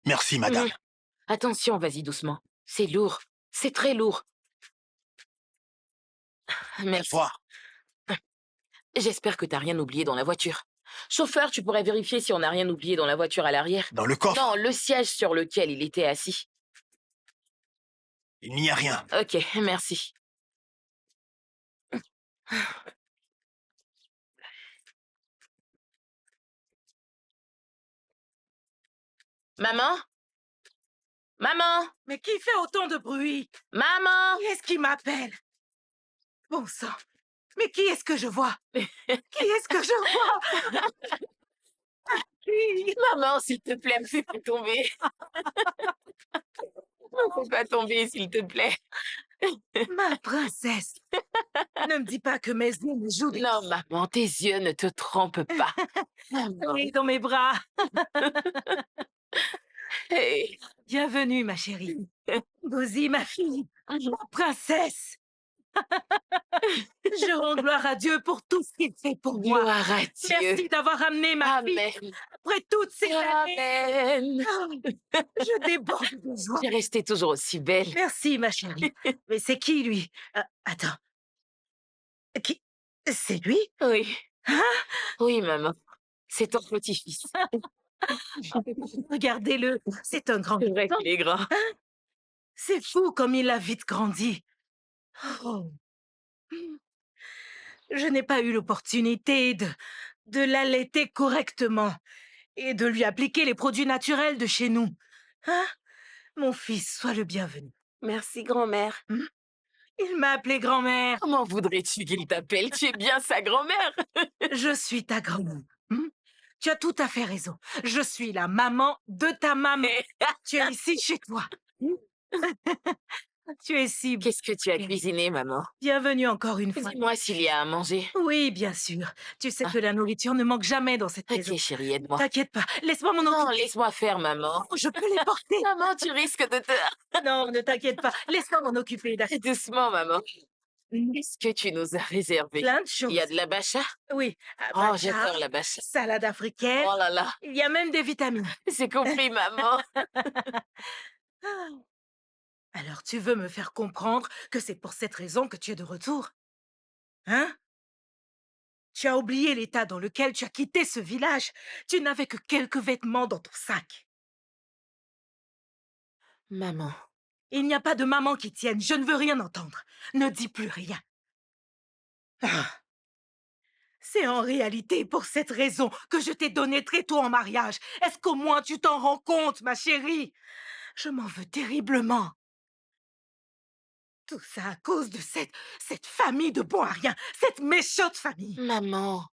Merci, madame. Attention, vas-y doucement. C'est lourd. C'est très lourd. Au Merci. revoir. J'espère que t'as rien oublié dans la voiture. Chauffeur, tu pourrais vérifier si on n'a rien oublié dans la voiture à l'arrière. Dans le Non, coffre, le siège sur lequel il était assis. il n'y a rien. Ok, merci. Maman? Maman? Mais qui fait autant de bruit? Maman? Qui est-ce qui m'appelle? Bon sang. Mais qui est-ce que je vois? Qui est-ce que je vois? Qui? Maman, s'il te plaît, me fais pas tomber. Me fais pas tomber, s'il te plaît. Ma princesse. Ne me dis pas que mes yeux me jouent des... Non, maman, tes yeux ne te trompent pas. Maman. Allez, dans mes bras. Hey. Bienvenue, ma chérie. Gozi, ma fille. Ma princesse. Je rends gloire à Dieu pour tout ce qu'il fait pour moi. Gloire à Dieu. Merci d'avoir amené ma fille Amen. après toutes ces années. Amen. Oh, je déborde de joie. Tu es restée toujours aussi belle. Merci, ma chérie. Mais c'est qui, lui? Attends. Qui? C'est lui? Oui. Hein? Oui, maman. C'est ton petit-fils. Regardez-le. C'est un grand C'est vrai garçon. qu'il est grand. C'est fou comme il a vite grandi. Oh. Je n'ai pas eu l'opportunité de l'allaiter correctement et de lui appliquer les produits naturels de chez nous. Hein? Mon fils, sois le bienvenu. Merci, grand-mère. Il m'a appelée grand-mère. Comment voudrais-tu qu'il t'appelle? Tu es bien sa grand-mère. Je suis ta grand-mère. Tu as tout à fait raison. Je suis la maman de ta maman. Tu es ici chez toi. Tu es si... Qu'est-ce que tu as cuisiné, maman? Bienvenue encore une fois. Dis-moi s'il y a à manger. Oui, bien sûr. Tu sais Ah. que la nourriture ne manque jamais dans cette maison. Ok, chérie, aide-moi. T'inquiète pas, laisse-moi m'en Non, occuper. laisse-moi faire, maman. Je peux les porter. Maman, tu risques de te... Non, ne t'inquiète pas, laisse-moi m'en occuper. D'accord. Doucement, maman. Qu'est-ce que tu nous as réservé? Plein de Il y a choses. de la bacha? Oui, Oh, abacha, j'adore la bacha. salade africaine. Oh là là, Il y a même des vitamines. c'est compris, maman. Ah. Alors tu veux me faire comprendre que c'est pour cette raison que tu es de retour? Hein? Tu as oublié l'état dans lequel tu as quitté ce village. Tu n'avais que quelques vêtements dans ton sac. Maman, Il n'y a pas de maman qui tienne. Je ne veux rien entendre. Ne dis plus rien. Ah. C'est en réalité pour cette raison que je t'ai donné très tôt en mariage. Est-ce qu'au moins tu t'en rends compte, ma chérie? Je m'en veux terriblement. Tout ça à cause de cette famille de bons à rien, cette méchante famille. maman,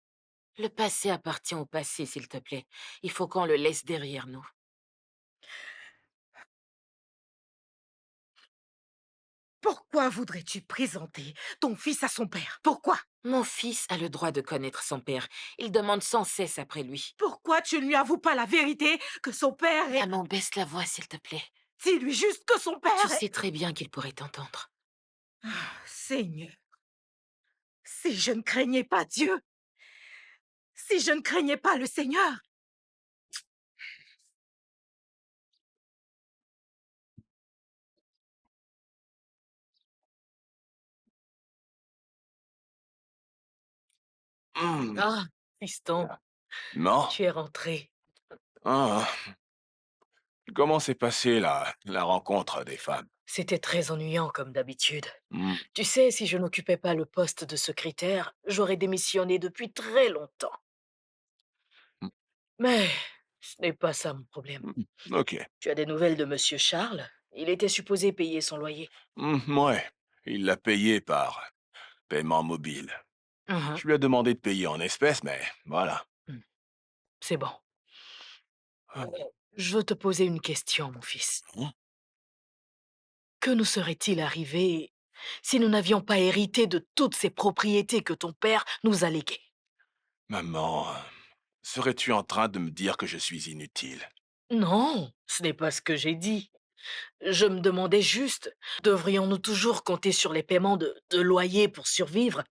le passé appartient au passé, s'il te plaît. Il faut qu'on le laisse derrière nous. Pourquoi voudrais-tu présenter ton fils à son père? Pourquoi? Mon fils a le droit de connaître son père. Il demande sans cesse après lui. Pourquoi tu ne lui avoues pas la vérité que son père est... Maman, baisse la voix, s'il te plaît. Dis-lui juste que son père Tu est... sais très bien qu'il pourrait t'entendre. Ah, Seigneur, si je ne craignais pas Dieu, si je ne craignais pas le Seigneur... Ah, fiston, Non. tu es rentré. Ah. Comment s'est passée la rencontre des femmes? C'était très ennuyant comme d'habitude. Hmm. Tu sais, si je n'occupais pas le poste de secrétaire, j'aurais démissionné depuis très longtemps. Hmm. Mais ce n'est pas ça mon problème. Ok. Tu as des nouvelles de Monsieur Charles? Il était supposé payer son loyer. Ouais. Il l'a payé par paiement mobile. Mhm. Je lui ai demandé de payer en espèces, mais voilà. C'est bon. Ah. Je veux te poser une question, mon fils. Hein? Que nous serait-il arrivé si nous n'avions pas hérité de toutes ces propriétés que ton père nous a léguées? Maman, serais-tu en train de me dire que je suis inutile? Non, ce n'est pas ce que j'ai dit. Je me demandais juste, devrions-nous toujours compter sur les paiements de loyer pour survivre?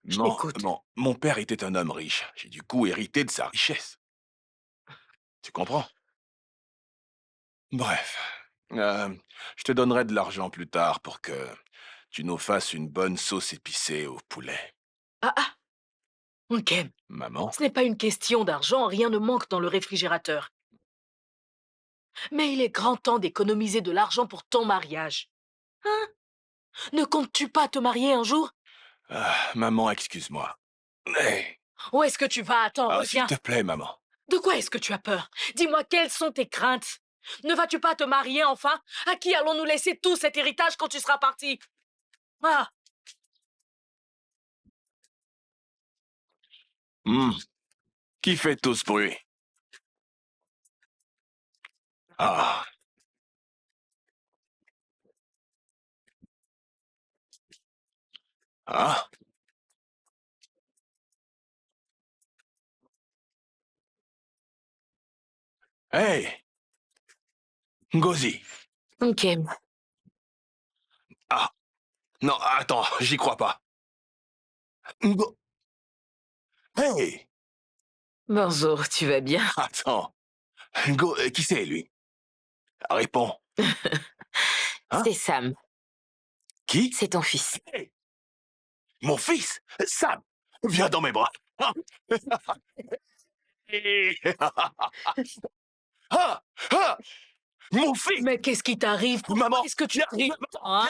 Je Non, t'écoute. non. Mon père était un homme riche. J'ai du coup hérité de sa richesse. Tu comprends? Bref, je te donnerai de l'argent plus tard pour que tu nous fasses une bonne sauce épicée au poulet. Ah ah, Ken, Maman? ce n'est pas une question d'argent, rien ne manque dans le réfrigérateur. Mais il est grand temps d'économiser de l'argent pour ton mariage. Hein? Ne comptes-tu pas te marier un jour? Ah, maman, excuse-moi. Hey. Où est-ce que tu vas? Attends, Ah, s'il reviens. te plaît, maman. De quoi est-ce que tu as peur? Dis-moi, quelles sont tes craintes? Ne vas-tu pas te marier enfin? À qui allons-nous laisser tout cet héritage quand tu seras parti? Ah, Hmm. Qui fait tout ce bruit? Ah. Ah. Hey! Ngozi! Ok. Ah! Non, attends, j'y crois pas. Ngo... Hey! Bonjour, tu vas bien? Attends. Qui c'est, lui? Réponds. Hein? C'est Sam, Qui? c'est ton fils. Hey! Mon fils! Sam! Viens dans mes bras! Ah! Ah! Ah! Mon fils! mais qu'est-ce qui t'arrive? Maman! Est-ce que tu Viens! arrives? Hein?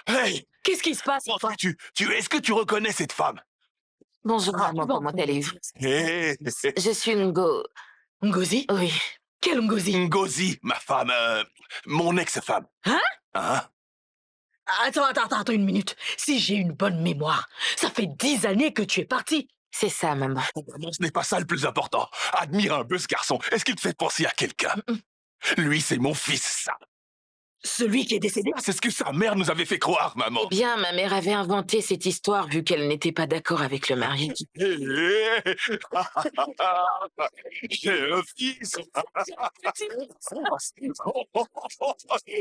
Hey! Qu'est-ce qui se passe? Enfin, Est-ce que tu reconnais cette femme? Bonjour, Ah, maman, comment allez-vous? Hey! Je suis Ngozi? Oui. Quelle Ngozi? Ngozi, ma femme, mon ex-femme. Hein? Hein? Attends une minute. Si j'ai une bonne mémoire, ça fait 10 années que tu es parti. C'est ça, maman. Maman, ce n'est pas ça le plus important. Admire un peu ce garçon. Est-ce qu'il te fait penser à quelqu'un? Lui, c'est mon fils, ça. Celui qui est décédé? C'est ce que sa mère nous avait fait croire, maman. Eh bien, ma mère avait inventé cette histoire vu qu'elle n'était pas d'accord avec le mariage. J'ai un fils.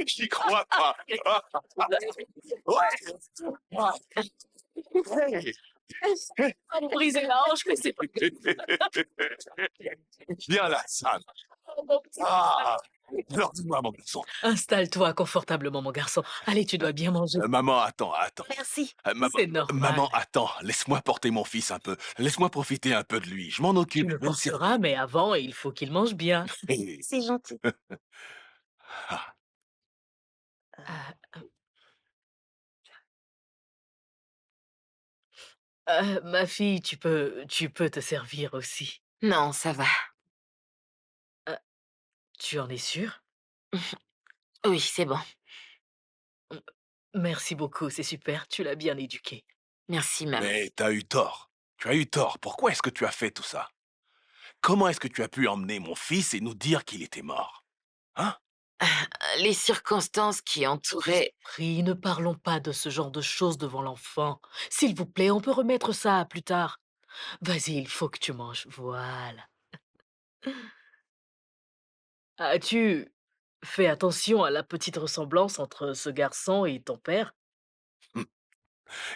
J'y crois pas. Ouais. Briser la hanche, mais c'est pas... Viens là, Sam. Ah. Alors, dis-moi, mon garçon. Installe-toi confortablement, mon garçon. Allez, tu dois bien manger. Maman, attends. Merci. Maman, C'est normal. maman, attends. Laisse-moi porter mon fils un peu. Laisse-moi profiter un peu de lui. Je m'en Tu occupe. le porteras, mais avant, il faut qu'il mange bien. C'est gentil. Ah. Euh, ma fille, tu peux te servir aussi. Non, ça va. Tu en es sûre? Oui, c'est bon. Merci beaucoup, c'est super. Tu l'as bien éduqué. Merci, maman. Mais t'as eu tort. Tu as eu tort. Pourquoi est-ce que tu as fait tout ça? Comment est-ce que tu as pu emmener mon fils et nous dire qu'il était mort? Hein? Les circonstances qui entouraient... Prie, ne parlons pas de ce genre de choses devant l'enfant. S'il vous plaît, on peut remettre ça à plus tard. Vas-y, il faut que tu manges. Voilà. As-tu fait attention à la petite ressemblance entre ce garçon et ton père?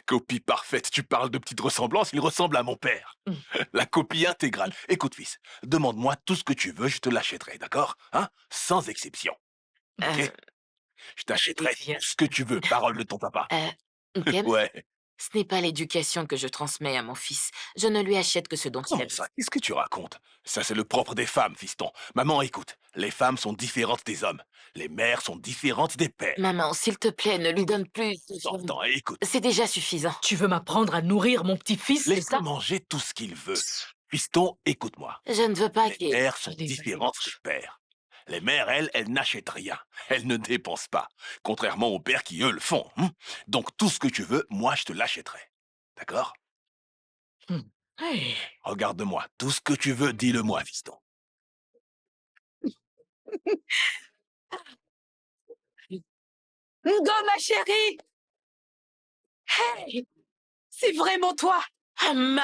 Copie parfaite. Tu parles de petite ressemblance, il ressemble à mon père. Mm. La copie intégrale. Écoute, fils, demande-moi tout ce que tu veux, je te l'achèterai, d'accord? Hein? Sans exception. Euh, Ok? Je t'achèterai Viens. tout ce que tu veux, parole de ton papa. Ken, Ouais. ce n'est pas l'éducation que je transmets à mon fils. Je ne lui achète que ce dont il a Comment besoin. ça? Qu'est-ce que tu racontes? Ça, c'est le propre des femmes, fiston. Maman, écoute, les femmes sont différentes des hommes. Les mères sont différentes des pères. Maman, s'il te plaît, ne lui donne plus... Attends, écoute. C'est déjà suffisant. Tu veux m'apprendre à nourrir mon petit-fils, c'est Laisse-le ça? manger tout ce qu'il veut. Fiston, écoute-moi. Je ne veux pas Les qu'il... mères sont Désolée. différentes des pères. Les mères, elles n'achètent rien. Elles ne dépensent pas. Contrairement aux pères qui, eux, le font. Donc, tout ce que tu veux, moi, je te l'achèterai. D'accord? Hey. Regarde-moi. Tout ce que tu veux, dis-le-moi, fiston. Ngo, ma chérie! Hey! C'est vraiment toi! Maman!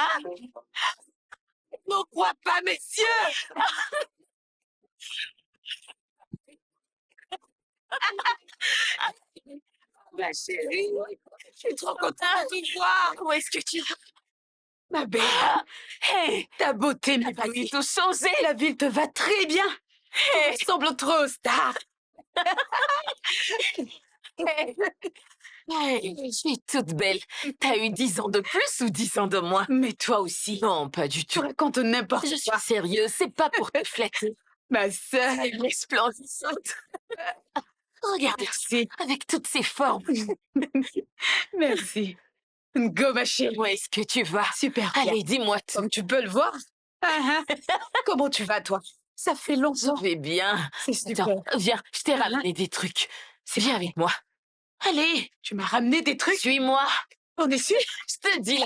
Ne crois pas, messieurs! Ma chérie, je suis trop contente de te voir! Où est-ce que tu vas? Ma belle! Hey! Ta beauté n'a pas du tout changé! La ville te va très bien! Tu ressembles trop aux stars! Hey, hey, je suis toute belle. T'as eu 10 ans de plus ou 10 ans de moins? Mais toi aussi, Non, pas du tu tout. racontes n'importe Je suis quoi. sérieuse, c'est pas pour te flatter. Ma sœur, Elle est resplendissante. Regarde merci. avec toutes ses formes. Merci. Go, ma chérie. Où est-ce que tu vas? Super bien. Allez, dis-moi tout. Comme tu peux le voir. Ah, ah. Comment tu vas, toi? Ça fait Je longtemps. vais bien. C'est super. Attends, viens, je t'ai Ah, ramené des trucs. Viens avec moi. Allez, Tu m'as ramené des trucs? suis-moi. On est sûr? Je te dis.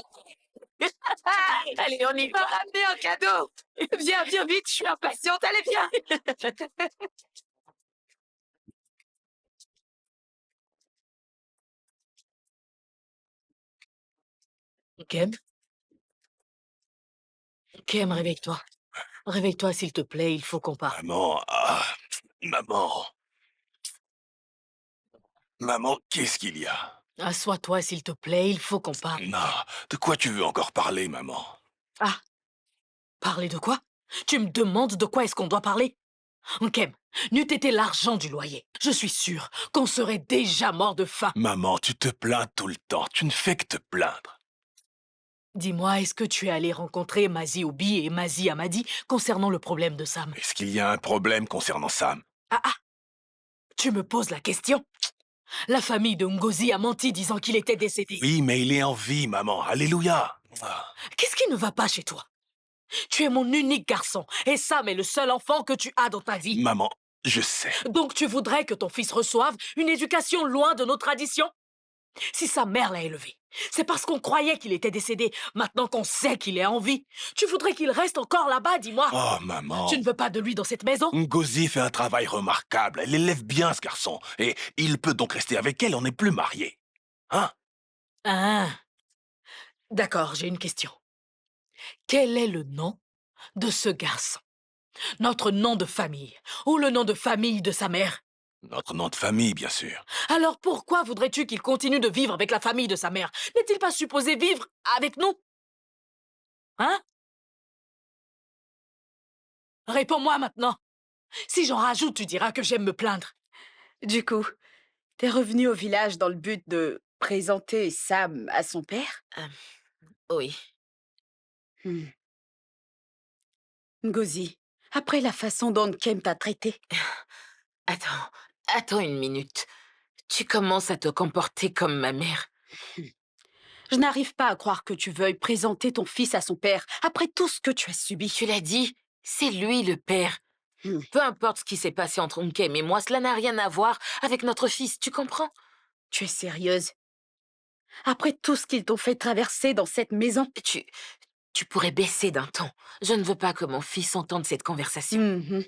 Allez, on y Tu m'as va. ramené un cadeau. Viens, viens vite, je suis impatiente. Allez, viens. Kem? Kem, réveille-toi. Réveille-toi, s'il te plaît, il faut qu'on parle. Maman, maman. Maman, qu'est-ce qu'il y a? Assois-toi, s'il te plaît, il faut qu'on parle. Non, de quoi tu veux encore parler, maman? Ah, parler de quoi? Tu me demandes de quoi est-ce qu'on doit parler? Kem, n'eût été l'argent du loyer, je suis sûre qu'on serait déjà mort de faim. Maman, tu te plains tout le temps. Tu ne fais que te plaindre. Dis-moi, est-ce que tu es allé rencontrer Mazi Obi et Mazi Amadi concernant le problème de Sam? Est-ce qu'il y a un problème concernant Sam? Ah, tu me poses la question? La famille de Ngozi a menti disant qu'il était décédé. Oui, mais il est en vie, maman. Alléluia. Qu'est-ce qui ne va pas chez toi? Tu es mon unique garçon, et Sam est le seul enfant que tu as dans ta vie. Maman, je sais. Donc tu voudrais que ton fils reçoive une éducation loin de nos traditions? Si sa mère l'a élevé, c'est parce qu'on croyait qu'il était décédé. Maintenant qu'on sait qu'il est en vie, tu voudrais qu'il reste encore là-bas, dis-moi. Oh, maman. Tu ne veux pas de lui dans cette maison? Ngozi fait un travail remarquable. Elle élève bien ce garçon. Et il peut donc rester avec elle. On n'est plus mariés. Hein? Ah. D'accord, j'ai une question. Quel est le nom de ce garçon? Notre nom de famille, ou le nom de famille de sa mère? Notre nom de famille, bien sûr. Alors pourquoi voudrais-tu qu'il continue de vivre avec la famille de sa mère? N'est-il pas supposé vivre avec nous? Hein? Réponds-moi maintenant. Si j'en rajoute, tu diras que j'aime me plaindre. Du coup, t'es revenu au village dans le but de présenter Sam à son père? Oui. Hmm. Ngozi, après la façon dont Kem t'a traité, Attends une minute. Tu commences à te comporter comme ma mère. je n'arrive pas à croire que tu veuilles présenter ton fils à son père après tout ce que tu as subi. Tu l'as dit, c'est lui le père. Hmm. Peu importe ce qui s'est passé entre Nkem et moi, cela n'a rien à voir avec notre fils, tu comprends? Tu es sérieuse? Après tout ce qu'ils t'ont fait traverser dans cette maison? Tu pourrais baisser d'un ton. Je ne veux pas que mon fils entende cette conversation. Mhm.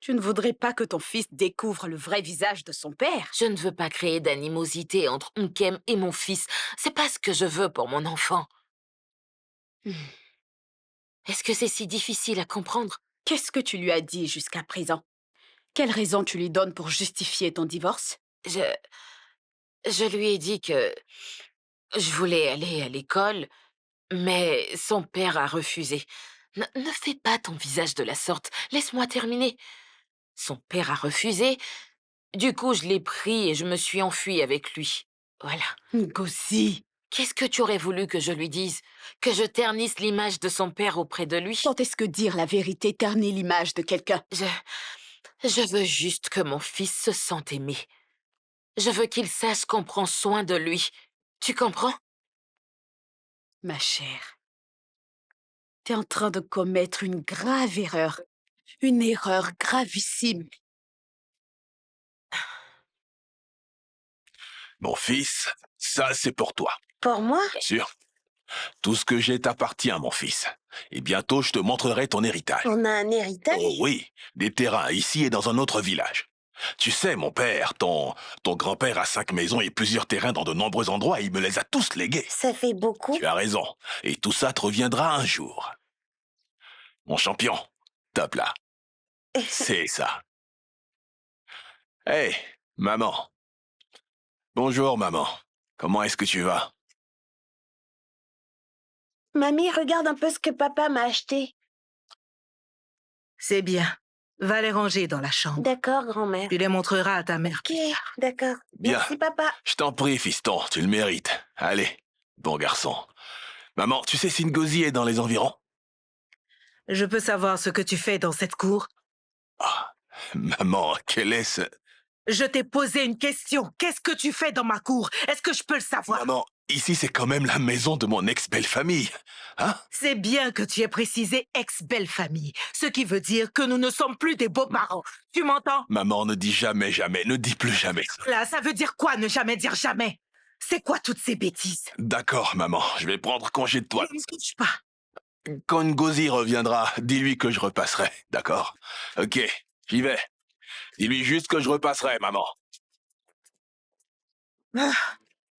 Tu ne voudrais pas que ton fils découvre le vrai visage de son père? Je ne veux pas créer d'animosité entre Nkem et mon fils. C'est pas ce que je veux pour mon enfant. Hmm. Est-ce que c'est si difficile à comprendre? Qu'est-ce que tu lui as dit jusqu'à présent? Quelle raison tu lui donnes pour justifier ton divorce? Je lui ai dit que je voulais aller à l'école, mais son père a refusé. Ne fais pas ton visage de la sorte. Laisse-moi terminer. Son père a refusé. Du coup, je l'ai pris et je me suis enfuie avec lui. Voilà. Ngozi, Qu'est-ce que tu aurais voulu que je lui dise? Que je ternisse l'image de son père auprès de lui? quand est-ce que dire la vérité ternit l'image de quelqu'un? Je veux juste que mon fils se sente aimé. Je veux qu'il sache qu'on prend soin de lui. Tu comprends? Ma chère, t'es en train de commettre une grave erreur. Une erreur gravissime. Mon fils, ça c'est pour toi. Pour moi? Bien sûr. Tout ce que j'ai t'appartient, mon fils. Et bientôt, je te montrerai ton héritage. On a un héritage? Oh oui, des terrains ici et dans un autre village. Tu sais, mon père, ton grand-père a 5 maisons et plusieurs terrains dans de nombreux endroits et il me les a tous légués. Ça fait beaucoup? Tu as raison. Et tout ça te reviendra un jour. Mon champion, top là. C'est ça. Hey, maman. Bonjour, maman. Comment est-ce que tu vas? Mamie, regarde un peu ce que papa m'a acheté. C'est bien. Va les ranger dans la chambre. D'accord, grand-mère. Tu les montreras à ta mère. Ok, d'accord. Bien. Merci, papa. Je t'en prie, fiston, tu le mérites. Allez, bon garçon. Maman, tu sais si Ngozi est dans les environs? Je peux savoir ce que tu fais dans cette cour? Ah, maman, quel est ce... Je t'ai posé une question. Qu'est-ce que tu fais dans ma cour? Est-ce que je peux le savoir? Maman, ici c'est quand même la maison de mon ex-belle-famille. Hein? C'est bien que tu aies précisé ex-belle-famille, ce qui veut dire que nous ne sommes plus des beaux-parents. Tu m'entends? Maman, ne dis jamais, jamais, ne dis plus jamais ça. Là, ça veut dire quoi, ne jamais dire jamais? C'est quoi toutes ces bêtises? D'accord, maman, je vais prendre congé de toi. Ne me touche pas. Quand Ngozi reviendra, dis-lui que je repasserai, d'accord? Ok, j'y vais. Dis-lui juste que je repasserai, maman. Ah,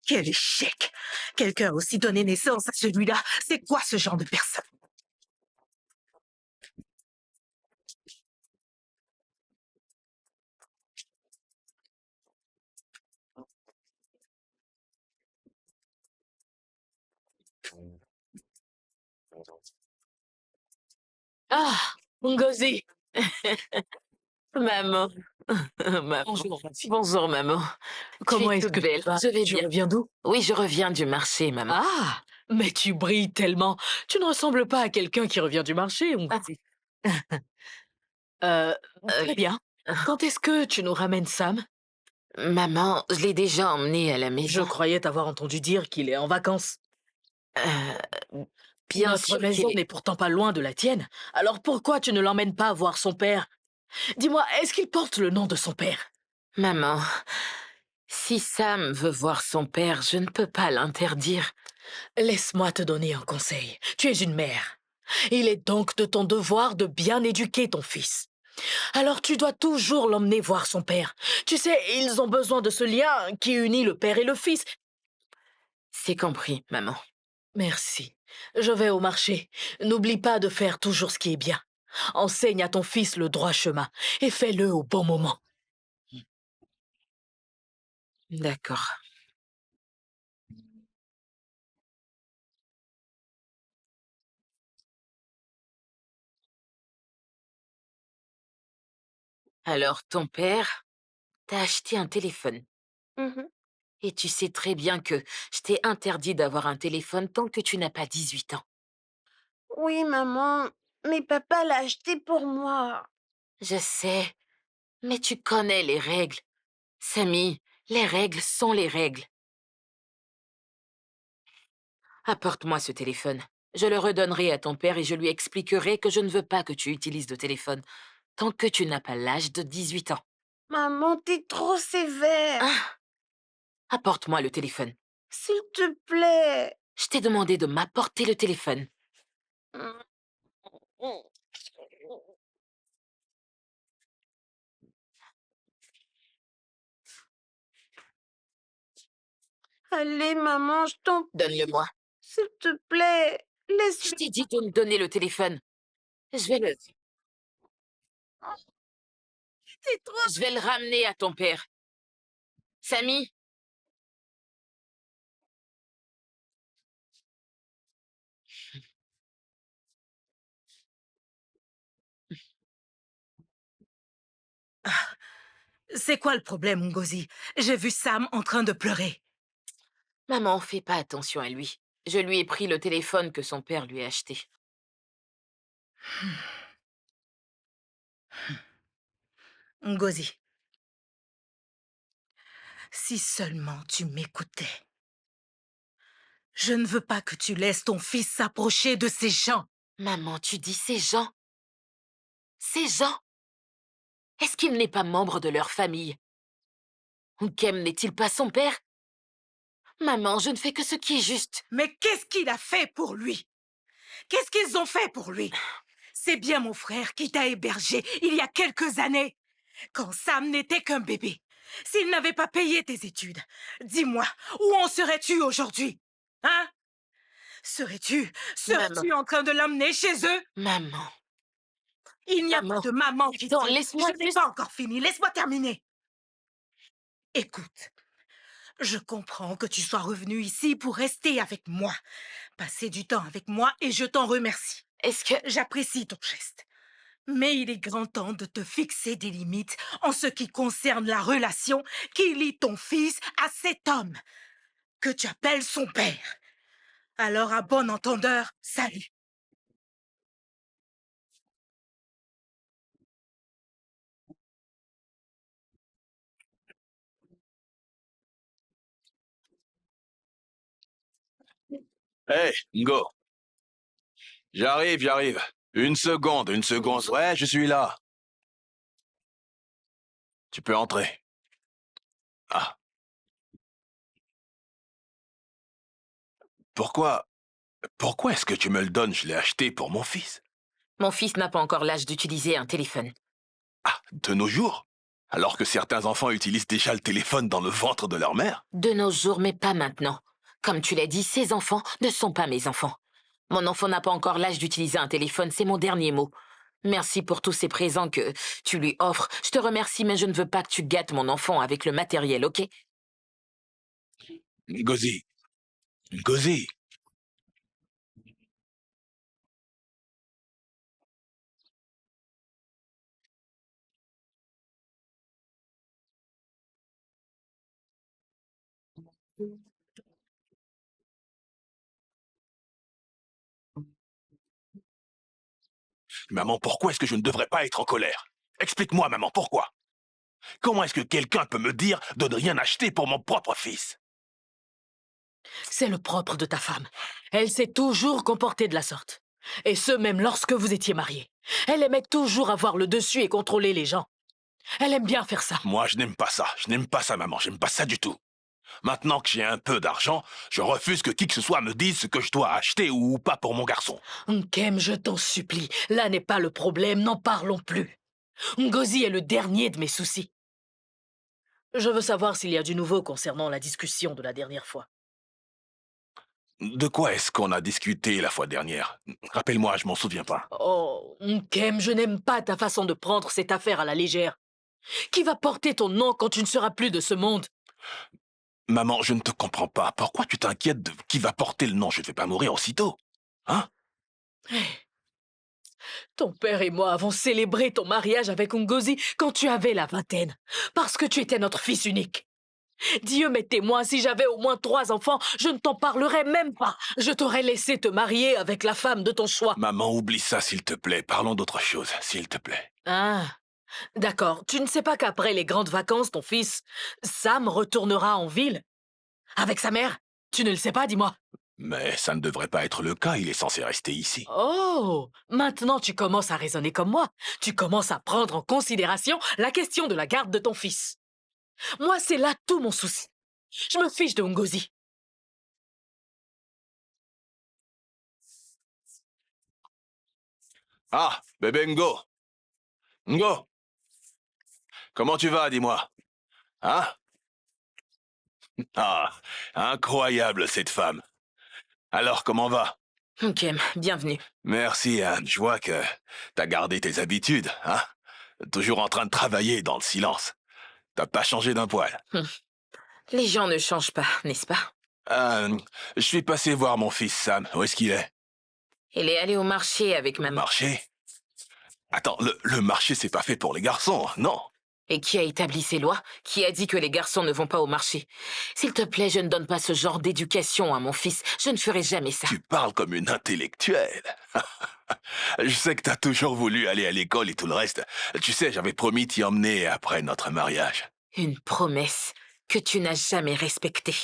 quel échec! Quelqu'un a aussi donné naissance à celui-là. C'est quoi ce genre de personne? Ah, Ngozi. Maman. Maman. Bonjour, ma fille. Bonjour, maman. Comment Tu es est-ce toute que belle. tu vas? Je vais Tu bien. reviens d'où? Oui, je reviens du marché, maman. Ah, mais tu brilles tellement. Tu ne ressembles pas à quelqu'un qui revient du marché, Ngozi. Euh, Très bien. Quand est-ce que tu nous ramènes Sam? Maman, je l'ai déjà emmené à la Je maison. croyais t'avoir entendu dire qu'il est en vacances. Bien Notre sûr maison qu'il est... n'est pourtant pas loin de la tienne. Alors pourquoi tu ne l'emmènes pas voir son père? Dis-moi, est-ce qu'il porte le nom de son père? Maman, si Sam veut voir son père, je ne peux pas l'interdire. Laisse-moi te donner un conseil. Tu es une mère. Il est donc de ton devoir de bien éduquer ton fils. Alors tu dois toujours l'emmener voir son père. Tu sais, ils ont besoin de ce lien qui unit le père et le fils. C'est compris, maman. Merci. Je vais au marché. N'oublie pas de faire toujours ce qui est bien. Enseigne à ton fils le droit chemin et fais-le au bon moment. D'accord. Alors, ton père t'a acheté un téléphone. Mhm. Et tu sais très bien que je t'ai interdit d'avoir un téléphone tant que tu n'as pas 18 ans. Oui, maman. Mais papa l'a acheté pour moi. Je sais, mais tu connais les règles. Samy, les règles sont les règles. Apporte-moi ce téléphone. Je le redonnerai à ton père et je lui expliquerai que je ne veux pas que tu utilises de téléphone tant que tu n'as pas l'âge de 18 ans. Maman, t'es trop sévère. Ah, apporte-moi le téléphone. S'il te plaît. Je t'ai demandé de m'apporter le téléphone. Allez, maman, je t'en prie. Donne-le-moi. S'il te plaît. Je Laisse-le. t'ai dit de me donner le téléphone. Je vais le... T'es trop... Je vais le ramener à ton père. Samy, C'est quoi le problème, Ngozi? J'ai vu Sam en train de pleurer. maman, fais pas attention à lui. Je lui ai pris le téléphone que son père lui a acheté. Ngozi, si seulement tu m'écoutais. Je ne veux pas que tu laisses ton fils s'approcher de ces gens. Maman, tu dis ces gens? Ces gens? Est-ce qu'il n'est pas membre de leur famille? Nkem n'est-il pas son père? Maman, je ne fais que ce qui est juste. Mais qu'est-ce qu'il a fait pour lui? Qu'est-ce qu'ils ont fait pour lui? C'est bien mon frère qui t'a hébergé il y a quelques années, quand Sam n'était qu'un bébé. S'il n'avait pas payé tes études, dis-moi, où en serais-tu aujourd'hui? Hein? Serais-tu en train de l'emmener chez eux? Maman, Il n'y a Maman. pas de maman qui Attends, dit. laisse-moi Je n'ai juste- pas encore fini, laisse-moi terminer. Écoute, je comprends que tu sois revenu ici pour rester avec moi, passer du temps avec moi et je t'en remercie. est-ce que... J'apprécie ton geste. Mais il est grand temps de te fixer des limites en ce qui concerne la relation qui lie ton fils à cet homme que tu appelles son père. Alors, à bon entendeur, salut. Hey, Ngo, j'arrive. Une seconde, une seconde. Ouais, je suis là. Tu peux entrer. Ah, pourquoi... Pourquoi est-ce que tu me le donnes? Je l'ai acheté pour mon fils. Mon fils n'a pas encore l'âge d'utiliser un téléphone. Ah, de nos jours? Alors que certains enfants utilisent déjà le téléphone dans le ventre de leur mère? De nos jours, mais pas maintenant. Comme tu l'as dit, ces enfants ne sont pas mes enfants. Mon enfant n'a pas encore l'âge d'utiliser un téléphone, c'est mon dernier mot. Merci pour tous ces présents que tu lui offres. Je te remercie, mais je ne veux pas que tu gâtes mon enfant avec le matériel, ok? Ngozi, Ngozi. Maman, pourquoi est-ce que je ne devrais pas être en colère? Explique-moi, maman, pourquoi? Comment est-ce que quelqu'un peut me dire de ne rien acheter pour mon propre fils? C'est le propre de ta femme. Elle s'est toujours comportée de la sorte. Et ce, même lorsque vous étiez mariés. Elle aimait toujours avoir le dessus et contrôler les gens. Elle aime bien faire ça. Moi, je n'aime pas ça. Je n'aime pas ça, maman. J'aime pas ça du tout. Maintenant que j'ai un peu d'argent, je refuse que qui que ce soit me dise ce que je dois acheter ou pas pour mon garçon. Nkem, je t'en supplie. Là n'est pas le problème, n'en parlons plus. Ngozi est le dernier de mes soucis. Je veux savoir s'il y a du nouveau concernant la discussion de la dernière fois. De quoi est-ce qu'on a discuté la fois dernière? Rappelle-moi, je m'en souviens pas. Oh, Nkem, je n'aime pas ta façon de prendre cette affaire à la légère. Qui va porter ton nom quand tu ne seras plus de ce monde? Maman, je ne te comprends pas. Pourquoi tu t'inquiètes de qui va porter le nom? Je ne vais pas mourir aussitôt. Hein? Ton père et moi avons célébré ton mariage avec Ngozi quand tu avais la vingtaine, parce que tu étais notre fils unique. Dieu m'est témoin, si j'avais au moins 3 enfants, je ne t'en parlerais même pas. Je t'aurais laissé te marier avec la femme de ton choix. Maman, oublie ça, s'il te plaît. Parlons d'autre chose, s'il te plaît. Ah, d'accord. Tu ne sais pas qu'après les grandes vacances, ton fils, Sam, retournera en ville? Avec sa mère? Tu ne le sais pas, dis-moi. Mais ça ne devrait pas être le cas. Il est censé rester ici. Oh, maintenant tu commences à raisonner comme moi. Tu commences à prendre en considération la question de la garde de ton fils. Moi, c'est là tout mon souci. Je me fiche de Ngozi. Ah, bébé Ngo. Ngo, comment tu vas, dis-moi? Hein? Ah, incroyable, cette femme. Alors, comment va? Nkem, bienvenue. Merci, Anne. Je vois que t'as gardé tes habitudes, hein? Toujours en train de travailler dans le silence. T'as pas changé d'un poil. Les gens ne changent pas, n'est-ce pas? Je suis passé voir mon fils Sam. Où est-ce qu'il est? Il est allé au marché avec maman. Marché? Attends, le marché, c'est pas fait pour les garçons, non? Et qui a établi ces lois? Qui a dit que les garçons ne vont pas au marché? S'il te plaît, je ne donne pas ce genre d'éducation à mon fils. Je ne ferai jamais ça. Tu parles comme une intellectuelle. Je sais que t'as toujours voulu aller à l'école et tout le reste. Tu sais, j'avais promis t'y emmener après notre mariage. Une promesse que tu n'as jamais respectée.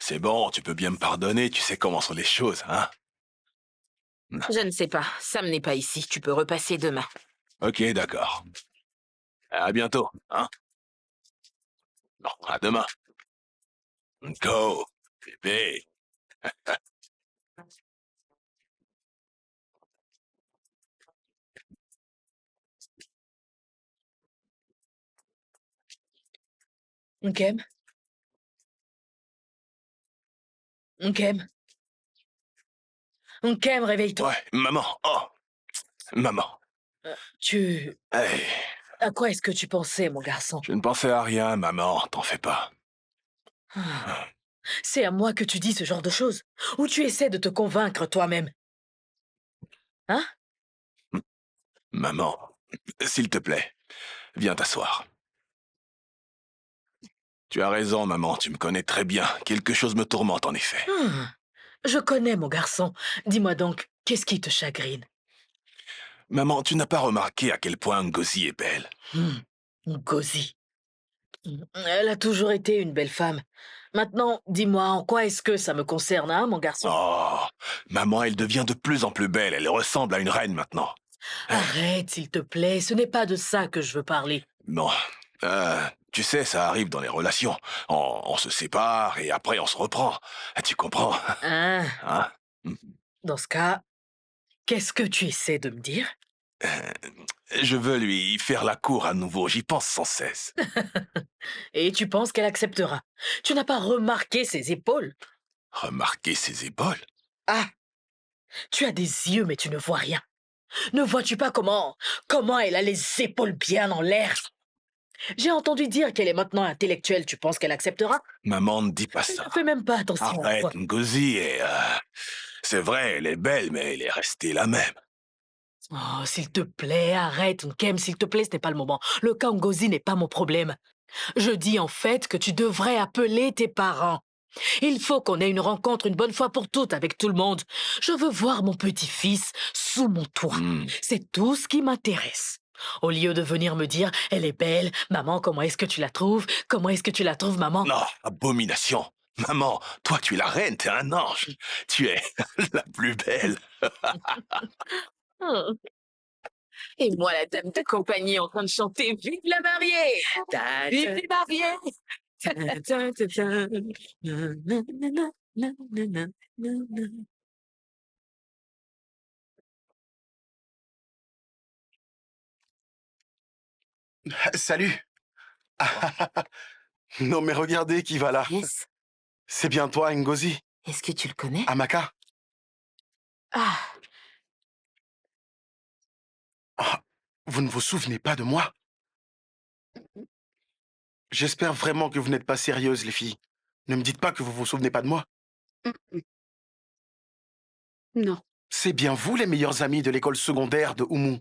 C'est bon, tu peux bien me pardonner, tu sais comment sont les choses, hein? Je ne sais pas. Sam n'est pas ici. Tu peux repasser demain. Ok, d'accord. À bientôt, hein? Non, à demain. Go, bébé. Nkem? Nkem? Nkem, réveille-toi. Ouais, maman, oh, maman. Tu... Hey, À quoi est-ce que tu pensais, mon garçon? je ne pensais à rien, maman, t'en fais pas. C'est à moi que tu dis ce genre de choses? Ou tu essaies de te convaincre toi-même? Hein? Maman, s'il te plaît, viens t'asseoir. Tu as raison, maman, tu me connais très bien. Quelque chose me tourmente, en effet. Je connais, mon garçon. Dis-moi donc, qu'est-ce qui te chagrine? Maman, tu n'as pas remarqué à quel point Ngozi est belle. Ngozi. Elle a toujours été une belle femme. Maintenant, dis-moi, en quoi est-ce que ça me concerne, hein, mon garçon? Oh, maman, elle devient de plus en plus belle. Elle ressemble à une reine maintenant. Arrête, s'il te plaît, ce n'est pas de ça que je veux parler. Bon, tu sais, ça arrive dans les relations. On se sépare et après on se reprend. Tu comprends? Hein? Hein? Dans ce cas, qu'est-ce que tu essaies de me dire? Je veux lui faire la cour à nouveau, j'y pense sans cesse. Et tu penses qu'elle acceptera? Tu n'as pas remarqué ses épaules? Remarquez ses épaules? Ah! Tu as des yeux, mais tu ne vois rien. Ne vois-tu pas comment elle a les épaules bien en l'air? J'ai entendu dire qu'elle est maintenant intellectuelle. Tu penses qu'elle acceptera? Maman, ne dis pas Elle ça. ne fait même pas attention à Arrête, toi. Ngozi est... c'est vrai, elle est belle, mais elle est restée la même. Oh, s'il te plaît, arrête, Nkem, s'il te plaît, ce n'est pas le moment. Le cas Ngozi n'est pas mon problème. Je dis en fait que tu devrais appeler tes parents. Il faut qu'on ait une rencontre une bonne fois pour toutes avec tout le monde. Je veux voir mon petit-fils sous mon toit. C'est tout ce qui m'intéresse. Au lieu de venir me dire, elle est belle, maman, comment est-ce que tu la trouves? Comment est-ce que tu la trouves, maman? Non, abomination. Maman, toi tu es la reine, t'es un ange. Tu es la plus belle. Hmm. Et moi, la dame de compagnie en train de chanter Vive la mariée! Vive les mariés! Ta, ta, ta, ta. Na, na, na, na, na, na, na, na. Salut. Non mais regardez qui va là. Yes. C'est bien toi, Ngozi. Est-ce que tu le connais? Amaka. Ah, Ah, vous ne vous souvenez pas de moi? J'espère vraiment que vous n'êtes pas sérieuses, les filles. Ne me dites pas que vous vous souvenez pas de moi. Non. C'est bien vous les meilleurs amis de l'école secondaire de Oumou.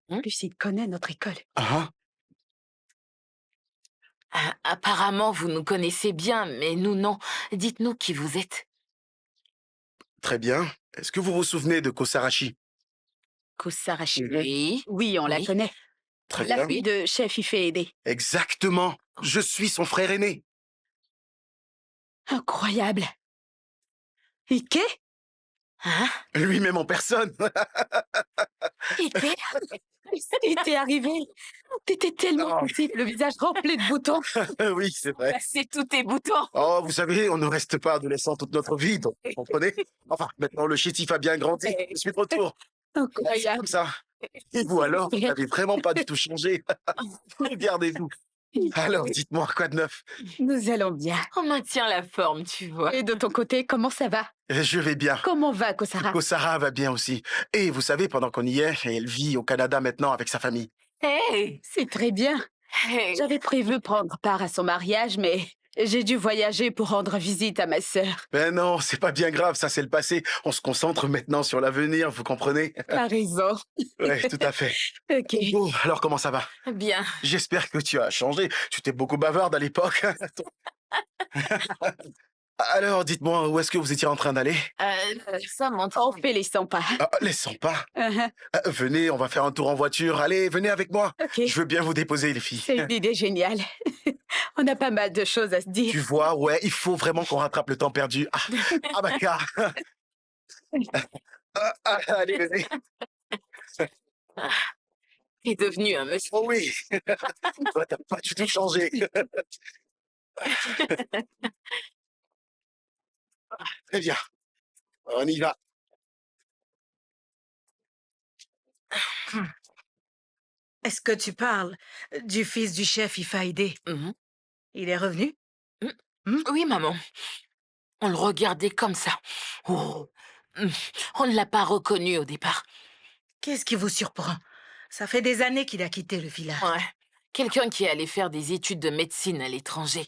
Lucie connaît notre école. Hein? apparemment, vous nous connaissez bien, mais nous, non. Dites-nous qui vous êtes. Très bien. Est-ce que vous vous souvenez de Kosarashi? Kusarashi. Oui. Oui, on la Oui. connaît. Très La bien. fille de chef Ifeede. Exactement. Je suis son frère aîné. Incroyable. Ike? Hein? Lui-même en personne. Ike? Il t'est arrivé. T'étais tellement Oh. petite, le visage rempli de boutons. Oui, c'est vrai. C'est tous tes boutons. Oh, vous savez, on ne reste pas adolescent toute notre vie, donc vous comprenez? Enfin, maintenant le chétif a bien grandi. Je suis de retour. C'est Incroyable. comme ça. Et vous alors, vous n'avez vraiment pas du tout changé. Regardez-vous. Alors, dites-moi, quoi de neuf? Nous allons bien. On maintient la forme, tu vois. Et de ton côté, comment ça va? Je vais bien. Comment va Kosara? Kosara va bien aussi. Et vous savez, pendant qu'on y est, elle vit au Canada maintenant avec sa famille. Hey! C'est très bien. Hey! J'avais prévu prendre part à son mariage, mais j'ai dû voyager pour rendre visite à ma sœur. Ben non, c'est pas bien grave, ça c'est le passé. On se concentre maintenant sur l'avenir, vous comprenez? T'as raison. Ouais, tout à fait. Ok. Bon, alors comment ça va? Bien. J'espère que tu as changé. Tu étais beaucoup bavarde à l'époque. Alors, dites-moi, où est-ce que vous étiez en train d'aller? Ça montre. On fait les 100 pas. Ah, les 100 pas. Uh-huh. Venez, on va faire un tour en voiture. Allez, venez avec moi. Ok. Je veux bien vous déposer, les filles. C'est une idée géniale. On a pas mal de choses à se dire. Tu vois, ouais, il faut vraiment qu'on rattrape le temps perdu. Ah Baka. Allez, venez. T'es devenu un monsieur. Oh oui. Toi, t'as pas du tout changé. Très bien. On y va. Est-ce que tu parles du fils du chef Ifaïdé? Mhm. Il est revenu? Oui, maman. On le regardait comme ça. Oh. On ne l'a pas reconnu au départ. Qu'est-ce qui vous surprend? Ça fait des années qu'il a quitté le village. Ouais. Quelqu'un qui est allé faire des études de médecine à l'étranger.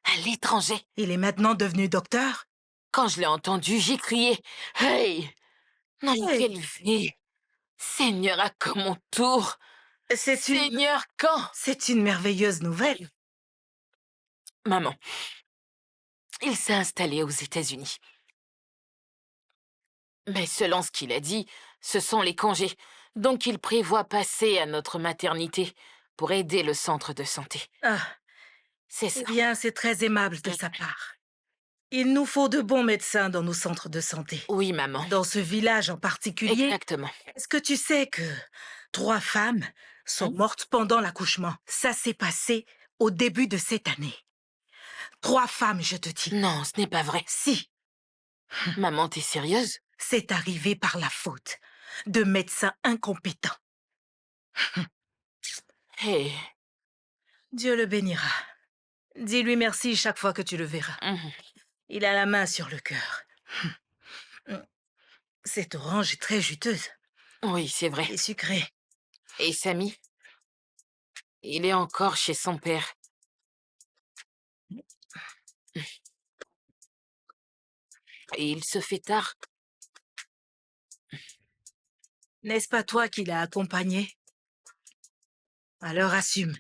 À l'étranger. Il est maintenant devenu docteur? Quand je l'ai entendu, j'ai crié « Hey !» Non, mais Hey. quelle vie! Seigneur, à quand mon tour? Seigneur, quand? C'est une merveilleuse nouvelle. Maman, il s'est installé aux États-Unis. Mais selon ce qu'il a dit, ce sont les congés. Donc il prévoit passer à notre maternité pour aider le centre de santé. Ah, C'est ça. eh bien, c'est très aimable de sa part. Il nous faut de bons médecins dans nos centres de santé. Oui, maman. Dans ce village en particulier, Exactement. est-ce que tu sais que 3 femmes sont mortes pendant l'accouchement? Ça s'est passé au début de cette année. 3 femmes, je te dis. Non, ce n'est pas vrai. Si, Maman, t'es sérieuse? c'est arrivé par la faute de médecins incompétents. Hé. Dieu le bénira. Dis-lui merci chaque fois que tu le verras. Il a la main sur le cœur. Cette orange est très juteuse Oui, c'est vrai. et sucrée. Et Samy? Il est encore chez son père. Et il se fait tard. N'est-ce pas toi qui l'as accompagné? Alors assume.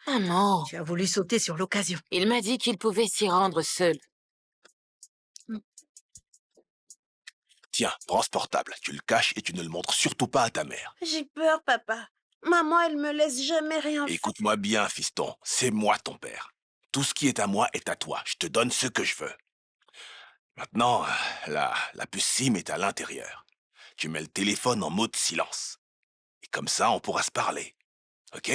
Maman, Tu as voulu sauter sur l'occasion. il m'a dit qu'il pouvait s'y rendre seul. Tiens, prends ce portable. Tu le caches et tu ne le montres surtout pas à ta mère. J'ai peur, papa. Maman, elle me laisse jamais rien faire. Écoute-moi bien, fiston. C'est moi ton père. Tout ce qui est à moi est à toi. Je te donne ce que je veux. Maintenant, la puce SIM est à l'intérieur. Tu mets le téléphone en mode silence. Et comme ça, on pourra se parler. Ok?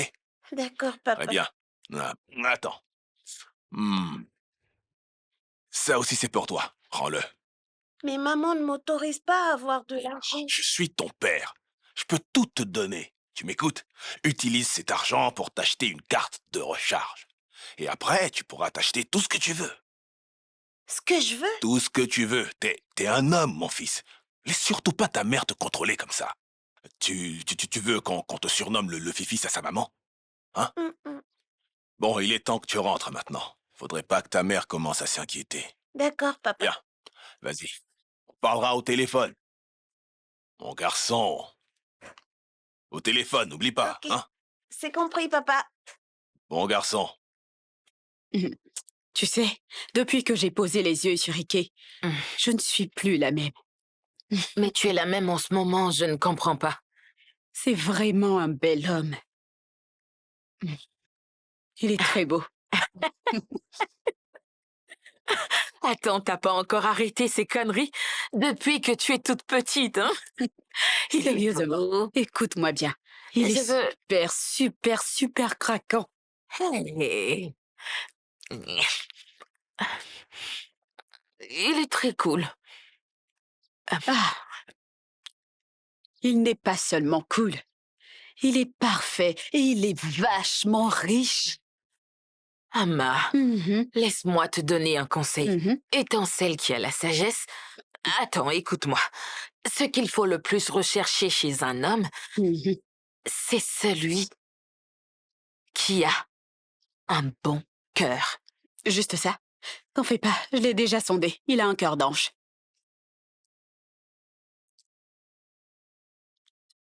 D'accord, papa. Très bien. Ah, attends. Ça aussi, c'est pour toi. Prends-le. Mais maman ne m'autorise pas à avoir de l'argent. Je suis ton père. Je peux tout te donner. Tu m'écoutes? Utilise cet argent pour t'acheter une carte de recharge. Et après, tu pourras t'acheter tout ce que tu veux. Ce que je veux? Tout ce que tu veux. T'es un homme, mon fils. Laisse surtout pas ta mère te contrôler comme ça. Tu veux qu'on te surnomme le fifi à sa maman? Hein? Bon, il est temps que tu rentres maintenant. Faudrait pas que ta mère commence à s'inquiéter. D'accord, papa. Bien, vas-y. On parlera au téléphone. Mon garçon. Au téléphone, n'oublie pas, Ok. hein? C'est compris, papa. Bon garçon. Tu sais, depuis que j'ai posé les yeux sur Ike, je ne suis plus la même. Mais tu es la même en ce moment, je ne comprends pas. C'est vraiment un bel homme. Il est très beau. Attends, t'as pas encore arrêté ces conneries depuis que tu es toute petite, hein? Il est Sérieusement, beau. écoute-moi bien. Il Je est veux- super, super, super craquant. Hey. Il est très cool. Ah. Il n'est pas seulement cool. Il est parfait et il est vachement riche. Amma, laisse-moi te donner un conseil. Étant celle qui a la sagesse, attends, écoute-moi. Ce qu'il faut le plus rechercher chez un homme, c'est celui qui a un bon cœur. Juste ça. T'en fais pas, je l'ai déjà sondé. Il a un cœur d'ange.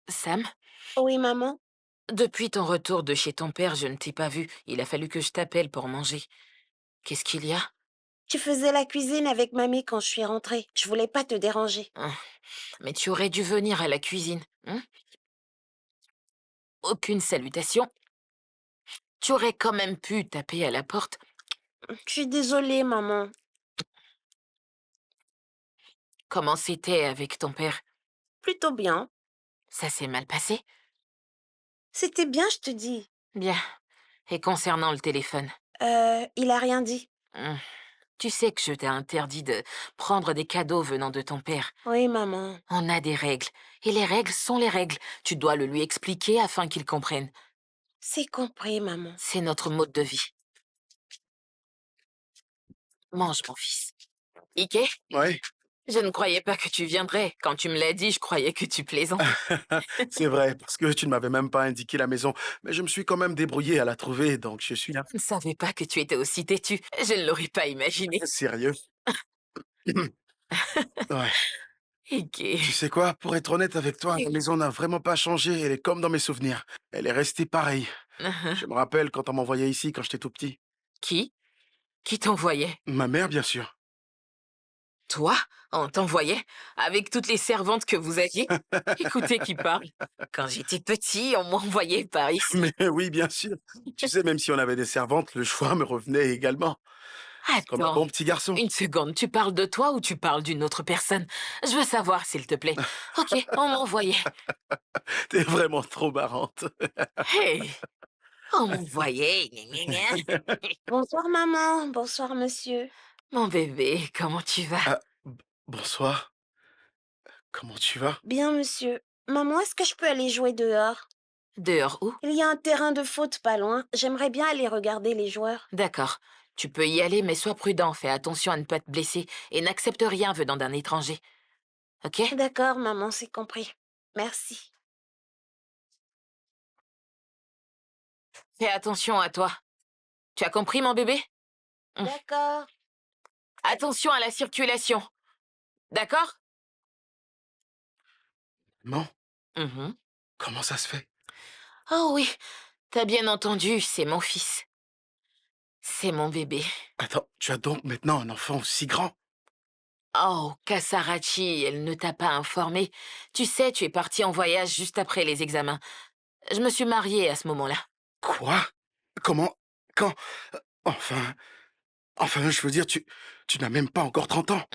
Sam, Oui, maman. depuis ton retour de chez ton père, je ne t'ai pas vu. Il a fallu que je t'appelle pour manger. Qu'est-ce qu'il y a? Tu faisais la cuisine avec mamie quand je suis rentrée. Je voulais pas te déranger. Mais tu aurais dû venir à la cuisine. Hein? Aucune salutation. Tu aurais quand même pu taper à la porte. Je suis désolée, maman. Comment c'était avec ton père? Plutôt bien. Ça s'est mal passé? C'était bien, je te dis. Bien. Et concernant le téléphone? Il a rien dit. Tu sais que je t'ai interdit de prendre des cadeaux venant de ton père. Oui, maman. On a des règles. Et les règles sont les règles. Tu dois le lui expliquer afin qu'il comprenne. C'est compris, maman. C'est notre mode de vie. Mange, mon fils. Ike? Oui, Je ne croyais pas que tu viendrais. Quand tu me l'as dit, je croyais que tu plaisantais. c'est vrai, parce que tu ne m'avais même pas indiqué la maison. Mais je me suis quand même débrouillé à la trouver, donc je suis là. Je ne savais pas que tu étais aussi têtu. Je ne l'aurais pas imaginé. Sérieux? Ouais. Ike. Tu sais quoi? Pour être honnête avec toi, la maison n'a vraiment pas changé. Elle est comme dans mes souvenirs. Elle est restée pareille. Je me rappelle quand on m'envoyait ici quand j'étais tout petit. Qui? Qui t'envoyait? Ma mère, bien sûr. Toi? On t'envoyait? Avec toutes les servantes que vous aviez? Écoutez qui parle. Quand j'étais petit, on m'envoyait par ici. Mais oui, bien sûr. Tu sais, même si on avait des servantes, le choix me revenait également. Comme un Attends, bon petit garçon. une seconde, tu parles de toi ou tu parles d'une autre personne? Je veux savoir, s'il te plaît. Ok, on m'envoyait. T'es vraiment trop marrante. Hey! On m'envoyait. Gna, gna, gna. Bonsoir, maman. Bonsoir, monsieur. Mon bébé, comment tu vas? Ah, bonsoir. Comment tu vas? Bien, monsieur. Maman, est-ce que je peux aller jouer dehors? Dehors où? Il y a un terrain de foot pas loin. J'aimerais bien aller regarder les joueurs. D'accord. Tu peux y aller, mais sois prudent. Fais attention à ne pas te blesser et n'accepte rien venant d'un étranger. Ok? D'accord, maman, c'est compris. Merci. Fais attention à toi. Tu as compris, mon bébé? D'accord. Attention à la circulation. D'accord? Non? Mhm. Comment ça se fait? Oh oui, t'as bien entendu, c'est mon fils. C'est mon bébé. Attends, tu as donc maintenant un enfant aussi grand? Oh, Kasarachi, elle ne t'a pas informé. Tu sais, tu es parti en voyage juste après les examens. Je me suis mariée à ce moment-là. Quoi? Comment? Quand? Enfin, enfin, je veux dire, tu n'as même pas encore 30 ans.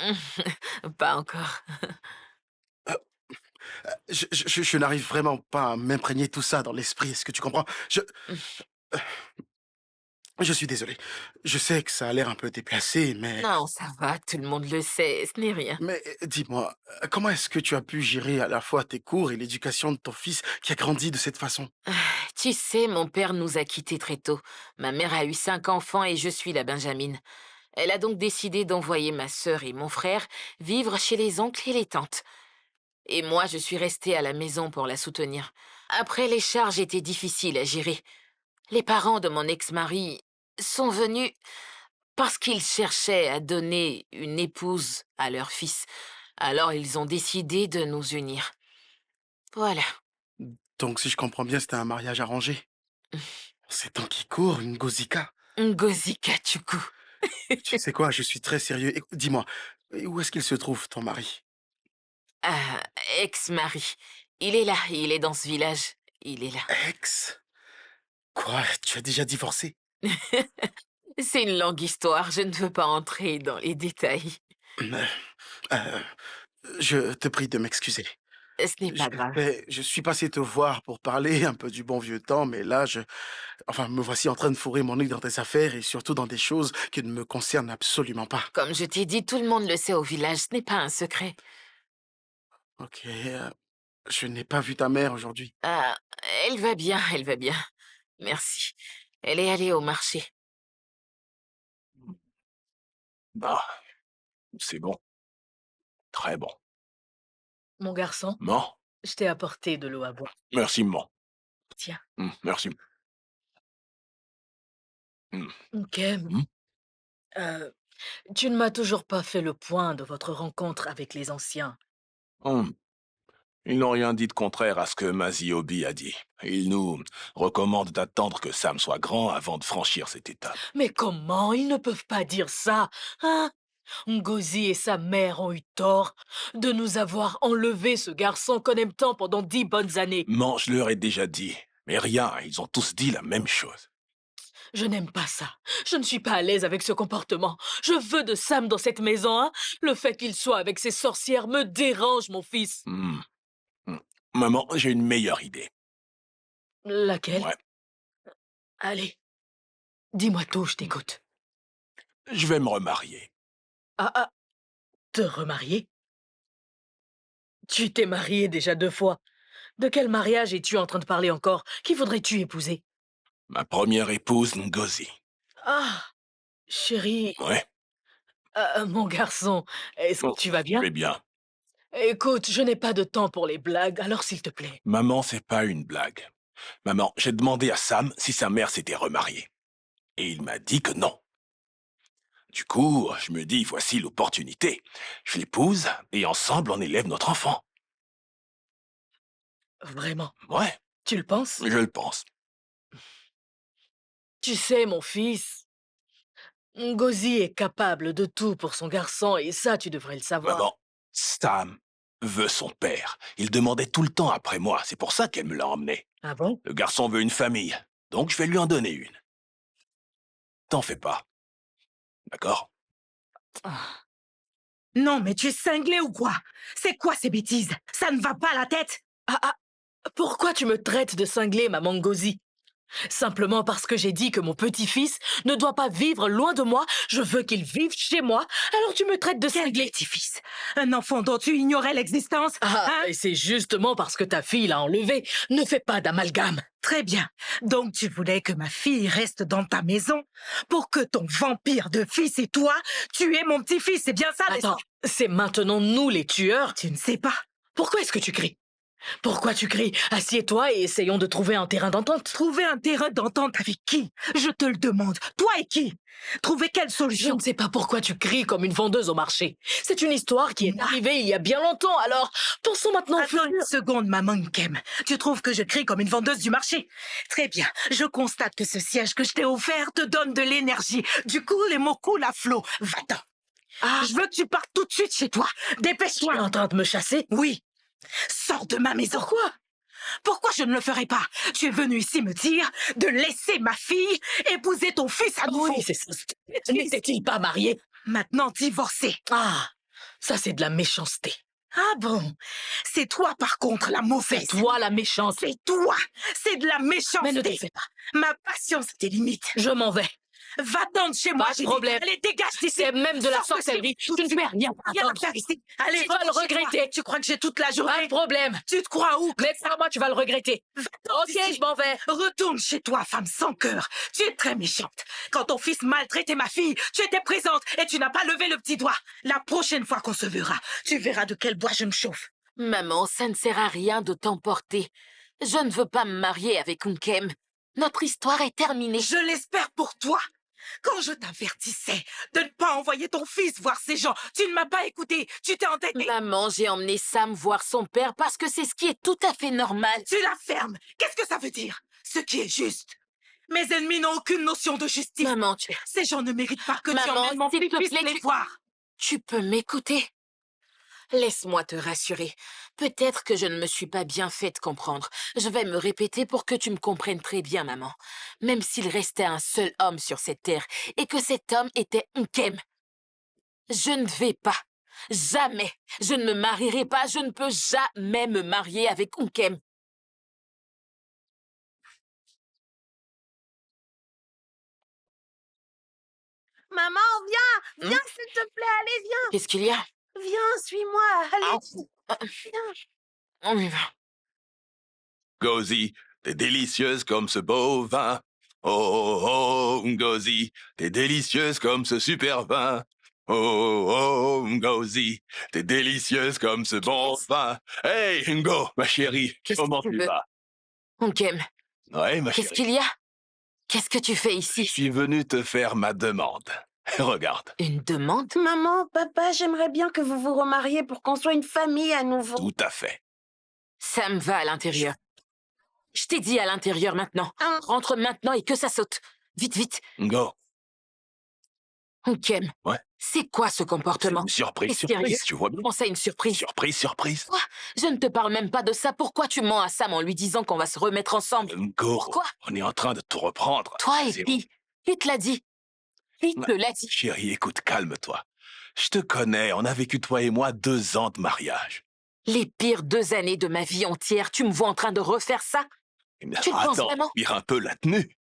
Pas encore. Je n'arrive vraiment pas à m'imprégner tout ça dans l'esprit, est-ce que tu comprends? Je suis désolé. Je sais que ça a l'air un peu déplacé, mais... Non, ça va, tout le monde le sait, ce n'est rien. Mais dis-moi, comment est-ce que tu as pu gérer à la fois tes cours et l'éducation de ton fils qui a grandi de cette façon? Tu sais, mon père nous a quittés très tôt. Ma mère a eu 5 enfants et je suis la Benjamine. Elle a donc décidé d'envoyer ma sœur et mon frère vivre chez les oncles et les tantes. Et moi, je suis restée à la maison pour la soutenir. Après, les charges étaient difficiles à gérer. Les parents de mon ex-mari sont venus parce qu'ils cherchaient à donner une épouse à leur fils. Alors, ils ont décidé de nous unir. Voilà. Donc, si je comprends bien, c'était un mariage arrangé. En ces temps qui courent, une gozika. Ngozi Kachuku. Tu sais quoi, je suis très sérieux. Dis-moi, où est-ce qu'il se trouve, ton mari? Ah, ex-mari. Il est là, il est dans ce village. Il est là. Ex? Quoi? Tu as déjà divorcé? C'est une longue histoire, je ne veux pas entrer dans les détails. Euh, euh, je te prie de m'excuser. Ce n'est pas grave. Je suis passé te voir pour parler un peu du bon vieux temps, mais là, enfin, me voici en train de fourrer mon nez dans tes affaires et surtout dans des choses qui ne me concernent absolument pas. Comme je t'ai dit, tout le monde le sait au village, ce n'est pas un secret. Ok, je n'ai pas vu ta mère aujourd'hui. Ah, elle va bien, elle va bien. Merci. Elle est allée au marché. Ah, c'est bon. Très bon. Mon garçon, Maman, je t'ai apporté de l'eau à boire. merci, maman. Tiens. Merci. Ok. Hmm. Euh, tu ne m'as toujours pas fait le point de votre rencontre avec les anciens. Hum. Ils n'ont rien dit de contraire à ce que Maziobi a dit. Ils nous recommandent d'attendre que Sam soit grand avant de franchir cette étape. Mais comment? Ils ne peuvent pas dire ça, hein? Ngozi et sa mère ont eu tort de nous avoir enlevé ce garçon qu'on aime tant pendant 10 bonnes années. Maman, je leur ai déjà dit. Mais rien, ils ont tous dit la même chose. Je n'aime pas ça. Je ne suis pas à l'aise avec ce comportement. Je veux de Sam dans cette maison, hein? Le fait qu'il soit avec ces sorcières me dérange, mon fils. Hmm. Maman, j'ai une meilleure idée. Laquelle? Ouais. Allez, dis-moi tout, je t'écoute. Je vais me remarier. Ah, te remarier? Tu t'es marié déjà 2 fois. De quel mariage es-tu en train de parler encore? Qui voudrais-tu épouser? Ma première épouse, Ngozi. Ah, chérie, Ouais. mon garçon, est-ce que tu vas Je bien? vais bien. Écoute, je n'ai pas de temps pour les blagues, alors s'il te plaît. Maman, c'est pas une blague. Maman, j'ai demandé à Sam si sa mère s'était remariée. Et il m'a dit que non. Du coup, je me dis, voici l'opportunité. Je l'épouse et ensemble on élève notre enfant. Vraiment, Ouais, tu le penses? je le pense. Tu sais, mon fils, Ngozi est capable de tout pour son garçon et ça, tu devrais le savoir. Maman, Sam veut son père. Il demandait tout le temps après moi. C'est pour ça qu'elle me l'a emmené. Ah bon? Le garçon veut une famille, donc je vais lui en donner une. T'en fais pas, d'accord? Ah. Non, mais tu es cinglé ou quoi? C'est quoi ces bêtises? Ça ne va pas à la tête? Pourquoi tu me traites de cinglé, maman Ngozi? Simplement parce que j'ai dit que mon petit-fils ne doit pas vivre loin de moi, je veux qu'il vive chez moi, alors tu me traites de Quel cinglé. petit-fils? Un enfant dont tu ignorais l'existence? Ah, Hein? et c'est justement parce que ta fille l'a enlevé. Ne fais pas d'amalgame. Très bien. Donc tu voulais que ma fille reste dans ta maison pour que ton vampire de fils et toi tuez mon petit-fils, c'est bien ça, n'est-ce Attends, pas? c'est maintenant nous les tueurs. Tu ne sais pas. Pourquoi est-ce que tu cries? Pourquoi tu cries? Assieds-toi et essayons de trouver un terrain d'entente. Trouver un terrain d'entente avec qui? Je te le demande. Toi et qui? Trouver quelle Je solution? ne sais pas pourquoi tu cries comme une vendeuse au marché. C'est une histoire qui est Moi? arrivée il y a bien longtemps, alors pensons maintenant au Attends une futur. seconde, maman Nkem. Tu trouves que je crie comme une vendeuse du marché? Très bien. Je constate que ce siège que je t'ai offert te donne de l'énergie. Du coup, les mots coulent à flot. Va-t'en. Je veux que tu partes tout de suite chez toi. Tu Dépêche-toi. es en train de me chasser? Oui. Sors de ma maison. Pourquoi? Pourquoi je ne le ferai pas? Tu es venu ici me dire de laisser ma fille épouser ton fils à nouveau. Oui, c'est ça. N'était-il pas marié? Maintenant divorcé. Ah, ça c'est de la méchanceté. Ah bon? C'est toi par contre la mauvaise. Toi la méchante. C'est toi. C'est de la méchanceté. Mais ne te fais pas. Ma patience a des limites. Je m'en vais. Va-t'en de chez moi, Pas de j'ai dit. problème. Allez, dégage d'ici. C'est même de la Sors de chez sorcellerie. moi tout Tu de ne suite. fais rien Viens attendre. faire ici. Allez, Tu vas le va-t'en chez toi. regretter. Tu crois que j'ai toute la Pas de journée? problème. Tu te crois où? Mais crois-moi, tu vas le regretter. Va-t'en Ok, d'ici. je m'en vais. Retourne chez toi, femme sans cœur. Tu es très méchante. Quand ton fils maltraitait ma fille, tu étais présente et tu n'as pas levé le petit doigt. La prochaine fois qu'on se verra, tu verras de quel bois je me chauffe. Maman, ça ne sert à rien de t'emporter. Je ne veux pas me marier avec Nkem. Notre histoire est terminée. Je l'espère pour toi. Quand je t'avertissais de ne pas envoyer ton fils voir ces gens, tu ne m'as pas écouté. Tu t'es entêté. Maman, j'ai emmené Sam voir son père parce que c'est ce qui est tout à fait normal. Tu la fermes. Qu'est-ce que ça veut dire? Ce qui est juste. Mes ennemis n'ont aucune notion de justice. Maman, Ces gens ne méritent pas que tu Maman, emmènes mon s'il te petit-fils plaît, les voir. tu peux m'écouter? Laisse-moi te rassurer. Peut-être que je ne me suis pas bien fait comprendre. Je vais me répéter pour que tu me comprennes très bien, maman. Même s'il restait un seul homme sur cette terre et que cet homme était Nkem, je ne vais pas. Jamais. Je ne me marierai pas. Je ne peux jamais me marier avec Nkem. Maman, viens! Viens, s'il te plaît, allez, Qu'est-ce qu'il y a? viens! Viens, suis-moi, allez! Ah, Viens! On y va. Ngozi, t'es délicieuse comme ce beau vin. Oh, oh, oh, Ngozi, t'es délicieuse comme ce super vin. Oh, oh, Ngozi, t'es délicieuse comme ce bon vin. Hey, Ngo, ma chérie, Qu'est-ce comment que tu tu veux? vas? Nkem, Ouais, ma qu'est-ce chérie, qu'il y a? Qu'est-ce que tu fais je ici? suis venu te faire ma demande. Regarde, Une demande? Maman, papa, j'aimerais bien que vous vous remariez pour qu'on soit une famille à nouveau. tout à fait. Ça me va à l'intérieur. Je t'ai dit à l'intérieur maintenant. Hein? Rentre maintenant et que ça saute. Vite, vite. Ngo, Nkem, ouais, c'est quoi ce c'est comportement? une surprise, T'es sérieux? surprise, tu vois bien. Comment ça, une surprise? Surprise, surprise. Je ne te parle même pas de ça. Pourquoi tu mens à Sam en lui disant qu'on va se remettre ensemble? Ngo, Pourquoi? on est en train de tout reprendre. Toi et C'est qui? Qui te l'a dit? Qui te l'a dit? Chérie, écoute, calme-toi. Je te connais, on a vécu toi et moi 2 ans de mariage. Les pires 2 années de ma vie entière, tu me vois en train de refaire ça? Mais Tu le penses attends, vraiment? tire un peu la tenue.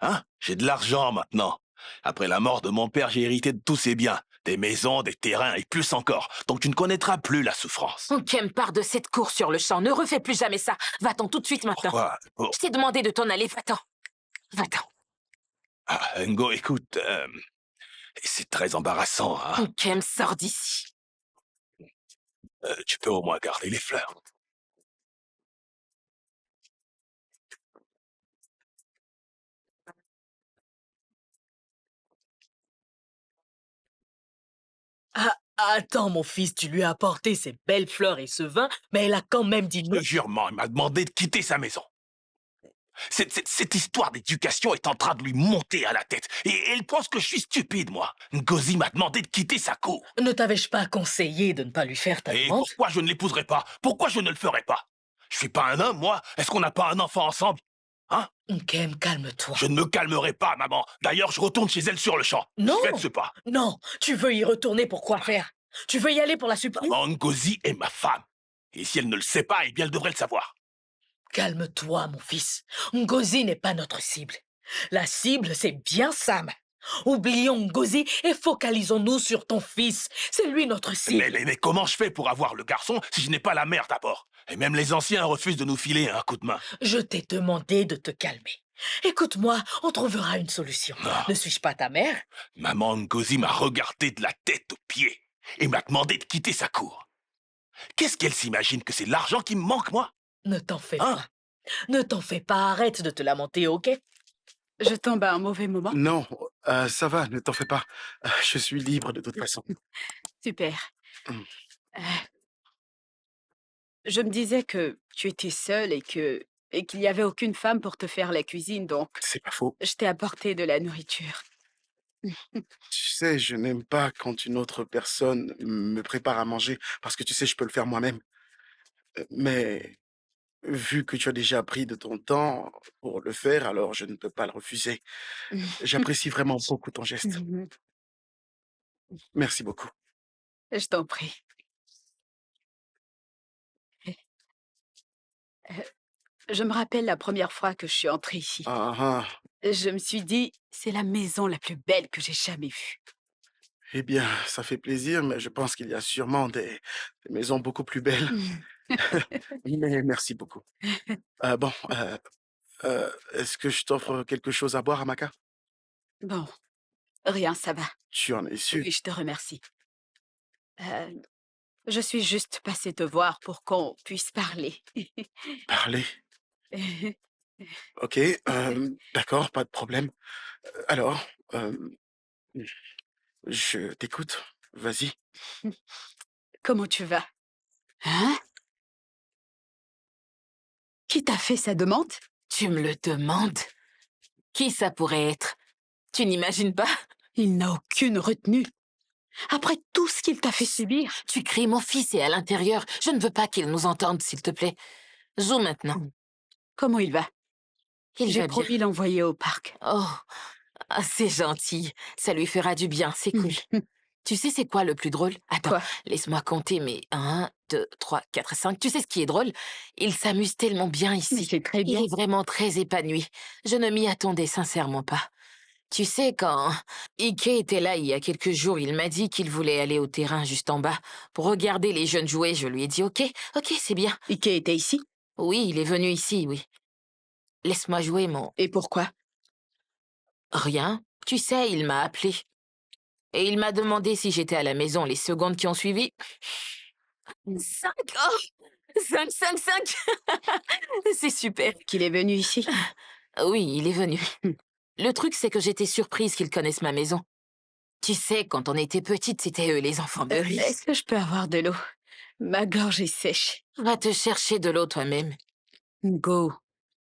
Hein? J'ai de l'argent maintenant. Après la mort de mon père, j'ai hérité de tous ses biens. Des maisons, des terrains et plus encore. Donc tu ne connaîtras plus la souffrance. Nkem, part de cette course sur le champ. Ne refais plus jamais ça. Va-t'en tout de suite maintenant. Pourquoi? Oh, Je t'ai demandé de t'en aller. Va-t'en. Va-t'en. ah, Ngo, écoute, c'est très embarrassant. Hein? Nkem, sors d'ici. Tu peux au moins garder les fleurs. Ah, attends, mon fils, tu lui as apporté ces belles fleurs et ce vin, mais elle a quand même dit non. Le jurement, il m'a demandé de quitter sa maison. Cette histoire d'éducation est en train de lui monter à la tête. Et elle pense que je suis stupide, moi. Ngozi m'a demandé de quitter sa cour. Ne t'avais-je pas conseillé de ne pas lui faire ta Et demande? pourquoi je ne l'épouserai pas? Pourquoi je ne le ferai pas? Je suis pas un homme, moi. Est-ce qu'on n'a pas un enfant ensemble? Hein? Nkem, calme-toi. Je ne me calmerai pas, maman. D'ailleurs, je retourne chez elle sur le champ. Non. Faites ce pas. Non, tu veux y retourner pour quoi faire? Tu veux y aller pour la supprimer? Maman, Ngozi est ma femme. Et si elle ne le sait pas, eh bien, elle devrait le savoir. Calme-toi, mon fils. Ngozi n'est pas notre cible. La cible, c'est bien Sam. Oublions Ngozi et focalisons-nous sur ton fils. C'est lui notre cible. Mais comment je fais pour avoir le garçon si je n'ai pas la mère d'abord? Et même les anciens refusent de nous filer un coup de main. Je t'ai demandé de te calmer. Écoute-moi, on trouvera une solution. Non. Ne suis-je pas ta mère? Maman Ngozi m'a regardé de la tête aux pieds et m'a demandé de quitter sa cour. Qu'est-ce qu'elle s'imagine que c'est l'argent qui me manque, moi? Ne t'en fais Hein? pas. Ne t'en fais pas, arrête de te lamenter, ok? Je tombe à un mauvais moment. Non, ça va, ne t'en fais pas. Je suis libre de toute façon. Super. Hum. Euh, Je me disais que tu étais seule et qu'il n'y avait aucune femme pour te faire la cuisine, donc C'est pas faux. je t'ai apporté de la nourriture. Tu sais, je n'aime pas quand une autre personne me prépare à manger, parce que tu sais, je peux le faire moi-même. Mais vu que tu as déjà pris de ton temps pour le faire, alors je ne peux pas le refuser. J'apprécie vraiment beaucoup ton geste. Merci beaucoup. Je t'en prie. Euh, Je me rappelle la première fois que je suis entrée ici. Ah, ah. Je me suis dit, c'est la maison la plus belle que j'ai jamais vue. Eh bien, ça fait plaisir, mais je pense qu'il y a sûrement des maisons beaucoup plus belles. Mais merci beaucoup. Bon, est-ce que je t'offre quelque chose à boire, Amaka? Bon, rien, ça va. Tu en es sûr? Oui, je te remercie. Euh, je suis juste passée te voir pour qu'on puisse parler. Parler. Ok, d'accord, pas de problème. Alors, je t'écoute. Vas-y. Comment tu vas? Hein? Qui t'a fait sa demande? Tu me le demandes? Qui ça pourrait être? Tu n'imagines pas? Il n'a aucune retenue. Après tout ce qu'il t'a fait subir. Tu cries, mon fils est à l'intérieur. Je ne veux pas qu'il nous entende, s'il te plaît. Joue maintenant. Comment il va? Il J'ai va bien. promis l'envoyer au parc. Oh, ah, c'est gentil. Ça lui fera du bien, c'est cool. Tu sais c'est quoi le plus drôle? Attends, Quoi? laisse-moi compter, mais 1, 2, 3, 4, 5. Tu sais ce qui est drôle? Il s'amuse tellement bien Mais ici. c'est très bien. Il est vraiment très épanoui. Je ne m'y attendais sincèrement pas. Tu sais, quand Ike était là il y a quelques jours, il m'a dit qu'il voulait aller au terrain juste en bas pour regarder les jeunes jouer. Je lui ai dit ok, c'est bien. Ike était ici? Oui, il est venu ici, oui. Laisse-moi jouer, mon... Et pourquoi? Rien. Tu sais, il m'a appelé. Et il m'a demandé si j'étais à la maison les secondes qui ont suivi. 5! Oh 5, 5, 5! C'est super. Qu'il est venu ici? Oui, il est venu. Le truc, c'est que j'étais surprise qu'ils connaissent ma maison. Tu sais, quand on était petite, c'était eux les enfants de riches. Est-ce que je peux avoir de l'eau? Ma gorge est sèche. Va te chercher de l'eau toi-même. Go.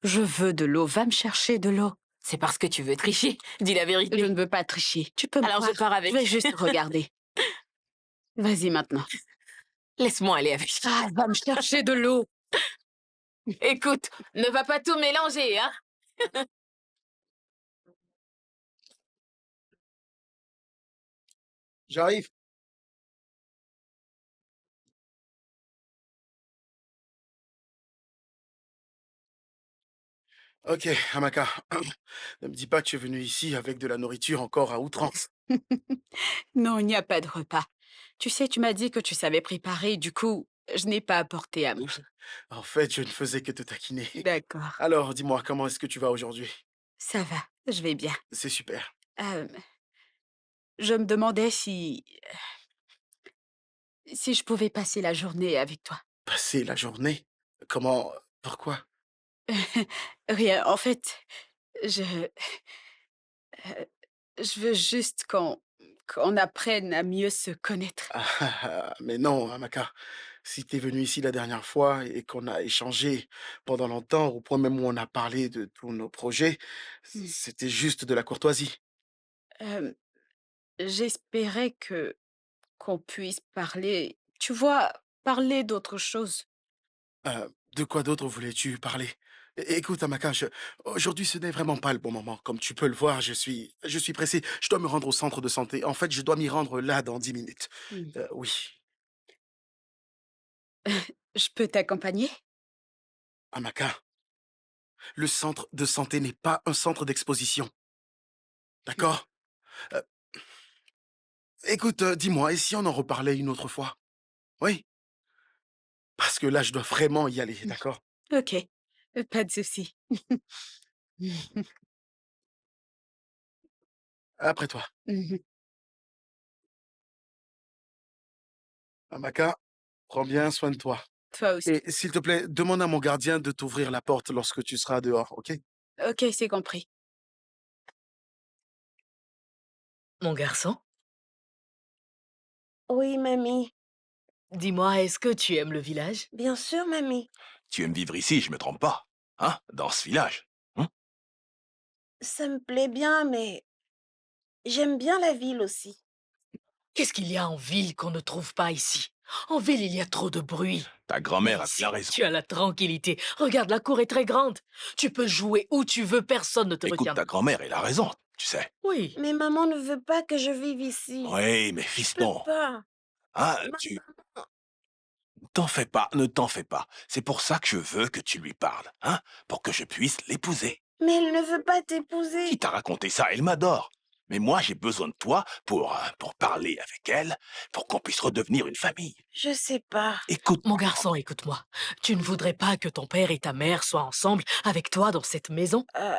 Je veux de l'eau. Va me chercher de l'eau. C'est parce que tu veux tricher. Dis la vérité. Je ne veux pas tricher. Tu peux me Alors je croire. pars avec. Je vais juste regarder. Vas-y maintenant. Laisse-moi aller avec. Ah, va me chercher de l'eau. Écoute, ne va pas tout mélanger, hein. J'arrive. Ok, Amaka. Ne me dis pas que tu es venu ici avec de la nourriture encore à outrance. Non, il n'y a pas de repas. Tu sais, tu m'as dit que tu savais préparer, du coup, je n'ai pas apporté à manger. En fait, je ne faisais que te taquiner. D'accord. Alors, dis-moi, comment est-ce que tu vas aujourd'hui? Ça va, je vais bien. C'est super. Je me demandais si je pouvais passer la journée avec toi. Passer la journée? Comment? Pourquoi? Rien, en fait, je... euh, je veux juste qu'on apprenne à mieux se connaître. Mais non, Amaka. Si tu es venu ici la dernière fois et qu'on a échangé pendant longtemps, au point même où on a parlé de tous nos projets, Mmh. c'était juste de la courtoisie. Hem, j'espérais que qu'on puisse parler, tu vois, parler d'autre chose. De quoi d'autre voulais-tu parler? Écoute, Amaka, aujourd'hui, ce n'est vraiment pas le bon moment. Comme tu peux le voir, je suis pressé. Je dois me rendre au centre de santé. En fait, je dois m'y rendre là dans 10 minutes. Mmh. Oui. Je peux t'accompagner? Amaka, le centre de santé n'est pas un centre d'exposition. D'accord? Euh, écoute, dis-moi, et si on en reparlait une autre fois? Oui? Parce que là, je dois vraiment y aller, Mmh. d'accord? OK, pas de souci. Après toi. Mmh. Amaka, prends bien soin de toi. Toi aussi. Et s'il te plaît, demande à mon gardien de t'ouvrir la porte lorsque tu seras dehors, ok? OK, c'est compris. Mon garçon, Oui, mamie. dis-moi, est-ce que tu aimes le village? Bien sûr, mamie. Tu aimes vivre ici, je me trompe pas. Hein? Dans ce village. Hein? Ça me plaît bien, mais j'aime bien la ville aussi. Qu'est-ce qu'il y a en ville qu'on ne trouve pas ici? En ville, il y a trop de bruit. Ta Mais grand-mère a ici, bien raison. tu as la tranquillité. Regarde, la cour est très grande. Tu peux jouer où tu veux, personne ne te Écoute, retient. ta grand-mère, elle a raison, tu sais. Oui. Mais maman ne veut pas que je vive ici. Oui, mais Je peux fiston, pas. hein, Ma- tu t'en fais pas, ne t'en fais pas. C'est pour ça que je veux que tu lui parles, hein, pour que je puisse l'épouser. Mais elle ne veut pas Qui t'épouser. t'a raconté ça? Elle m'adore. Mais moi, j'ai besoin de toi pour parler avec elle, pour qu'on puisse redevenir une famille. Je sais pas. Écoute, Mon garçon, écoute-moi. Tu ne voudrais pas que ton père et ta mère soient ensemble avec toi dans cette maison? Euh,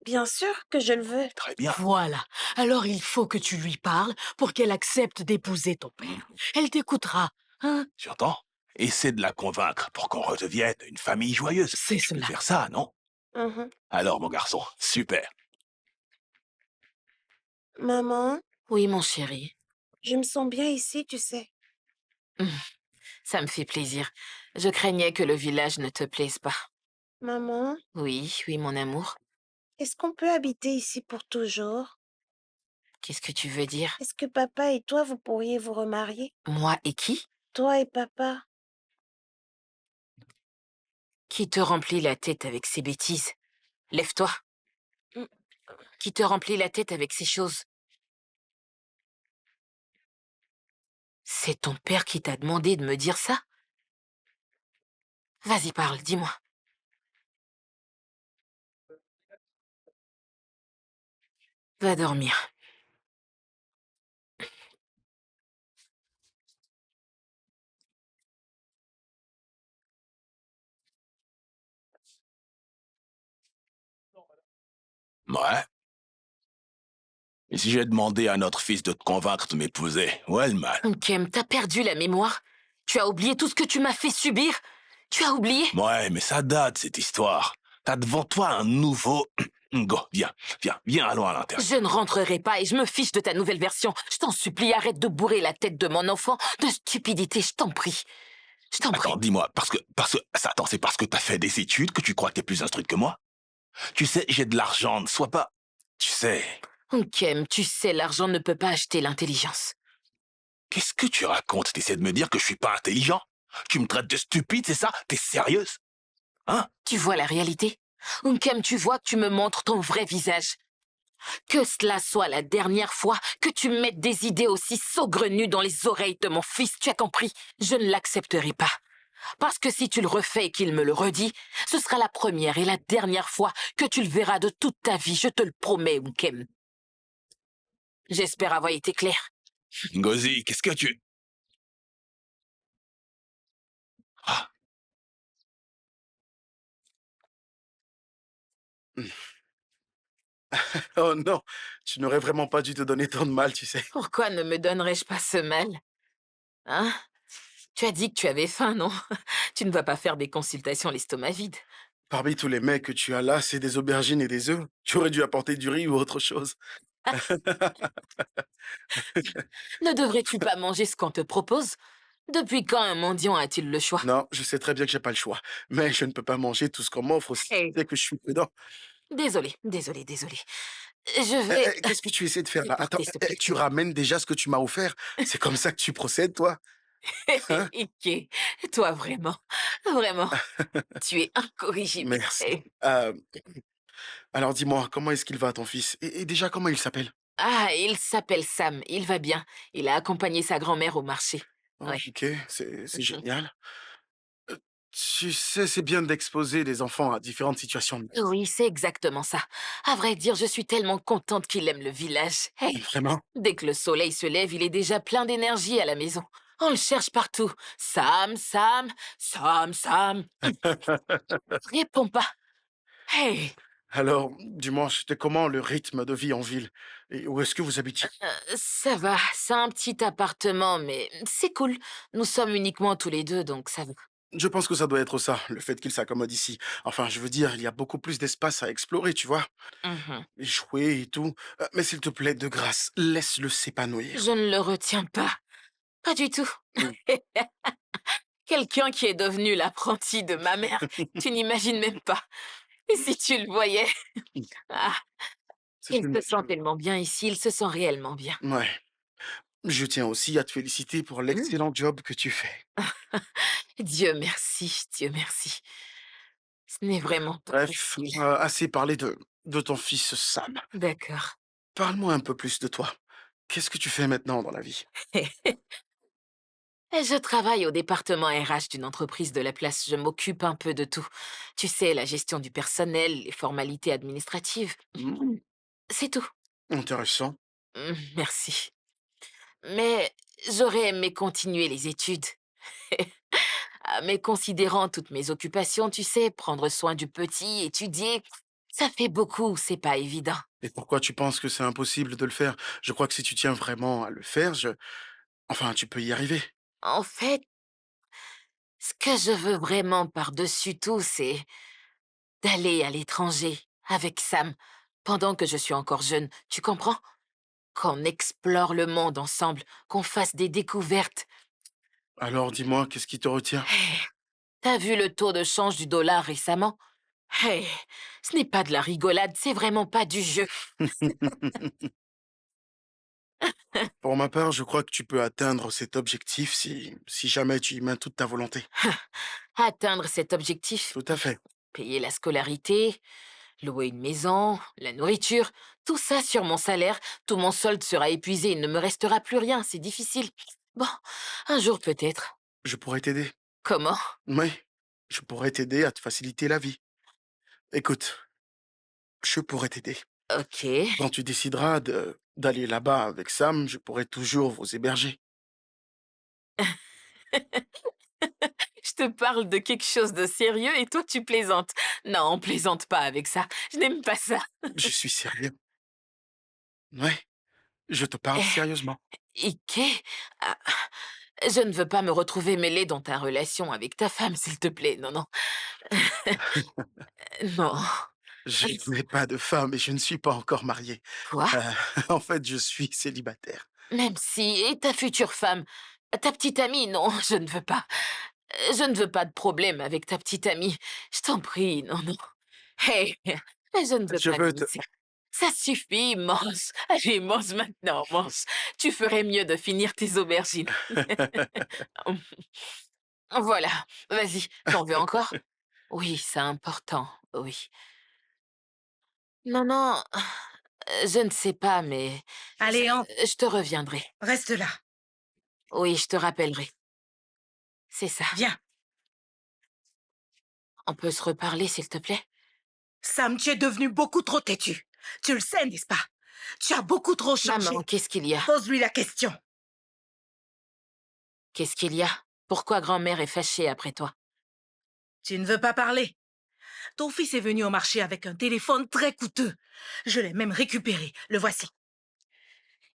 Bien sûr que je le veux. très bien. Voilà. Alors il faut que tu lui parles pour qu'elle accepte d'épouser ton père. Elle t'écoutera, hein? Tu entends? Essaie de la convaincre pour qu'on redevienne une famille joyeuse. C'est Tu peux cela. faire ça, non? Mhm. Alors, mon garçon, super. Maman, Oui, mon chéri. je me sens bien ici, tu sais. Hum, Ça me fait plaisir. Je craignais que le village ne te plaise pas. Maman, Oui, oui, mon amour. est-ce qu'on peut habiter ici pour toujours? Qu'est-ce que tu veux dire? Est-ce que papa et toi, vous pourriez vous remarier? Moi et qui? Toi et papa? Qui te remplit la tête avec ces bêtises? Lève-toi. Mm. Qui te remplit la tête avec ces choses? C'est ton père qui t'a demandé de me dire ça? Vas-y, parle, dis-moi. Va dormir. Ouais. Et si j'ai demandé à notre fils de te convaincre de m'épouser, Wellman? Kem, t'as perdu la mémoire? Tu as oublié tout ce que tu m'as fait subir? Tu as oublié? Ouais, mais ça date, cette histoire. T'as devant toi un nouveau... Go, viens, allons à l'intérieur. Je ne rentrerai pas et je me fiche de ta nouvelle version. Je t'en supplie, arrête de bourrer la tête de mon enfant de stupidité, je t'en prie. Je t'en prie. Attends, dis-moi, attends, c'est parce que t'as fait des études que tu crois que t'es plus instruite que moi? Tu sais, j'ai de l'argent, ne sois pas... Tu sais, Kem, tu sais, l'argent ne peut pas acheter l'intelligence. qu'est-ce que tu racontes? T'essaies de me dire que je suis pas intelligent? Tu me traites de stupide, c'est ça? T'es sérieuse? Hein? Tu vois la réalité? Kem, tu vois que tu me montres ton vrai visage. Que cela soit la dernière fois que tu mettes des idées aussi saugrenues dans les oreilles de mon fils, tu as compris? Je ne l'accepterai pas. Parce que si tu le refais et qu'il me le redit, ce sera la première et la dernière fois que tu le verras de toute ta vie, je te le promets, Kem. J'espère avoir été clair. Ngozi, qu'est-ce que tu... Ah, Oh non, tu n'aurais vraiment pas dû te donner tant de mal, tu sais. Pourquoi ne me donnerais-je pas ce mal? Hein? Tu as dit que tu avais faim, non? Tu ne vas pas faire des consultations l'estomac vide. Parmi tous les mecs que tu as là, c'est des aubergines et des œufs. Tu aurais dû apporter du riz ou autre chose. Ne devrais-tu pas manger ce qu'on te propose? Depuis quand un mendiant a-t-il le choix? Non, je sais très bien que j'ai pas le choix, mais je ne peux pas manger tout ce qu'on m'offre aussi. Tu Hey, sais que je suis prudent. désolé. Je vais... Qu'est-ce que tu essaies de faire là? Attends, Écoutez, s'il te plaît. tu ramènes déjà ce que tu m'as offert? C'est comme ça que tu procèdes, toi? Hein? Ike, toi vraiment, tu es incorrigible. Merci. Hey. Alors dis-moi, comment est-ce qu'il va ton fils? Et déjà, comment il s'appelle? Ah, il s'appelle Sam, il va bien. Il a accompagné sa grand-mère au marché. Oh, Ouais. OK, c'est Mhm. génial. Heu, Tu sais, c'est bien d'exposer les enfants à différentes situations de la vie. Oui, c'est exactement ça. À vrai dire, je suis tellement contente qu'il aime le village. Hey, Vraiment? dès que le soleil se lève, il est déjà plein d'énergie à la maison. On le cherche partout. Sam. Réponds pas. Hey, Alors, dis-moi, c'était comment le rythme de vie en ville? Et où est-ce que vous habitiez? ça va, c'est un petit appartement, mais c'est cool. Nous sommes uniquement tous les deux, donc ça va. Je pense que ça doit être ça, le fait qu'il s'accommode ici. Enfin, je veux dire, il y a beaucoup plus d'espace à explorer, tu vois? Mhm. Et jouer et tout. Mais s'il te plaît, de grâce, laisse-le s'épanouir. Je ne le retiens pas. Pas du tout. Mmh. Quelqu'un qui est devenu l'apprenti de ma mère. Tu n'imagines même pas. Et si tu le voyais. Ah, C'est il une se bonne sent chose. tellement bien ici, il se sent réellement bien. Ouais. Je tiens aussi à te féliciter pour Hmm. l'excellent job que tu fais. Dieu merci. Ce n'est vraiment pas Bref, facile. assez parlé de ton fils Sam. D'accord. Parle-moi un peu plus de toi. Qu'est-ce que tu fais maintenant dans la vie? Je travaille au département RH d'une entreprise de la place. Je m'occupe un peu de tout. Tu sais, la gestion du personnel, les formalités administratives. Mmh, C'est tout. intéressant. Merci. Mais j'aurais aimé continuer les études. Mais considérant toutes mes occupations, tu sais, prendre soin du petit, étudier, ça fait beaucoup, c'est pas évident. Et pourquoi tu penses que c'est impossible de le faire? Je crois que si tu tiens vraiment à le faire, enfin, tu peux y arriver. En fait, ce que je veux vraiment par-dessus tout, c'est d'aller à l'étranger avec Sam pendant que je suis encore jeune, tu comprends? Qu'on explore le monde ensemble, qu'on fasse des découvertes. Alors dis-moi, qu'est-ce qui te retient? Hey, t'as vu le taux de change du dollar récemment? Hey, ce n'est pas de la rigolade, c'est vraiment pas du jeu. Pour ma part, je crois que tu peux atteindre cet objectif si jamais tu y mets toute ta volonté. Atteindre cet objectif, Tout à fait. payer la scolarité, louer une maison, la nourriture, tout ça sur mon salaire, tout mon solde sera épuisé, il ne me restera plus rien, c'est difficile. Bon, un jour peut-être. Je pourrais t'aider. Comment? Oui, je pourrais t'aider à te faciliter la vie. Écoute, je pourrais t'aider. Ok. Quand tu décideras d'aller là-bas avec Sam, je pourrai toujours vous héberger. Je te parle de quelque chose de sérieux et toi tu plaisantes. Non, on plaisante pas avec ça. Je n'aime pas ça. Je suis sérieux. Ouais, je te parle Eh, sérieusement. Ike, ah, je ne veux pas me retrouver mêlée dans ta relation avec ta femme, s'il te plaît. Non. Non. Je n'ai pas de femme et je ne suis pas encore marié. Quoi? Euh, en fait, je suis célibataire. Même si, et ta future femme, ta petite amie, non, je ne veux pas. Je ne veux pas de problème avec ta petite amie. Je t'en prie, non. Hey, je ne veux Je pas veux te... d'amitié. Ça suffit, mange. Allez, mange maintenant, mange. Tu ferais mieux de finir tes aubergines. Voilà, vas-y, t'en veux encore? Oui, c'est important, oui. Non, je ne sais pas, mais Allez, entre, je te reviendrai. reste là. Oui, je te rappellerai. C'est ça. Viens. On peut se reparler, s'il te plaît? Sam, tu es devenu beaucoup trop têtu. Tu le sais, n'est-ce pas? Tu as beaucoup trop changé. Maman, qu'est-ce qu'il y a? Pose-lui la question. Qu'est-ce qu'il y a? Pourquoi grand-mère est fâchée après toi? Tu ne veux pas parler. Ton fils est venu au marché avec un téléphone très coûteux. Je l'ai même récupéré. Le voici.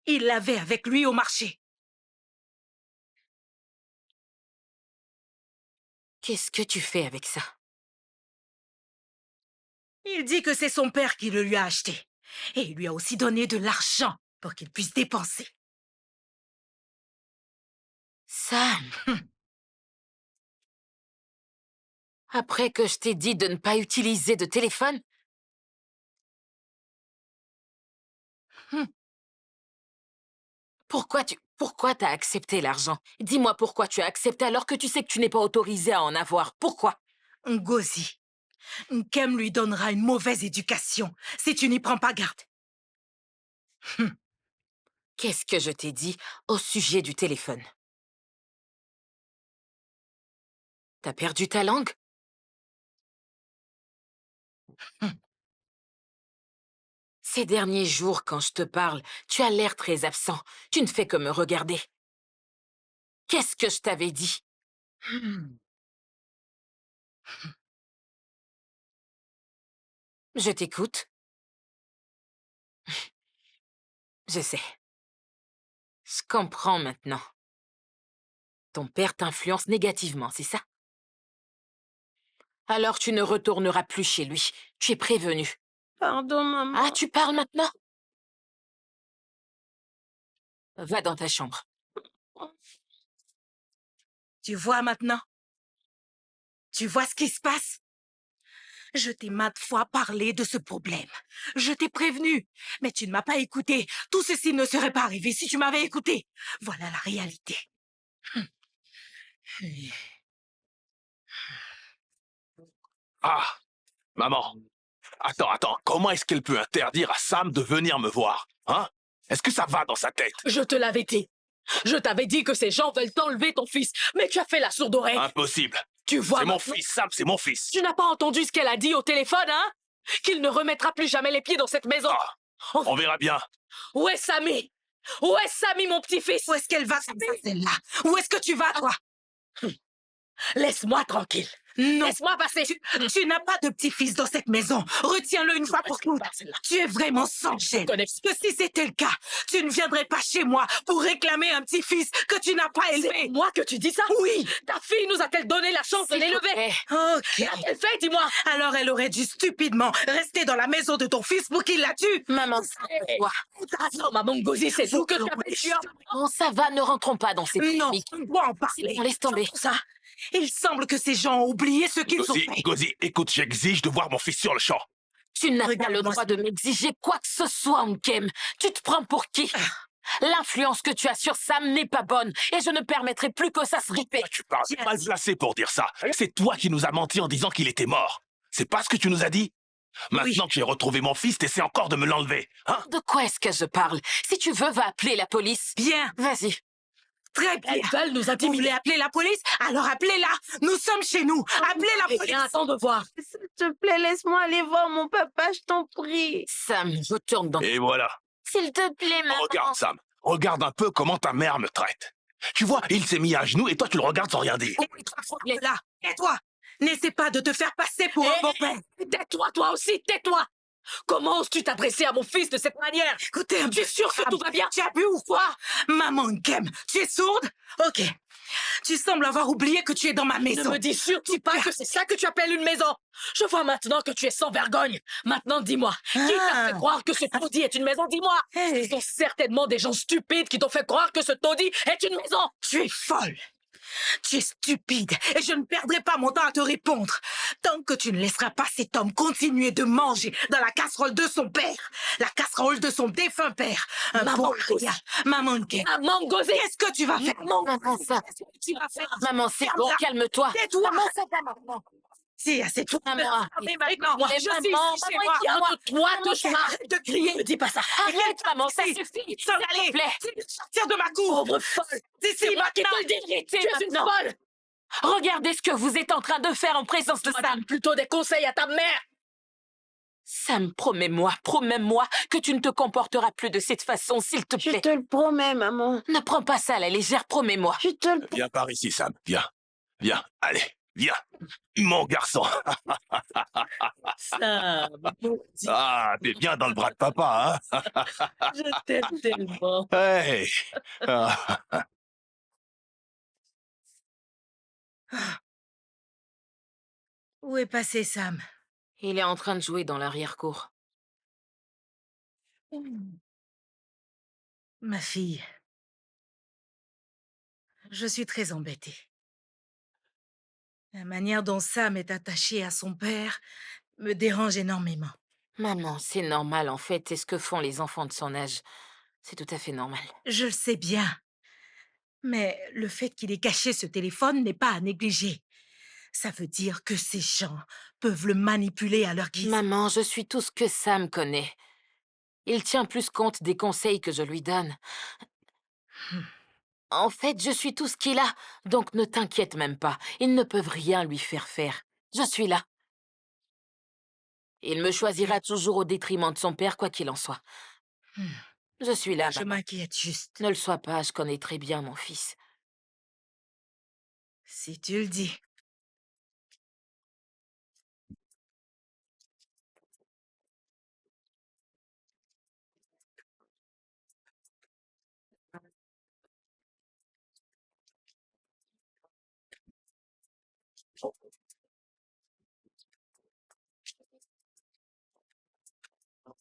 Il l'avait avec lui au marché. Qu'est-ce que tu fais avec ça? Il dit que c'est son père qui le lui a acheté. Et il lui a aussi donné de l'argent pour qu'il puisse dépenser. Sam. Après que je t'ai dit de ne pas utiliser de téléphone? Pourquoi t'as accepté l'argent? Dis-moi pourquoi tu as accepté alors que tu sais que tu n'es pas autorisé à en avoir. Pourquoi? Ngozi, Nkem lui donnera une mauvaise éducation si tu n'y prends pas garde. Qu'est-ce que je t'ai dit au sujet du téléphone? T'as perdu ta langue? Ces derniers jours, quand je te parle, tu as l'air très absent. Tu ne fais que me regarder. Qu'est-ce que je t'avais dit? Je t'écoute. Je sais. Je comprends maintenant. Ton père t'influence négativement, c'est ça? Alors tu ne retourneras plus chez lui. Tu es prévenu. Pardon, maman. Ah, tu parles maintenant? Va dans ta chambre. Tu vois maintenant? Tu vois ce qui se passe? Je t'ai maintes fois parlé de ce problème. Je t'ai prévenu, mais tu ne m'as pas écouté. Tout ceci ne serait pas arrivé si tu m'avais écouté. Voilà la réalité. Ah, maman. Attends. Comment est-ce qu'elle peut interdire à Sam de venir me voir? Hein? Est-ce que ça va dans sa tête? Je te l'avais dit. Je t'avais dit que ces gens veulent t'enlever ton fils, mais tu as fait la sourde oreille. Impossible. Tu vois C'est mon maintenant- fils, Sam, c'est mon fils. Tu n'as pas entendu ce qu'elle a dit au téléphone, hein? Qu'il ne remettra plus jamais les pieds dans cette maison. Ah, on verra bien. Où est Samy? Où est Samy, mon petit-fils? Où est-ce qu'elle va comme ça, celle-là? Où est-ce que tu vas, toi? Laisse-moi tranquille. Non, Laisse-moi passer. tu n'as pas de petit-fils dans cette maison. Retiens-le une fois pour toutes. Tu es vraiment sans gêne. connais- Que si c'était le cas, tu ne viendrais pas chez moi pour réclamer un petit-fils que tu n'as pas élevé. Moi que tu dis ça? Oui. Ta fille nous a-t-elle donné la chance de S'il te l'élever? plaît. Ok. Qu'a-t-elle fait, dis-moi? Alors elle aurait dû stupidement rester dans la maison de ton fils pour qu'il la tue. Maman, toi. Attends, maman Ngozi, c'est vous que tu appelles chiant. Oh, ça va, ne rentrons pas dans ces Non, polémiques. on doit en C'est parler. bon, laisse tomber. Surtout ça, il semble que ces gens ont oublié ce qu'ils ont fait. Gozi, écoute, j'exige de voir mon fils sur le champ. Tu n'as pas le Regarde-moi droit de m'exiger quoi que ce soit, Nkem. Tu te prends pour qui? L'influence que tu as sur Sam n'est pas bonne et je ne permettrai plus que ça se répète. Tu parles mal placé pour dire ça. C'est toi qui nous as menti en disant qu'il était mort. C'est pas ce que tu nous as dit? Maintenant que j'ai retrouvé mon fils, t'essaies encore de me l'enlever, hein? De quoi est-ce que je parle? Si tu veux, va appeler la police. Bien, Vas-y. très bien. Elles veulent nous Vous intimider. voulez appeler la police? Alors appelez-la. Nous sommes chez nous. Appelez la Et police. rien, attends de voir. S'il te plaît, laisse-moi aller voir mon papa, je t'en prie. Sam, retourne dans... Et voilà. S'il te plaît, maman. Regarde, Sam. Regarde un peu comment ta mère me traite. Tu vois, il s'est mis à genoux et toi tu le regardes sans rien dire. Là, et toi, n'essaie pas de te faire passer pour un bon père. Tais-toi, toi aussi, tais-toi! Comment oses-tu t'adresser à mon fils de cette manière? Écoutez un Tu es peu. sûr que tout va bien? Tu as bu ou quoi? Maman Nkem, tu es sourde? Ok. Tu sembles avoir oublié que tu es dans ma Ne maison. me dis surtout pas que c'est ça que tu appelles une maison. Je vois maintenant que tu es sans vergogne. Maintenant, dis-moi, qui t'a fait croire que ce taudis est une maison? Dis-moi. Hey, Ce sont certainement des gens stupides qui t'ont fait croire que ce taudis est une maison. tu es folle. Tu es stupide et je ne perdrai pas mon temps à te répondre. Tant que tu ne laisseras pas cet homme continuer de manger dans la casserole de son père, la casserole de son défunt père. Un Maman bon Ngozi. rien. Maman Nkem, Maman Ngozi. qu'est-ce que tu vas faire? Maman, ça... Qu'est-ce que tu vas faire? Maman, c'est bon, Ferme-la. calme-toi. Tais-toi. Maman, ça va maintenant. Si, c'est tout. Maman, Mais maintenant, Moi, je suis ici maman, chez maman, moi. Viens de toi, Maman, te charge. arrête de crier. Ne dis pas ça. arrête, maman, ça Si. suffit. S'il S'en te aller. plaît. Sortir de ma cour. Pauvre folle. D'ici C'est moi qui te maintenant. le dis. Arrêtez Tu es une maintenant. folle. Regardez ce que vous êtes en train de faire en présence de Tu Sam. donnes plutôt des conseils à ta mère. Sam, promets-moi que tu ne te comporteras plus de cette façon, s'il te Je plaît. te le promets, maman. Ne prends pas ça à la légère, promets-moi. Je te le Viens par ici, Sam. Viens. Viens. Allez, viens. Mon garçon. Ça, Ah, t'es bien dans le bras de papa, hein? je t'aime tellement. Hey. Ah. Où est passé Sam? Il est en train de jouer dans l'arrière-cour. Ma fille, je suis très embêtée. La manière dont Sam est attaché à son père me dérange énormément. Maman, c'est normal en fait, c'est ce que font les enfants de son âge. C'est tout à fait normal. Je le sais bien. Mais le fait qu'il ait caché ce téléphone n'est pas à négliger. Ça veut dire que ces gens peuvent le manipuler à leur guise. Maman, je suis tout ce que Sam connaît. Il tient plus compte des conseils que je lui donne. En fait, je suis tout ce qu'il a, donc ne t'inquiète même pas. Ils ne peuvent rien lui faire faire. Je suis là. Il me choisira toujours au détriment de son père, quoi qu'il en soit. Hmm. Je suis là, Je maman. m'inquiète juste. Ne le sois pas, je connais très bien mon fils. Si tu le dis.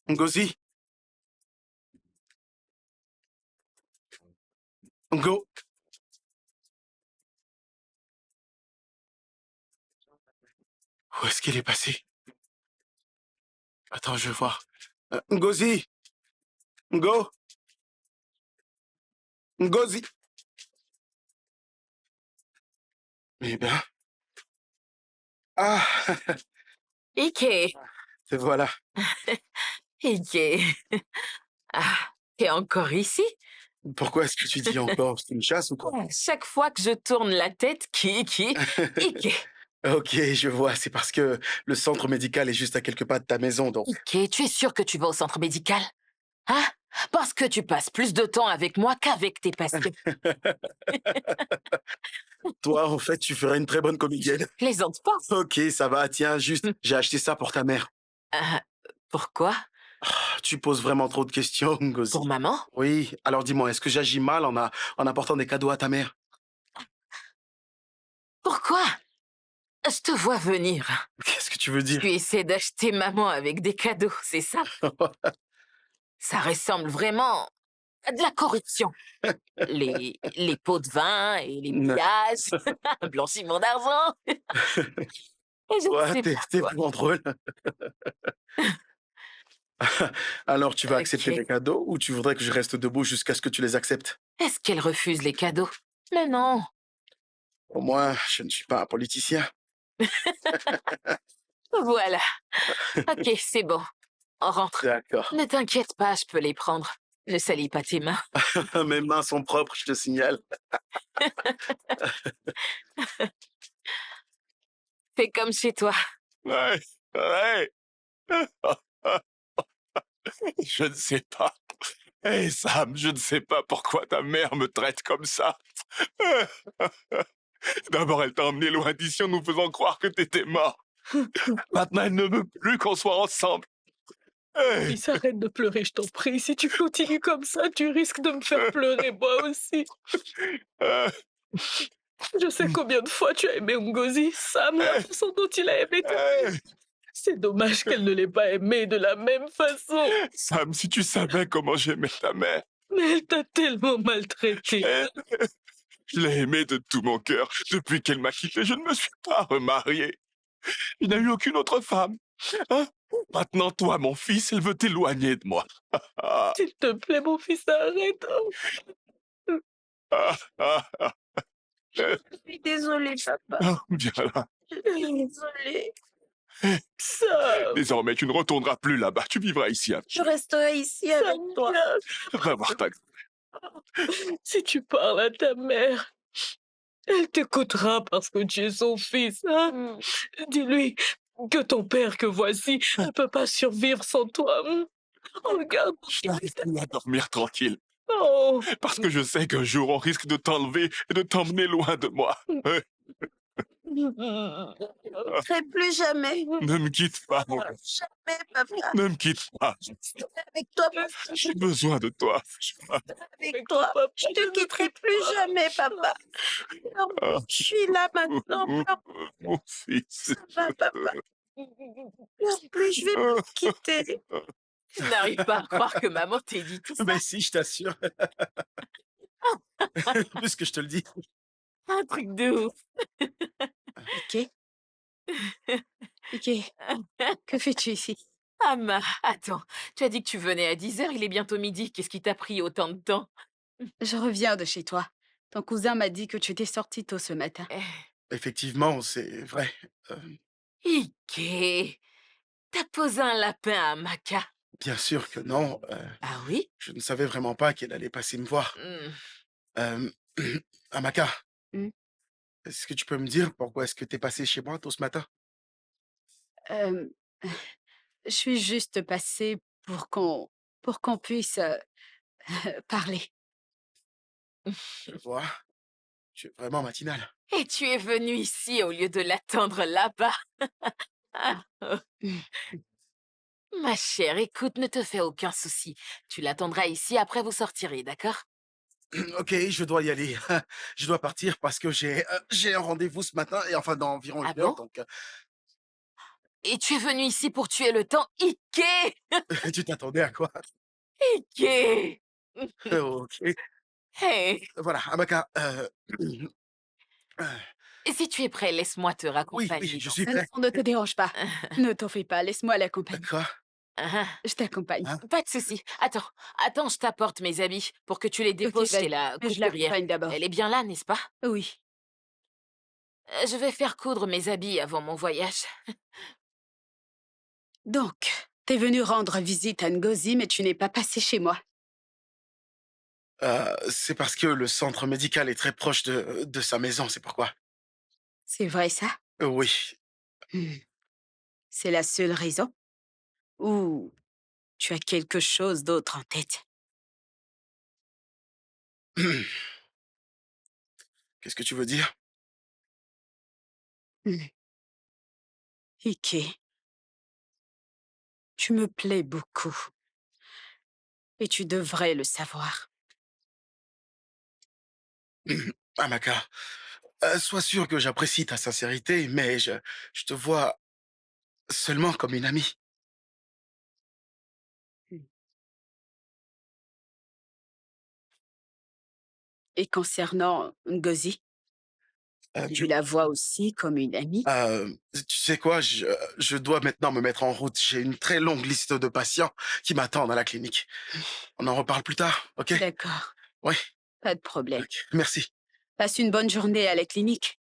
Ngozi, Ngo, où est-ce qu'il est passé? Attends, je vais voir. Ngozi, Ngo, Ngozi. Eh bien. Ah, Ike, te voilà. Ike. Ah, t'es encore ici? Pourquoi est-ce que tu dis encore? C'est une chasse ou quoi? Chaque fois que je tourne la tête, Ike. Ok, je vois. C'est parce que le centre médical est juste à quelques pas de ta maison, donc. Ike, tu es sûr que tu vas au centre médical? Hein? Parce que tu passes plus de temps avec moi qu'avec tes patients. Toi, en fait, tu ferais une très bonne comédienne. Plaisante pas. Ok, ça va. Tiens, juste, j'ai acheté ça pour ta mère. Pourquoi? Tu poses vraiment trop de questions, Ngozi. Pour maman? Oui, alors dis-moi, est-ce que j'agis mal en apportant des cadeaux à ta mère? Pourquoi? Je te vois venir. Qu'est-ce que tu veux dire? Tu essaies d'acheter maman avec des cadeaux, c'est ça? Ça ressemble vraiment à de la corruption. Les pots de vin et les Non. pillages, un blanchiment d'argent. Et je ne Ouais, sais t'es pas quoi. vraiment drôle. Alors, tu vas accepter Ok. les cadeaux ou tu voudrais que je reste debout jusqu'à ce que tu les acceptes? Est-ce qu'elle refuse les cadeaux? Mais non. Au moins, je ne suis pas un politicien. Voilà. Ok, c'est bon. On rentre. D'accord. Ne t'inquiète pas, je peux les prendre. Ne salis pas tes mains. Mes mains sont propres, je te signale. Fais comme chez toi. Ouais, ouais. Je ne sais pas. Hé, Sam, je ne sais pas pourquoi ta mère me traite comme ça. D'abord, elle t'a emmené loin d'ici en nous faisant croire que t'étais mort. Maintenant, elle ne veut plus qu'on soit ensemble. Hey, Fils, arrête de pleurer, je t'en prie. Si tu continues comme ça, tu risques de me faire pleurer moi aussi. euh, Je sais combien de fois tu as aimé Ngozi, Sam, la façon dont il a aimé ta hey, mère. C'est dommage qu'elle ne l'ait pas aimé de la même façon. Sam, si tu savais comment j'aimais ta mère, Mais elle t'a tellement maltraité. je l'ai aimée de tout mon cœur. Depuis qu'elle m'a quitté, je ne me suis pas remarié. Il n'a eu aucune autre femme. Hein? Maintenant, toi, mon fils, elle veut t'éloigner de moi. S'il te plaît, mon fils, arrête. Je suis désolée, papa. Viens là. Je suis désolée. Sam, Désormais, tu ne retourneras plus là-bas. Tu vivras ici avec Je resterai ici avec Sam, toi. viens. Va voir ta... Si tu parles à ta mère, elle t'écoutera parce que tu es son fils. Hein? Mm. Dis-lui que ton père que voici ne peut pas survivre sans toi. Regarde. Je n'arrive plus à dormir tranquille. Oh. Parce que je sais qu'un jour, on risque de t'enlever et de t'emmener loin de moi. Je ne serai plus jamais. Ne me quitte pas, mon gars. Jamais, papa. Ne me quitte pas. Je serai avec toi, papa. J'ai besoin de toi. Avec toi. Je te quitterai plus jamais, papa. Ah. Je suis là maintenant. Pleure Mon fils. pas, papa. Pleure plus, je vais pas te quitter. Je n'arrive pas à croire que maman t'ait dit tout ça. Mais si, je t'assure. Plus que je te le dis. Un truc de ouf. Ok. Ok. Que fais-tu ici? Amma, attends, tu as dit que tu venais à 10 heures, il est bientôt midi. Qu'est-ce qui t'a pris autant de temps? Je reviens de chez toi. Ton cousin m'a dit que tu étais sorti tôt ce matin. Effectivement, c'est vrai. Euh, Ike, t'as posé un lapin à Maka. Bien sûr que non. Ah oui? Je ne savais vraiment pas qu'elle allait passer me voir. Hmm. Euh, Amaka, Hmm. est-ce que tu peux me dire pourquoi est-ce que tu es passé chez moi tôt ce matin? Euh, je suis juste passée pour qu'on puisse parler. Je vois, tu es vraiment matinale. Et tu es venu ici au lieu de l'attendre là-bas. Ah, oh. Ma chère, écoute, ne te fais aucun souci. Tu l'attendras ici, après vous sortirez, d'accord? Ok, je dois y aller. Je dois partir parce que j'ai un rendez-vous ce matin et enfin dans environ Ah 1 heure, bon? donc Et tu es venu ici pour tuer le temps? Ike! tu t'attendais à quoi? Ike! Ok. Hey! Voilà, Amaka, euh, Et si tu es prêt, laisse-moi te oui, oui, raccompagner je dans suis cette... prêt. Non, ne te dérange pas. Ne t'en fais pas, laisse-moi l'accompagner. Quoi? Ah, Je t'accompagne. Hein? pas de souci. Attends, je t'apporte mes habits pour que tu les Ok, déposes chez vas-y, la mais je couturière. l'accompagne d'abord. Elle est bien là, n'est-ce pas? Oui. Je vais faire coudre mes habits avant mon voyage. Donc, t'es venu rendre visite à Ngozi, mais tu n'es pas passé chez moi. C'est parce que le centre médical est très proche de sa maison, c'est pourquoi. C'est vrai ça? Oui. Hmm. C'est la seule raison? Ou tu as quelque chose d'autre en tête? Qu'est-ce que tu veux dire? Hmm. Ike, tu me plais beaucoup. Et tu devrais le savoir. Amaka, sois sûr que j'apprécie ta sincérité, mais je te vois seulement comme une amie. Hmm. Et concernant Ngozi, tu Tu, la vois aussi comme une amie? tu sais quoi, je dois maintenant me mettre en route. J'ai une très longue liste de patients qui m'attendent à la clinique. On en reparle plus tard, ok? D'accord, Oui, pas de problème. ok. Merci. Passe une bonne journée à la clinique.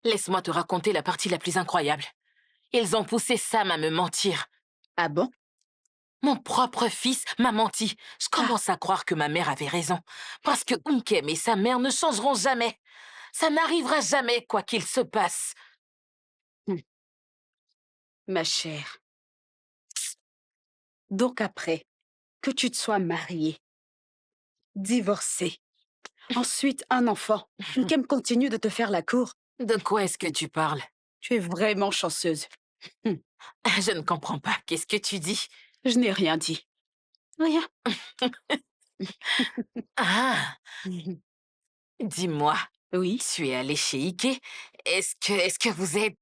Laisse-moi te raconter la partie la plus incroyable. Ils ont poussé Sam à me mentir. Ah bon? Mon propre fils m'a menti. Je Ah, commence à croire que ma mère avait raison. Parce que Unkem et sa mère ne changeront jamais. Ça n'arrivera jamais, quoi qu'il se passe. hmm. Ma chère. Donc après que tu te sois mariée, divorcée, ensuite un enfant, Nkem continue de te faire la cour. De quoi est-ce que tu parles? Tu es vraiment chanceuse. Hmm. Je ne comprends pas. Qu'est-ce que tu dis? Je n'ai rien dit. Rien. Ah, dis-moi, Oui. tu es allé chez Ike? Est-ce que vous êtes...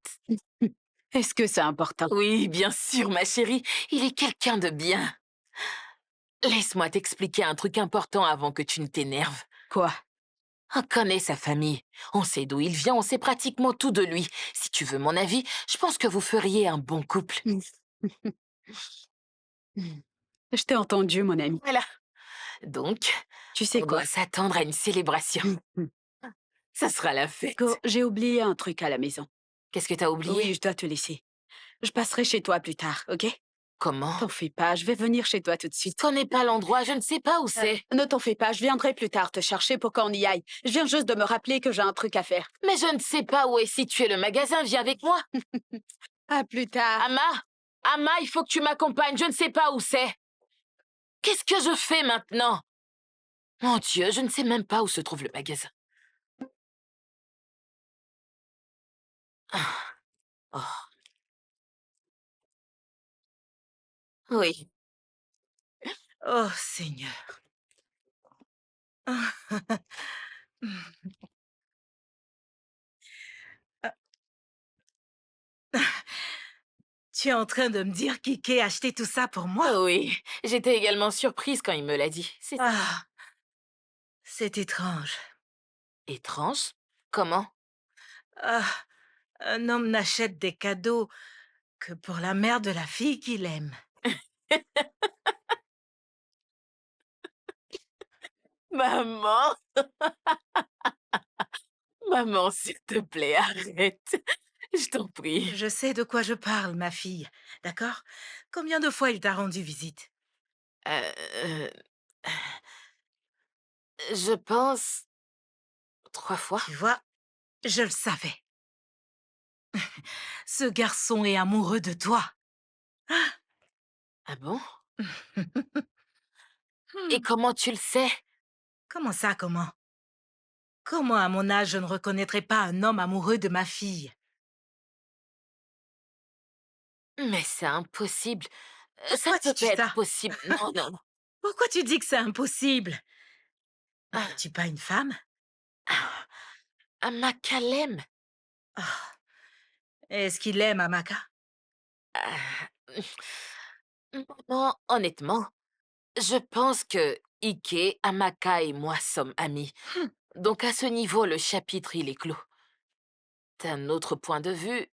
Est-ce que c'est important? Oui, bien sûr, ma chérie. Il est quelqu'un de bien. Laisse-moi t'expliquer un truc important avant que tu ne t'énerves. Quoi? On connaît sa famille. On sait d'où il vient, on sait pratiquement tout de lui. Si tu veux mon avis, je pense que vous feriez un bon couple. Hmm. Je t'ai entendu, mon ami. Voilà. Donc, Tu sais on quoi? doit s'attendre à une célébration. Hmm. Ça sera la Go, fête. j'ai oublié un truc à la maison. Qu'est-ce que t'as oublié? Oui, je dois te laisser. Je passerai chez toi plus tard, ok? Comment? T'en fais pas, je vais venir chez toi tout de Je suite. connais pas l'endroit, je ne sais pas où c'est. Ne t'en fais pas, je viendrai plus tard te chercher pour qu'on y aille. Je viens juste de me rappeler que j'ai un truc à faire. Mais je ne sais pas où est situé le magasin, viens avec moi. À plus tard. Ama, il faut que tu m'accompagnes, je ne sais pas où c'est. Qu'est-ce que je fais maintenant? Mon Dieu, je ne sais même pas où se trouve le magasin. Ah, oh, oui. Oh, Seigneur. Tu es en train de me dire qu'Ike a acheté tout ça pour moi? Oh oui, j'étais également surprise quand il me l'a dit. C'est Ah, c'est étrange. étrange. Comment? Ah, un homme n'achète des cadeaux que pour la mère de la fille qu'il aime. Maman, maman, s'il te plaît, arrête. Je t'en prie. Je sais de quoi je parle, ma fille. D'accord? Combien de fois il t'a rendu visite? Euh, je pense 3 fois. Tu vois, je le savais. Ce garçon est amoureux de toi. Ah bon? Hmm, Et comment tu le sais? comment ça, comment? Comment, à mon âge, je ne reconnaîtrais pas un homme amoureux de ma fille? Mais c'est impossible. Ça ne Pourquoi tu peut pas dis être ça? possible. Non, non, non. Pourquoi tu dis que c'est impossible? Ah, N'es-tu pas une femme? ah, Amaka l'aime. Ah, est-ce qu'il aime Amaka? Ah, Maman, honnêtement, je pense que Ike, Amaka et moi sommes amis. Hmm, Donc à ce niveau, le chapitre, il est clos. D'un autre point de vue,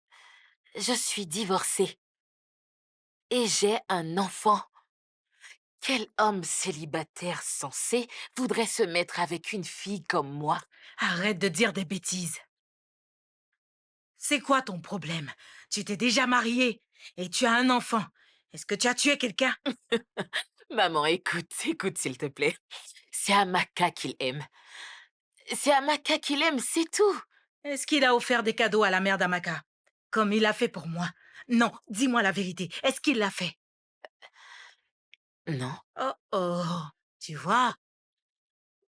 je suis divorcée et j'ai un enfant. Quel homme célibataire censé voudrait se mettre avec une fille comme moi? arrête de dire des bêtises. C'est quoi ton problème? Tu t'es déjà mariée et tu as un enfant. Est-ce que tu as tué quelqu'un? Maman, écoute, écoute s'il te plaît. C'est Amaka qu'il aime. C'est Amaka qu'il aime, c'est tout. Est-ce qu'il a offert des cadeaux à la mère d'Amaka? Comme il l'a fait pour moi? Non, dis-moi la vérité. Est-ce qu'il l'a fait? Non. Oh oh, tu vois,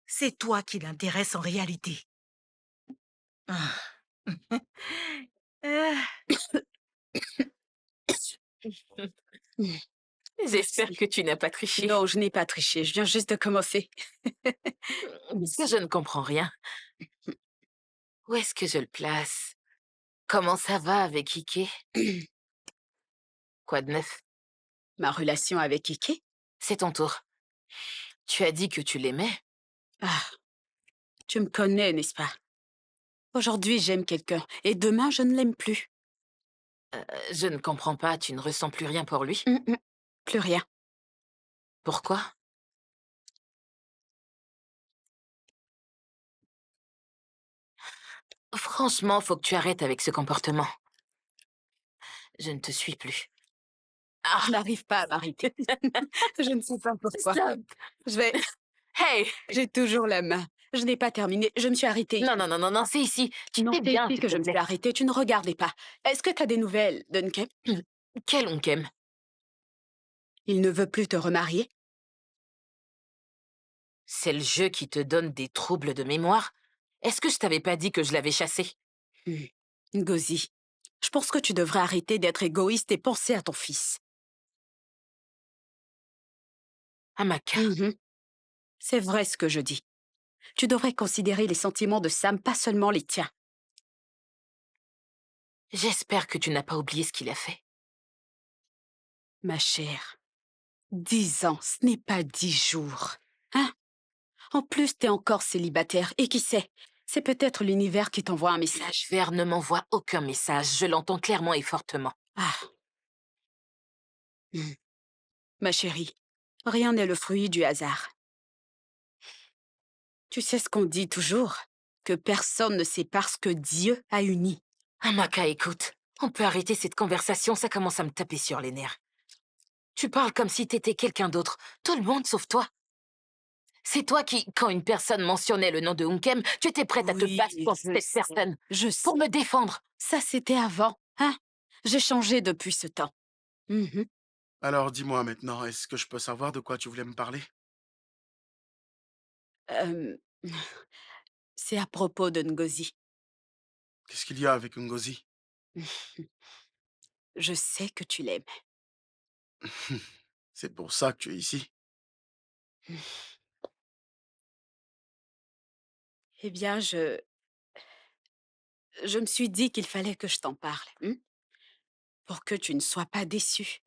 c'est toi qui l'intéresse en réalité. Ah. Ah, J'espère Merci. que tu n'as pas triché. Non, je n'ai pas triché, je viens juste de commencer. Parce que je ne comprends rien. Où est-ce que je le place? Comment ça va avec Ike? Quoi de neuf? Ma relation avec Ike? C'est ton tour. Tu as dit que tu l'aimais? Ah, tu me connais, n'est-ce pas? Aujourd'hui, j'aime quelqu'un, et demain, je ne l'aime plus. Je ne comprends pas, tu ne ressens plus rien pour lui? Plus rien. Pourquoi? Franchement, faut que tu arrêtes avec ce comportement. Je ne te suis plus. Ah, Je n'arrive pas à m'arrêter. Je ne sais pas pourquoi. stop! Je vais... Hey! J'ai toujours la main. Je n'ai pas terminé. Je me suis arrêtée. Non, non, non, non, non, c'est ici. Tu Non, fais c'est bien, ici s'il que te je me suis plaît. arrêtée. Tu ne regardais pas. Est-ce que tu as des nouvelles, Duncan? Quel onkem? Il ne veut plus te remarier? C'est le jeu qui te donne des troubles de mémoire? Est-ce que je t'avais pas dit que je l'avais chassé? Ngozi, je pense que tu devrais arrêter d'être égoïste et penser à ton fils. Amaka, C'est vrai ce que je dis. Tu devrais considérer les sentiments de Sam, pas seulement les tiens. j'espère que tu n'as pas oublié ce qu'il a fait. Ma chère, 10 ans, ce n'est pas 10 jours. Hein? En plus, t'es encore célibataire. Et qui sait? C'est peut-être l'univers qui t'envoie un message. L'univers ne m'envoie aucun message, je l'entends clairement et fortement. Ah. Hmm. Ma chérie, rien n'est le fruit du hasard. Tu sais ce qu'on dit toujours? Que personne ne sépare ce que Dieu a uni. Amaka, écoute, on peut arrêter cette conversation, ça commence à me taper sur les nerfs. Tu parles comme si t'étais quelqu'un d'autre, tout le monde sauf toi. C'est toi qui, quand une personne mentionnait le nom de Unkem, tu étais prête à te Oui, battre contre je cette sais. personne, Je sais. pour me défendre. Ça, c'était avant, hein? J'ai changé depuis ce temps. Mhm. Alors dis-moi maintenant, est-ce que je peux savoir de quoi tu voulais me parler? Euh, C'est à propos de Ngozi. Qu'est-ce qu'il y a avec Ngozi? Je sais que tu l'aimes. C'est pour ça que tu es ici. Eh bien, je me suis dit qu'il fallait que je t'en parle. pour que tu ne sois pas déçu.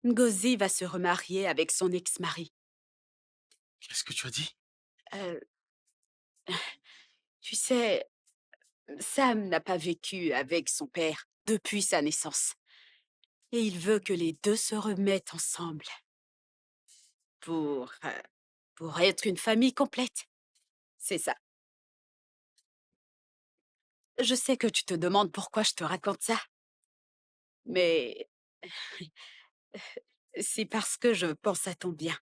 Ngozi va se remarier avec son ex-mari. Qu'est-ce que tu as dit? Euh, tu sais, Sam n'a pas vécu avec son père depuis sa naissance. Et il veut que les deux se remettent ensemble pour, pour être une famille complète. C'est ça. Je sais que tu te demandes pourquoi je te raconte ça. Mais c'est parce que je pense à ton bien.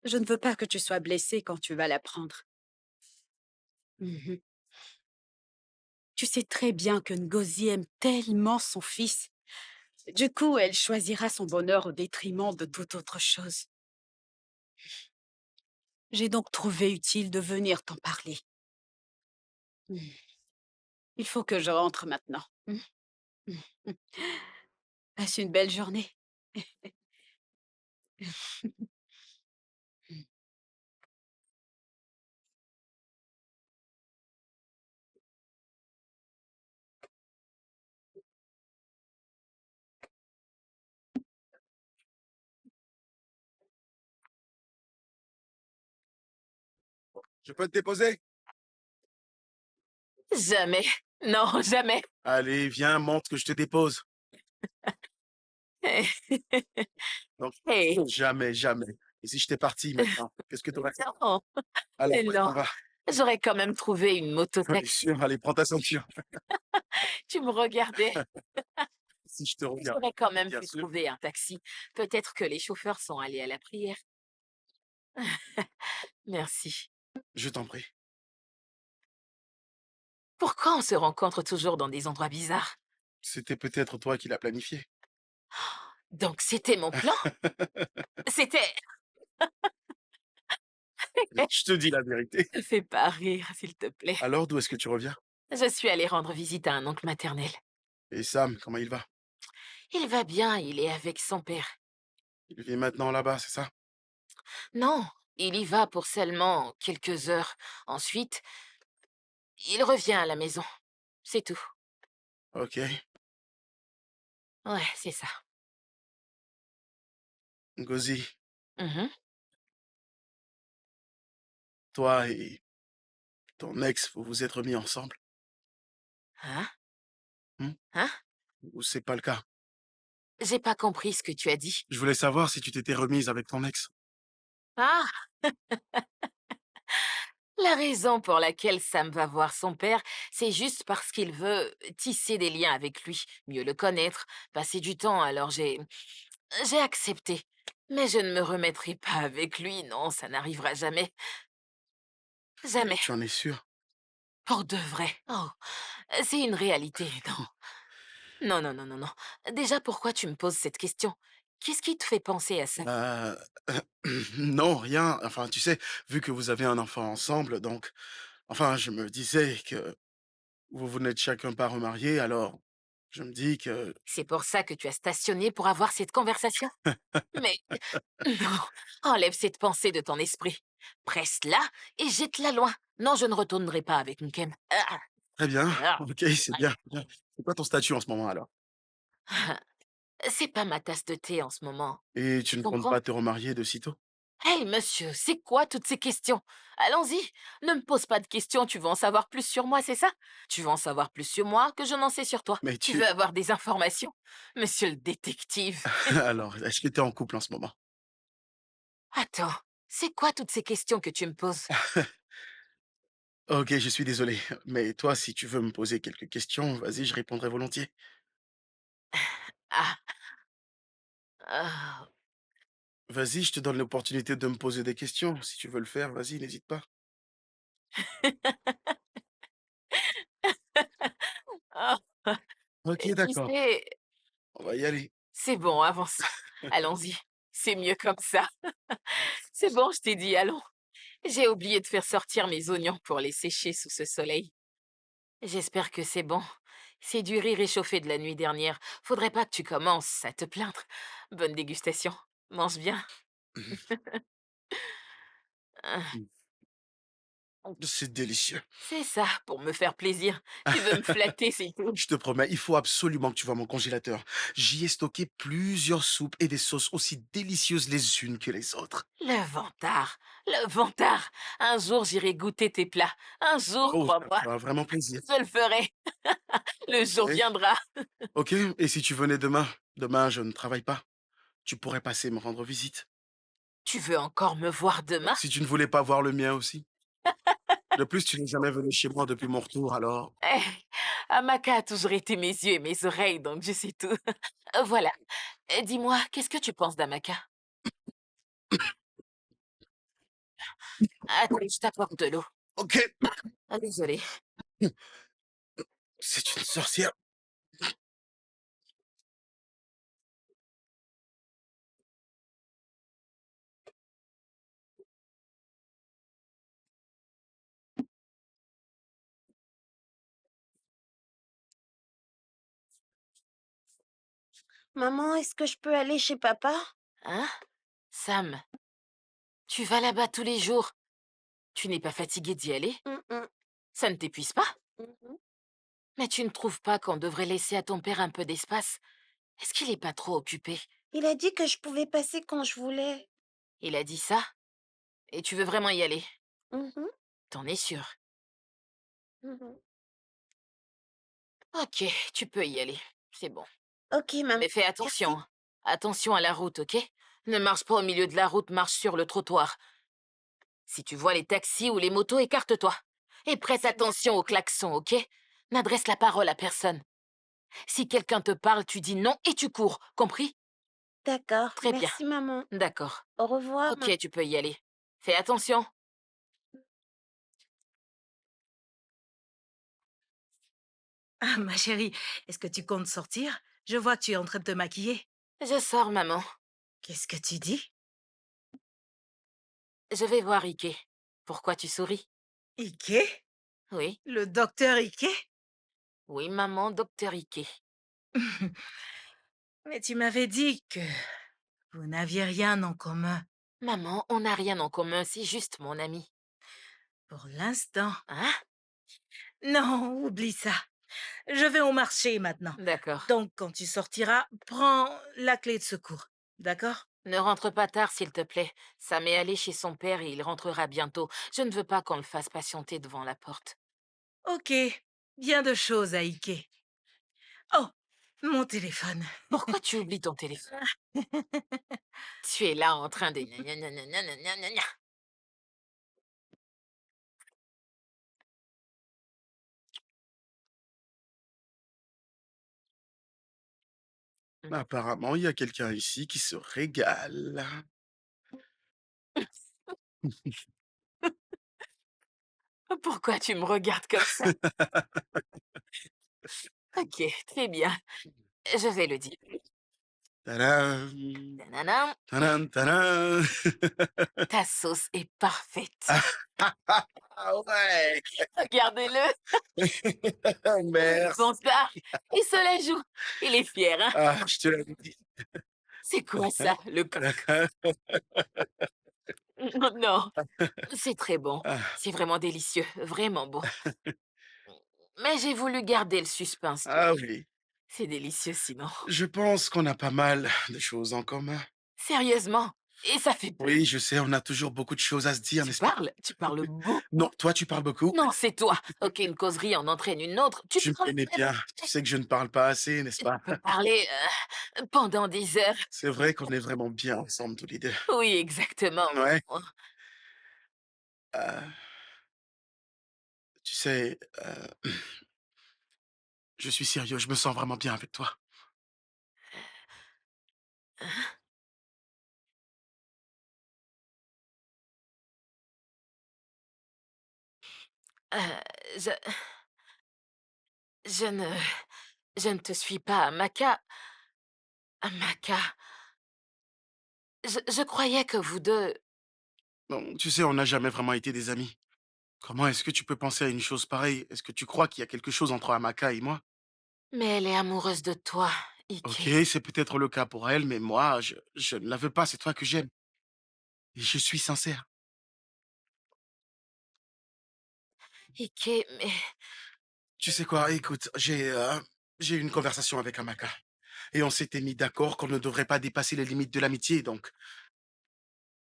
Je ne veux pas que tu sois blessé quand tu vas l'apprendre. Mhm. Tu sais très bien que Ngozi aime tellement son fils. Du coup, elle choisira son bonheur au détriment de toute autre chose. J'ai donc trouvé utile de venir t'en parler. Mhm. Il faut que je rentre maintenant. Mhm. Passe une belle journée. Je peux te déposer? Jamais. Non, jamais. Allez, viens, montre que je te dépose. Donc, Hey, jamais, jamais. Et si j'étais parti maintenant, qu'est-ce que tu aurais fait? non, Alors, où est-ce non. qu'on va? J'aurais quand même trouvé une Bien mototaxi. sûr, allez, prends ta ceinture. Tu me regardais. Si je te regarde, J'aurais quand même bien pu sûr. trouver un taxi. Peut-être que les chauffeurs sont allés à la prière. Merci. Je t'en prie. Pourquoi on se rencontre toujours dans des endroits bizarres? C'était peut-être toi qui l'as planifié. Donc c'était mon plan? C'était... Je te dis la vérité. Ne fais pas rire, s'il te plaît. Alors, d'où est-ce que tu reviens? Je suis allée rendre visite à un oncle maternel. Et Sam, comment il va? Il va bien, il est avec son père. Il vit maintenant là-bas, c'est ça? Non, il y va pour seulement quelques heures. Ensuite, il revient à la maison. C'est tout. Ok. Ouais, c'est ça. Ngozi, Mhm. toi et ton ex, vous vous êtes remis ensemble? Hein? Hmm? Hein? Ou c'est pas le cas? J'ai pas compris ce que tu as dit. Je voulais savoir si tu t'étais remise avec ton ex. Ah! La raison pour laquelle Sam va voir son père, c'est juste parce qu'il veut tisser des liens avec lui, mieux le connaître, passer du temps, alors j'ai accepté. Mais je ne me remettrai pas avec lui, non, ça n'arrivera jamais. Mais Jamais. tu en es sûr? Pour de vrai. Oh, c'est une réalité, non. Non, non, non, non, non. Déjà, pourquoi tu me poses cette question? Qu'est-ce qui te fait penser à ça? Bah, non, rien. Enfin, tu sais, vu que vous avez un enfant ensemble, donc, enfin, je me disais que vous n'êtes chacun pas remariés, alors je me dis que C'est pour ça que tu as stationné pour avoir cette conversation? Mais non, enlève cette pensée de ton esprit. Presse-la et jette-la loin. Non, je ne retournerai pas avec Nkem. Ah, très bien, ah, ok, c'est bien, bien. C'est quoi ton statut en ce moment alors? ah. C'est pas ma tasse de thé en ce moment. Et tu Tu ne comptes comprends? pas te remarier de sitôt? Hey, monsieur, c'est quoi toutes ces questions? Allons-y, ne me pose pas de questions, tu veux en savoir plus sur moi, c'est ça? Tu veux en savoir plus sur moi que je n'en sais sur toi. Mais Tu veux tu... avoir des informations? Monsieur le détective. Alors, est-ce que tu es en couple en ce moment? Attends, c'est quoi toutes ces questions que tu me poses? Ok, je suis désolé, mais toi, si tu veux me poser quelques questions, vas-y, je répondrai volontiers. Ah, ah. Vas-y, je te donne l'opportunité de me poser des questions. Si tu veux le faire, vas-y, n'hésite pas. Ah. Ok, Tu d'accord, sais, on va y aller. c'est bon, avançons. Allons-y, c'est mieux comme ça. C'est bon, je t'ai dit, allons. J'ai oublié de faire sortir mes oignons pour les sécher sous ce soleil. J'espère que c'est bon. C'est du riz réchauffé de la nuit dernière. Faudrait pas que tu commences à te plaindre. Bonne dégustation. Mange bien. C'est délicieux. C'est ça, pour me faire plaisir. Tu veux me flatter, c'est tout. Je te promets, il faut absolument que tu vois mon congélateur. J'y ai stocké plusieurs soupes et des sauces aussi délicieuses les unes que les autres. Le vantard, le vantard. Un jour, j'irai goûter tes plats. Un jour, Oh, ça me crois-moi, fera vraiment plaisir. je le ferai. Le jour Ok, viendra. ok. Et si tu venais demain? Demain, je ne travaille pas. Tu pourrais passer me rendre visite. Tu veux encore me voir demain? Si tu ne voulais pas voir le mien aussi. De plus, tu n'es jamais venu chez moi depuis mon retour, alors... Eh, Amaka a toujours été mes yeux et mes oreilles, donc je sais tout. Voilà. Dis-moi, qu'est-ce que tu penses d'Amaka? Attends, je t'apporte de l'eau. Ok, Ah, désolée. c'est une sorcière. Maman, est-ce que je peux aller chez papa? Hein? Sam, tu vas là-bas tous les jours. Tu n'es pas fatigué d'y aller? Mm, Ça ne t'épuise pas? mhm. Mais tu ne trouves pas qu'on devrait laisser à ton père un peu d'espace? Est-ce qu'il est pas trop occupé? Il a dit que je pouvais passer quand je voulais. Il a dit ça? Et tu veux vraiment y aller? Mhm, T'en es sûr? mhm. Ok, tu peux y aller. C'est bon. Ok, maman. Mais fais attention. Merci. Hein. Attention à la route, ok? Ne marche pas au milieu de la route, marche sur le trottoir. Si tu vois les taxis ou les motos, écarte-toi. Et prête attention aux klaxons, ok? N'adresse la parole à personne. Si quelqu'un te parle, tu dis non et tu cours, compris? D'accord. Très bien. Merci, maman. D'accord. Au revoir, maman. Ok, tu peux y aller. Fais attention. Ah, ma chérie, est-ce que tu comptes sortir? Je vois que tu es en train de te maquiller. Je sors, maman. Qu'est-ce que tu dis? Je vais voir Ike. Pourquoi tu souris? Ike? Oui. Le docteur Ike? Oui, maman, docteur Ike. Mais tu m'avais dit que vous n'aviez rien en commun. Maman, on n'a rien en commun, c'est juste mon ami. Pour l'instant. Hein? Non, oublie ça. Je vais au marché maintenant. D'accord. Donc, quand tu sortiras, prends la clé de secours. D'accord? Ne rentre pas tard, s'il te plaît. Sam est allé chez son père et il rentrera bientôt. Je ne veux pas qu'on le fasse patienter devant la porte. Ok. Bien de choses à Ike. Oh, mon téléphone. Pourquoi tu oublies ton téléphone? Tu es là en train de... gna gna gna gna gna gna gna gna gna. Apparemment, il y a quelqu'un ici qui se régale. Pourquoi tu me regardes comme ça? Ok, très bien. Je vais le dire. Tadam! Nanana, Tadam, tadam! ta sauce est parfaite. Ah ouais! Regardez-le, Merci. bon ça. Il se la joue. Il est fier, hein? Ah, je te l'avais dit. C'est quoi ça, le coq? Non, c'est très bon. Ah, C'est vraiment délicieux, vraiment bon. Mais j'ai voulu garder le suspense, tu ah vois. oui, C'est délicieux sinon. je pense qu'on a pas mal de choses en commun. Sérieusement. Et ça fait peur. Oui, je sais, on a toujours beaucoup de choses à se dire, n'est-ce pas? Tu parles Non, beaucoup. toi, tu parles beaucoup. Non, c'est toi. Ok, une causerie en entraîne une autre. Tu Tu me parles connais vraiment. bien. Tu sais que je ne parle pas assez, n'est-ce Tu pas? peux parler pendant des heures. C'est vrai qu'on est vraiment bien ensemble tous les deux. Oui, exactement. Ouais. euh, tu sais, je suis sérieux, je me sens vraiment bien avec toi. Euh, je, je ne, je ne te suis pas, Maka. Maka, je croyais que vous deux... Non, tu sais, on n'a jamais vraiment été des amis. Comment est-ce que tu peux penser à une chose pareille? Est-ce que tu crois qu'il y a quelque chose entre Amaka et moi? Mais elle est amoureuse de toi, Ok, Ike. c'est peut-être le cas pour elle, mais moi, je ne la veux pas, c'est toi que j'aime. Et je suis sincère. Ike, mais... Tu sais quoi, écoute, j'ai eu une conversation avec Amaka. Et on s'était mis d'accord qu'on ne devrait pas dépasser les limites de l'amitié, donc...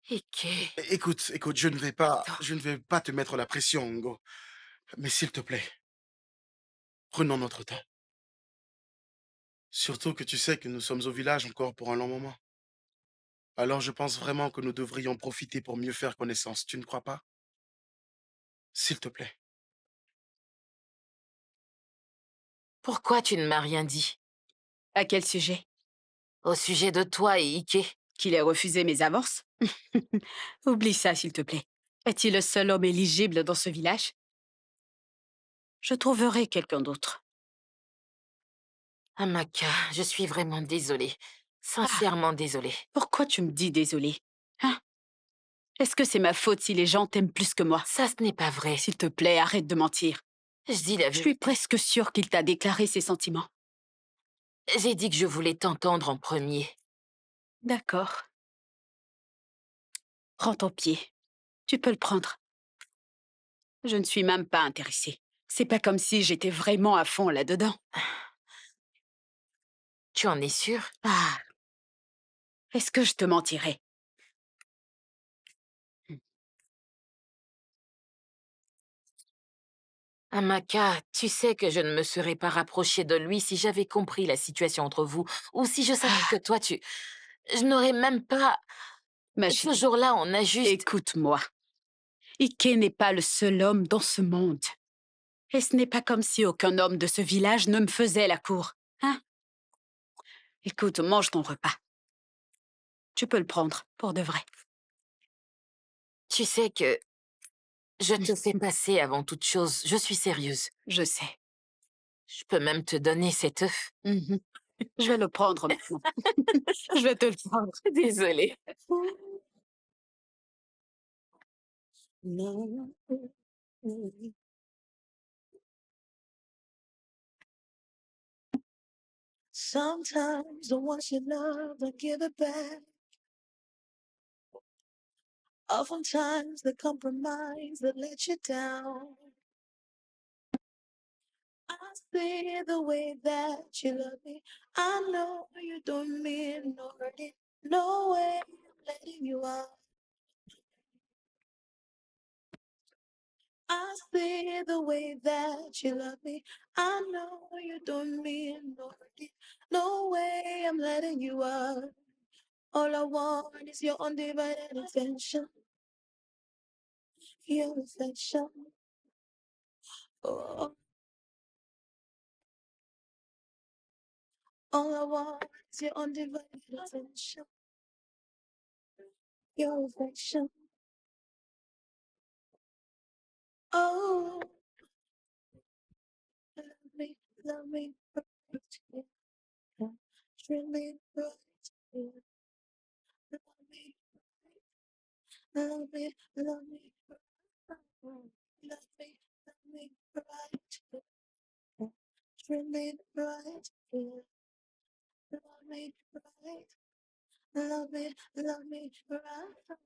Ike... Écoute, Attends. je ne vais pas te mettre la pression, Ngo. Mais s'il te plaît, prenons notre temps. Surtout que tu sais que nous sommes au village encore pour un long moment. Alors je pense vraiment que nous devrions profiter pour mieux faire connaissance, tu ne crois pas? S'il te plaît. Pourquoi tu ne m'as rien dit? À quel sujet? Au sujet de toi et Ike? Qu'il ait refusé mes avances? Oublie ça, s'il te plaît. Est-il le seul homme éligible dans ce village? Je trouverai quelqu'un d'autre. Amaka, je suis vraiment désolée. Ah, Sincèrement désolée. pourquoi tu me dis désolé? Hein? Est-ce que c'est ma faute si les gens t'aiment plus que moi? Ça, ce n'est pas vrai. S'il te plaît, arrête de mentir. Je dis la Je suis vérité. presque sûre qu'il t'a déclaré ses sentiments. J'ai dit que je voulais t'entendre en premier. D'accord. Prends ton pied. Tu peux le prendre. Je ne suis même pas intéressée. C'est pas comme si j'étais vraiment à fond là-dedans. Tu en es sûre? Ah, est-ce que je te mentirais? Amaka, tu sais que je ne me serais pas rapprochée de lui si j'avais compris la situation entre vous, ou si je savais que toi, tu... Je n'aurais même pas... Ma Ce chérie, jour-là, on a juste... écoute-moi. Ike n'est pas le seul homme dans ce monde. Et ce n'est pas comme si aucun homme de ce village ne me faisait la cour. Hein? Écoute, mange ton repas. Tu peux le prendre, pour de vrai. Tu sais que je te fais passer avant toute chose. Je suis sérieuse. Je sais. Je peux même te donner cet œuf. Mhm. Je vais le prendre maintenant. Je vais te le prendre. Désolée. Sometimes the ones you love don't give it back. Oftentimes the compromise that let you down. I see the way that you love me. I know you don't mean no hurting. No way I'm letting you out. I see the way that you love me. I know you don't mean no hurting. No way I'm letting you out. All I want is your undivided attention, your affection. Oh, all I want is your undivided attention, your affection. Oh, love me, right, yeah. Treat me right, yeah. Love me, love me, love me, right, love me, right, yeah. Treat me right, yeah. Love me right, love me right.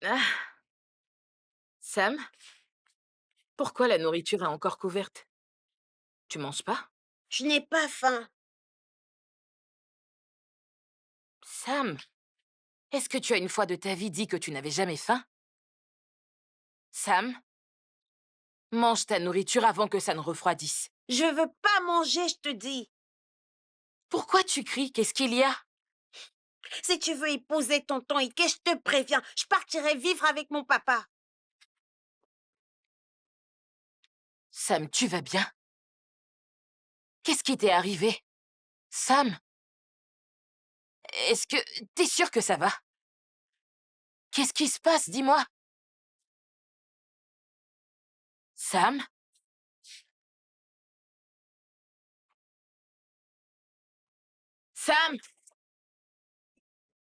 Ah, Sam, pourquoi la nourriture est encore couverte? Tu manges pas? Je n'ai pas faim. Sam, est-ce que tu as une fois de ta vie dit que tu n'avais jamais faim? Sam, mange ta nourriture avant que ça ne refroidisse. Je veux pas manger, je te dis. Pourquoi tu cries? Qu'est-ce qu'il y a? Si tu veux épouser tonton Ike, je te préviens, je partirai vivre avec mon papa. Sam, tu vas bien? Qu'est-ce qui t'est arrivé? Sam, est-ce que... T'es sûr que ça va? Qu'est-ce qui se passe? Dis-moi. Sam? Sam?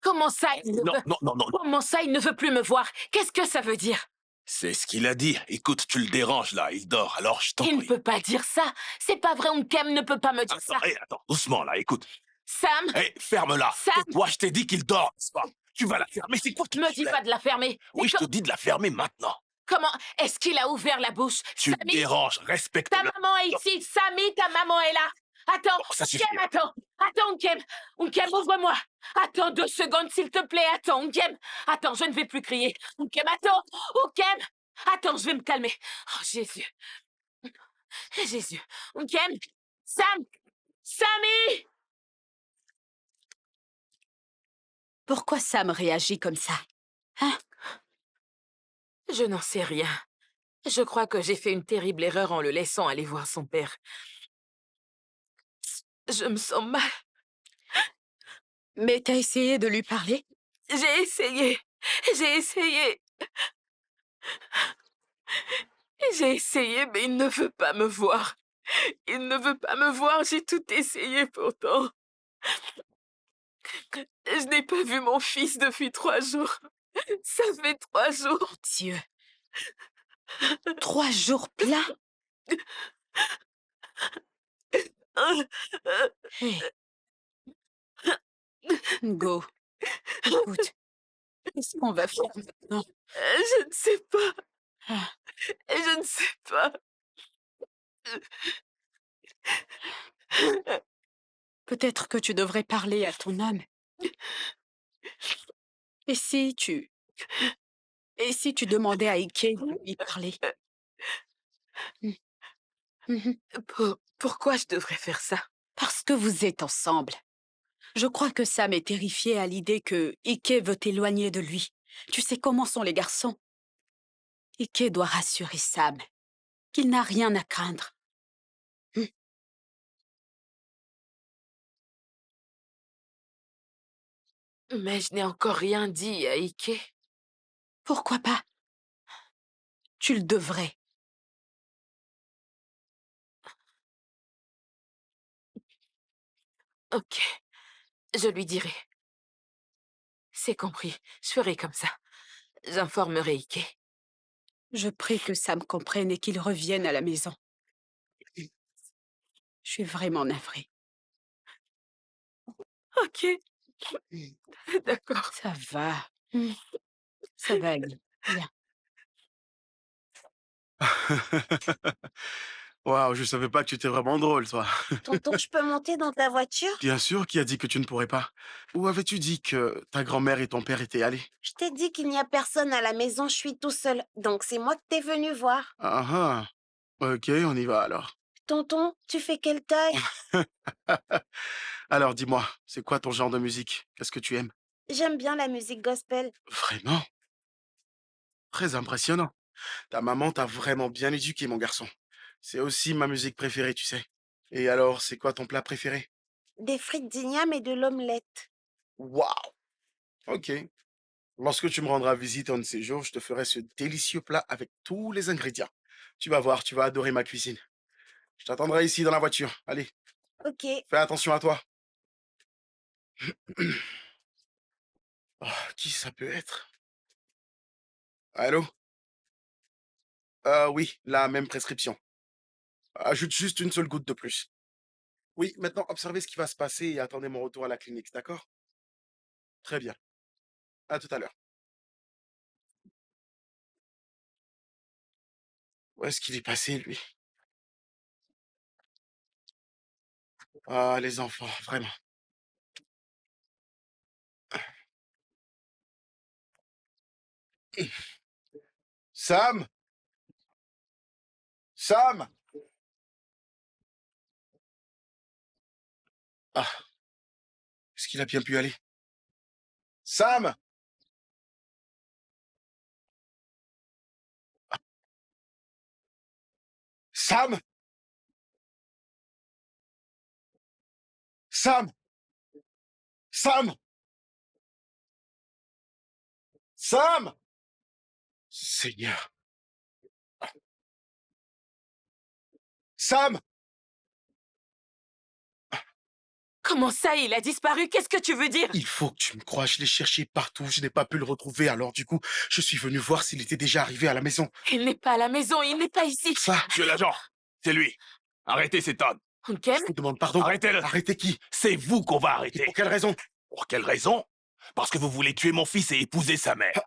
Comment ça, il ne Non, veut... non, non, non. Comment ça, il ne veut plus me voir? Qu'est-ce que ça veut dire? C'est ce qu'il a dit. Écoute, tu le déranges là, il dort, alors je t'en Il ne prie. peut pas dire ça. C'est pas vrai, Onkem ne peut pas me dire ça. Attends, attends, doucement là, écoute. Sam, Hé, ferme-la. Sam! Toi, je t'ai dit qu'il dort, n'est-ce pas? Tu vas la fermer, c'est quoi qui me te dis plaît? pas de la fermer. Oui, Et je te dis de la fermer maintenant. Comment est-ce qu'il a ouvert la bouche? Tu me Samy, déranges, ta respecte-le. maman est ici. Samy, ta maman est là. Attends, Bon, ça suffit. Onkem, attends. Attends, Onkem. Onkem, ouvre-moi. Attends 2 secondes, s'il te plaît. Attends, Onkem. Attends, je ne vais plus crier. Onkem, attends. Onkem. Attends, je vais me calmer. Oh, Jésus. Jésus. Onkem. Sam. Samy. Pourquoi Sam réagit comme ça? Hein? Je n'en sais rien. Je crois que j'ai fait une terrible erreur en le laissant aller voir son père. Je me sens mal. Mais t'as essayé de lui parler? J'ai essayé. J'ai essayé. J'ai essayé, mais il ne veut pas me voir. Il ne veut pas me voir. J'ai tout essayé pourtant. Je n'ai pas vu mon fils depuis 3 jours. Ça fait 3 jours. Dieu. 3 jours pleins? Hé. Go. Écoute, qu'est-ce qu'on va faire maintenant? Je ne sais pas. Ah, Je ne sais pas. peut-être que tu devrais parler à ton homme. Et si tu... Et si tu demandais à Ike de lui parler? Hmm. Mhm. Pourquoi je devrais faire ça? Parce que vous êtes ensemble. Je crois que Sam est terrifié à l'idée que Ike veut t'éloigner de lui. Tu sais comment sont les garçons. Ike doit rassurer Sam qu'il n'a rien à craindre. Mais je n'ai encore rien dit à Ike. Pourquoi pas? Tu le devrais. Ok, je lui dirai. C'est compris, je ferai comme ça. J'informerai Ike. Je prie que Sam comprenne et qu'il revienne à la maison. Je suis vraiment navrée. Ok, d'accord. Ça va. Ça va aller. Bien. Waouh, je savais pas que tu étais vraiment drôle, toi. Tonton, je peux monter dans ta voiture? Bien sûr, qui a dit que tu ne pourrais pas? Où avais-tu dit que ta grand-mère et ton père étaient allés? Je t'ai dit qu'il n'y a personne à la maison, je suis tout seul. Donc c'est moi que t'es venu voir. Ah ah. Ok, on y va alors. Tonton, tu fais quelle taille? Alors dis-moi, c'est quoi ton genre de musique? Qu'est-ce que tu aimes? J'aime bien la musique gospel. Vraiment? Très impressionnant. Ta maman t'a vraiment bien éduqué, mon garçon. C'est aussi ma musique préférée, tu sais. Et alors, c'est quoi ton plat préféré? Des frites d'igname et de l'omelette. Waouh! Ok. Lorsque tu me rendras visite un de ces jours, je te ferai ce délicieux plat avec tous les ingrédients. Tu vas voir, tu vas adorer ma cuisine. Je t'attendrai ici dans la voiture. Allez, Ok. fais attention à toi. Oh, qui ça peut être? Allô? Oui, la même prescription. Ajoute juste une seule goutte de plus. Oui, maintenant, observez ce qui va se passer et attendez mon retour à la clinique, d'accord? Très bien. À tout à l'heure. Où est-ce qu'il est passé, lui? Ah, les enfants, vraiment. Sam! Sam! Ah, est-ce qu'il a bien pu aller? Sam! Sam! Sam! Sam! Sam! Seigneur. Sam! Comment ça, il a disparu? Qu'est-ce que tu veux dire? Il faut que tu me crois, je l'ai cherché partout, je n'ai pas pu le retrouver, alors du coup, je suis venu voir s'il était déjà arrivé à la maison. Il n'est pas à la maison, il n'est pas ici. Ça, Monsieur l'agent, c'est lui. Arrêtez cet homme. Unkem? je vous demande pardon. Arrêtez-le. Arrêtez qui? C'est vous qu'on va Et arrêter. pour quelle raison? Pour quelle raison? Parce que vous voulez tuer mon fils et épouser sa mère.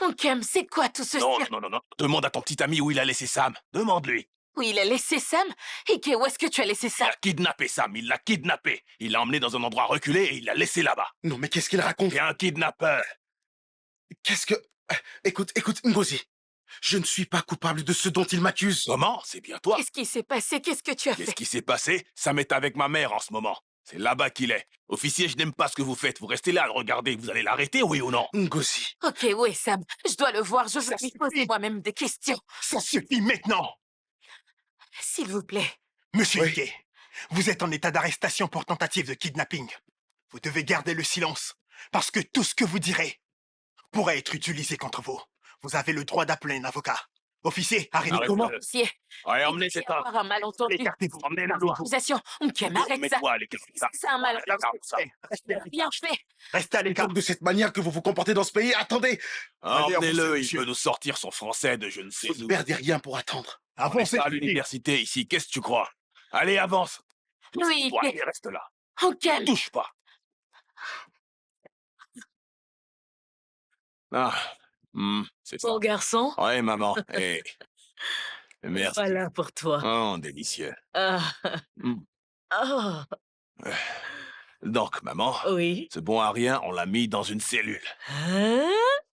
Unkem, c'est quoi tout ce Non, cirque? non, non, non. Demande à ton petit ami où il a laissé Sam. Demande-lui. Oui, il a laissé Sam? Ike, où est-ce que tu as laissé Il ça? a kidnappé Sam, il l'a kidnappé. Il l'a emmené dans un endroit reculé et il l'a laissé là-bas. Non, mais qu'est-ce qu'il raconte? C'est un kidnappeur. Qu'est-ce que... Écoute, Ngozi, je ne suis pas coupable de ce dont il m'accuse. Comment? C'est bien toi. Qu'est-ce qui s'est passé? Qu'est-ce que tu as Qu'est-ce fait? qui s'est passé? Sam est avec ma mère en ce moment. C'est là-bas qu'il est. Officier, je n'aime pas ce que vous faites. Vous restez là à le regarder. Vous allez l'arrêter, oui ou non? Ngozi, Ok, où est Sam? Je dois le voir, je veux lui poser moi-même des questions. Ça suffit maintenant. S'il vous plaît. Monsieur Oui. Ike, vous êtes en état d'arrestation pour tentative de kidnapping. Vous devez garder le silence, parce que tout ce que vous direz pourrait être utilisé contre vous. Vous avez le droit d'appeler un avocat. Officier, arrêtez. Arrête-le. Officier, Ouais, il emmenez peut y cet homme. avoir un malentendu. Écartez-vous. Emmenez-la loin. Accusation. Unkem, arrête ça. Mets-toi à l'écart. C'est un malentendu. Bien fait. Restez à l'écart. donc de cette manière que vous vous comportez dans ce pays, attendez, Emmenez-le, il monsieur. peut nous sortir son français de je ne sais vous où. ne perdez rien pour attendre. On est Avancez. pas à l'université ici, qu'est-ce que tu crois? Allez, avance. Oui, Toi, Ike. il reste là. Unkem. Touche pas. Ah, c'est ça. Bon garçon, Ouais, maman. Eh, merci. voilà pour toi. Oh, délicieux. Ah, Hmm. oh, Donc, maman, oui. ce bon à rien, on l'a mis dans une cellule. Hein?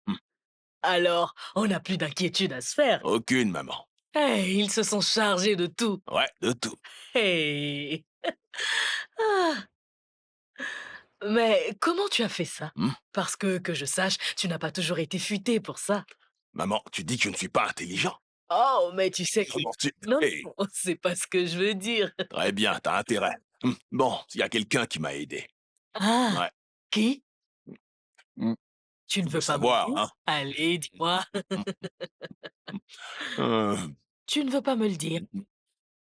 Hmm. Alors, on n'a plus d'inquiétude à se faire. Aucune, maman. Hey, ils se sont chargés de tout. Ouais, de tout. Hey. Ah. Mais comment tu as fait ça? Hmm. Parce que je sache, tu n'as pas toujours été futé pour ça. Maman, tu dis que je ne suis pas intelligent. Oh, mais tu sais que... Comment tu... Non, Hey, c'est pas ce que je veux dire. très bien, t'as intérêt. Bon, il y a quelqu'un qui m'a aidé. Ah, Ouais. qui? Hmm. Tu ne Faut veux pas me savoir, dire? hein. Allez, dis-moi. Euh, Tu ne veux pas me le dire?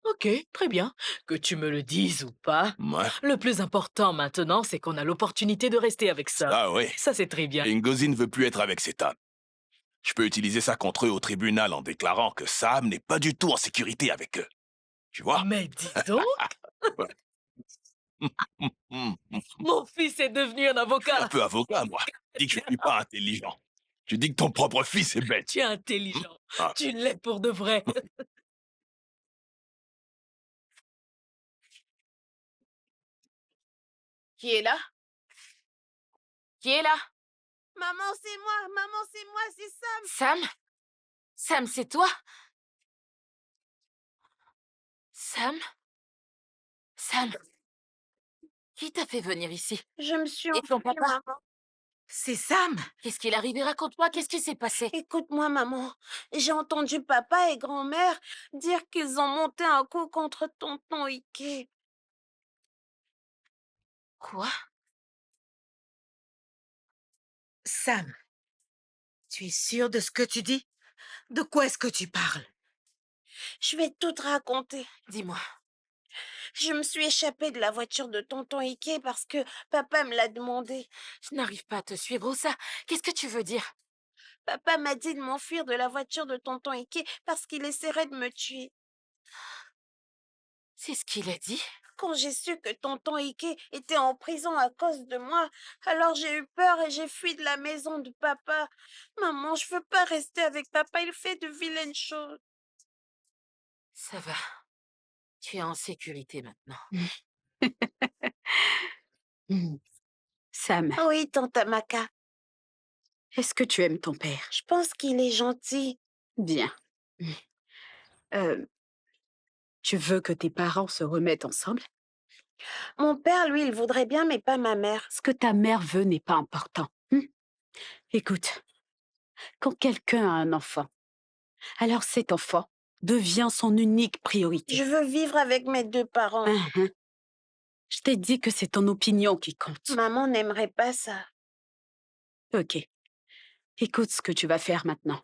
Ok, très bien. Que tu me le dises ou pas. ouais. Le plus important maintenant, c'est qu'on a l'opportunité de rester avec ça. Ah oui. Ça, c'est très bien. Et Ngozi ne veut plus être avec cet homme. Je peux utiliser ça contre eux au tribunal en déclarant que Sam n'est pas du tout en sécurité avec eux. Tu vois? Mais dis donc, Hmm. mon fils est devenu un Je suis un avocat. peu avocat, moi. Tu dis que je ne suis pas intelligent. Tu dis que ton propre fils est bête. Tu es intelligent. Ah. Tu l'es pour de vrai. Qui est là? Qui est là? Maman, c'est moi, c'est Sam. Sam? Sam, c'est toi? Sam? Sam? Qui t'a fait venir ici? Je me suis Et ton enfuie, papa? maman. C'est Sam. Qu'est-ce qu'il est arrivé? Raconte-moi, qu'est-ce qui s'est passé? Écoute-moi, maman. J'ai entendu papa et grand-mère dire qu'ils ont monté un coup contre tonton Ike. Quoi? Sam, tu es sûr de ce que tu dis? De quoi est-ce que tu parles? Je vais tout te raconter. Dis-moi. Je me suis échappée de la voiture de tonton Ike parce que papa me l'a demandé. Je n'arrive pas à te suivre. Où ça? Qu'est-ce que tu veux dire? Papa m'a dit de m'enfuir de la voiture de tonton Ike parce qu'il essaierait de me tuer. C'est ce qu'il a dit? Quand j'ai su que tonton Ike était en prison à cause de moi, alors j'ai eu peur et j'ai fui de la maison de papa. Maman, je veux pas rester avec papa, il fait de vilaines choses. Ça va. Tu es en sécurité maintenant. Sam, Oui, tante Amaka. est-ce que tu aimes ton père? Je pense qu'il est gentil. Bien. Euh, tu veux que tes parents se remettent ensemble? Mon père, lui, il voudrait bien, mais pas ma mère. Ce que ta mère veut n'est pas important. Écoute, quand quelqu'un a un enfant, alors cet enfant devient son unique priorité. Je veux vivre avec mes 2 parents. Je t'ai dit que c'est ton opinion qui compte. Maman n'aimerait pas ça. Ok. Écoute ce que tu vas faire maintenant.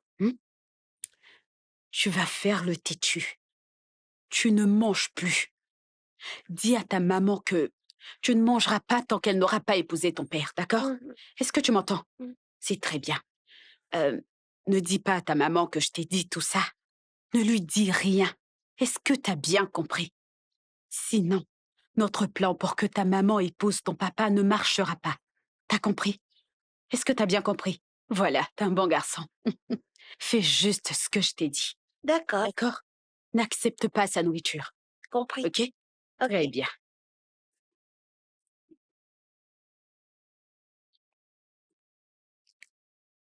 Tu vas faire le têtu. Tu ne manges plus. Dis à ta maman que tu ne mangeras pas tant qu'elle n'aura pas épousé ton père, d'accord? Est-ce que tu m'entends? C'est très bien. Ne dis pas à ta maman que je t'ai dit tout ça. Ne lui dis rien. Est-ce que t'as bien compris? Sinon, notre plan pour que ta maman épouse ton papa ne marchera pas. T'as compris? Est-ce que t'as bien compris? Voilà, t'es un bon garçon. Fais juste ce que je t'ai dit. D'accord, D'accord? N'accepte pas sa nourriture. compris. Ok? Très bien.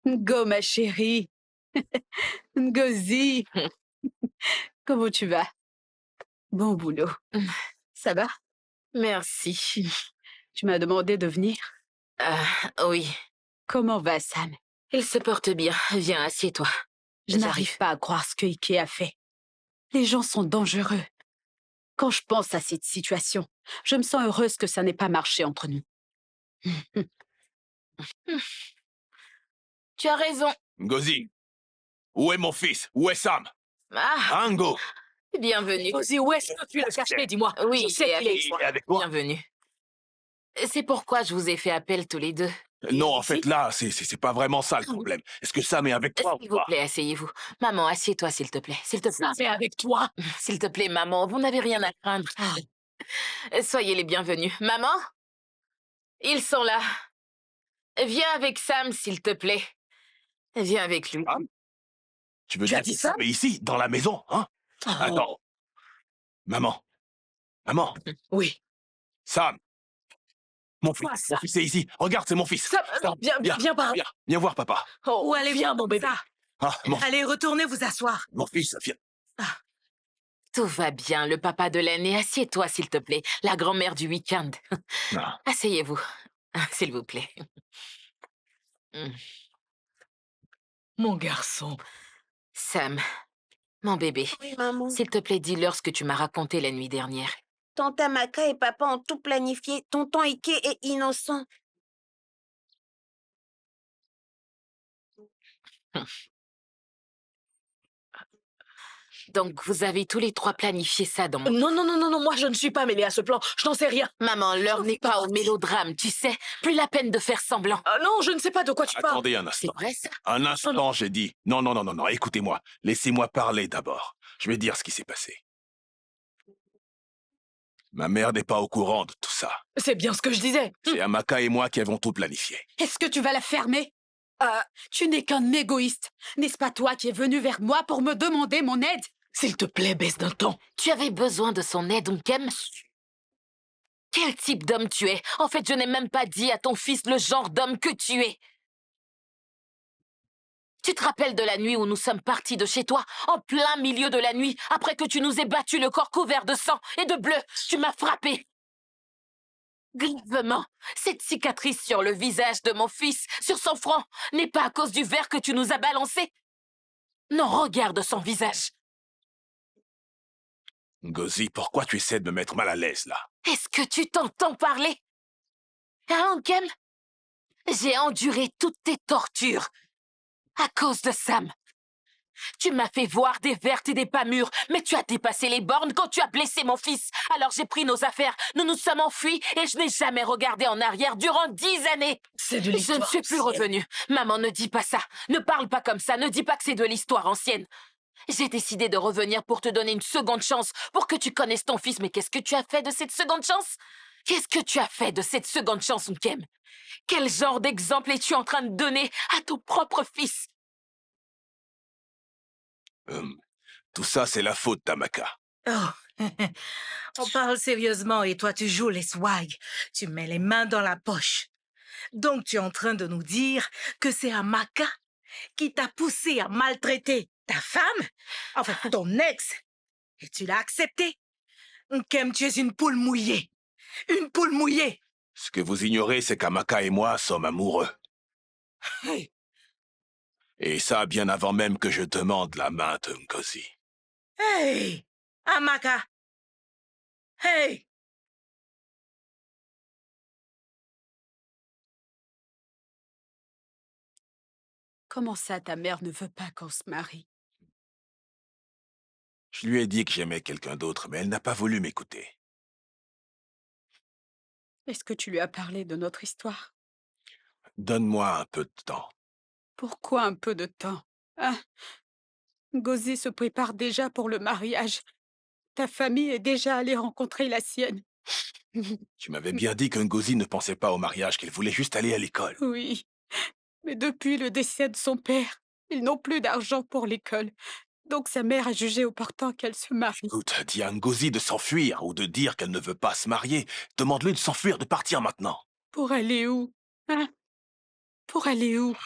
Go, ma chérie. Ngozi. Comment tu vas? Bon boulot. Ça va? Merci. Tu m'as demandé de venir. Oui. Comment va Sam? Il se porte bien. Viens, assieds-toi. Je n'arrive pas à croire ce que Ike a fait. Les gens sont dangereux. Quand je pense à cette situation, je me sens heureuse que ça n'ait pas marché entre nous. Tu as raison. Ngozi, où est mon fils? Où est Sam? Ah, Ngo, bienvenue. Ngozi, où est-ce que tu l'as caché, dis-moi? Oui, Je sais qu'il est... il est avec toi? Bienvenue. C'est pourquoi je vous ai fait appel tous les deux. Non, en Ici? fait, là, c'est pas vraiment ça le problème. Est-ce que Sam est avec toi S'il ou vous pas? plaît, asseyez-vous. Maman, assieds-toi, s'il te plaît. S'il te plaît. Ça, c'est avec toi. S'il te plaît, maman, vous n'avez rien à craindre. Soyez les bienvenus. Maman? Ils sont là. Viens avec Sam, s'il te plaît. Viens avec lui. Sam? Tu veux Tu as dire dit que ça? Sam est ici, dans la maison, hein? Attends. Maman. Maman. Oui. Sam. Mon fils. Quoi, ça? Mon fils est ici. Regarde, c'est mon fils. Ça, Sam, viens par là. Viens voir papa. Oh, Où allez-vous viens, mon bébé. ça? Ah, Allez, retournez vous asseoir. mon fils, viens. Tout va bien, le papa de l'année. Assieds-toi, s'il te plaît. La grand-mère du week-end. Non. Asseyez-vous, s'il vous plaît. Mon garçon. Sam, mon bébé, Oui, maman. s'il te plaît, dis-leur ce que tu m'as raconté la nuit dernière. Tante Amaka et papa ont tout planifié. Tonton Ike est innocent. Donc, vous avez tous les trois planifié ça dans mon... Non, moi je ne suis pas mêlée à ce plan. Je n'en sais rien. Maman, l'heure n'est pas au mélodrame, tu sais. Plus la peine de faire semblant. Non, je ne sais pas de quoi tu parles. Attendez un C'est instant. vrai, ça? Un instant, j'ai dit. Non, écoutez-moi. Laissez-moi parler d'abord. Je vais dire ce qui s'est passé. Ma mère n'est pas au courant de tout ça. C'est bien ce que je disais. C'est Amaka et moi qui avons tout planifié. Est-ce que tu vas la fermer? Tu n'es qu'un égoïste. N'est-ce pas toi qui es venu vers moi pour me demander mon aide? S'il te plaît, baisse d'un ton. Tu avais besoin de son aide, Nkem? Quel type d'homme tu es? En fait, je n'ai même pas dit à ton fils le genre d'homme que tu es. Tu te rappelles de la nuit où nous sommes partis de chez toi, en plein milieu de la nuit, après que tu nous aies battu le corps couvert de sang et de bleu? Tu m'as frappé. Gravement. Cette cicatrice sur le visage de mon fils, sur son front, n'est pas à cause du verre que tu nous as balancé. Non, regarde son visage. Ngozi, pourquoi tu essaies de me mettre mal à l'aise, là? Est-ce que tu t'entends parler? Hein, Nkem? J'ai enduré toutes tes tortures à cause de Sam. Tu m'as fait voir des vertes et des pas mûres, mais tu as dépassé les bornes quand tu as blessé mon fils. Alors j'ai pris nos affaires, nous nous sommes enfuis et je n'ai jamais regardé en arrière durant 10 années. C'est de Je l'histoire. ne suis plus ancienne. revenue. Maman, ne dis pas ça. Ne parle pas comme ça. Ne dis pas que c'est de l'histoire ancienne. J'ai décidé de revenir pour te donner une seconde chance, pour que tu connaisses ton fils. Mais qu'est-ce que tu as fait de cette seconde chance? Qu'est-ce que tu as fait de cette seconde chance, Nkem? Quel genre d'exemple es-tu en train de donner à ton propre fils? Tout ça, c'est la faute d'Amaka. Oh, on parle sérieusement et toi tu joues les swag. Tu mets les mains dans la poche. Donc tu es en train de nous dire que c'est Amaka qui t'a poussé à maltraiter ta femme, enfin ton ex, et tu l'as accepté. Nkem, tu es une poule mouillée. Une poule mouillée. Ce que vous ignorez, c'est qu'Amaka et moi sommes amoureux. Hey, Et ça, bien avant même que je demande la main de Ngozi. hey, Amaka. Hey. Comment ça, ta mère ne veut pas qu'on se marie? Je lui ai dit que j'aimais quelqu'un d'autre, mais elle n'a pas voulu m'écouter. Est-ce que tu lui as parlé de notre histoire? Donne-moi un peu de temps. Pourquoi un peu de temps? Hein? Ngozi se prépare déjà pour le mariage. Ta famille est déjà allée rencontrer la sienne. Tu m'avais bien dit que Ngozi ne pensait pas au mariage, qu'elle voulait juste aller à l'école. Oui, mais depuis le décès de son père, ils n'ont plus d'argent pour l'école. Donc sa mère a jugé opportun qu'elle se marie. Écoute, dis à Ngozi de s'enfuir ou de dire qu'elle ne veut pas se marier. Demande-lui de s'enfuir, de partir maintenant. Pour aller où? Hein? Pour aller où?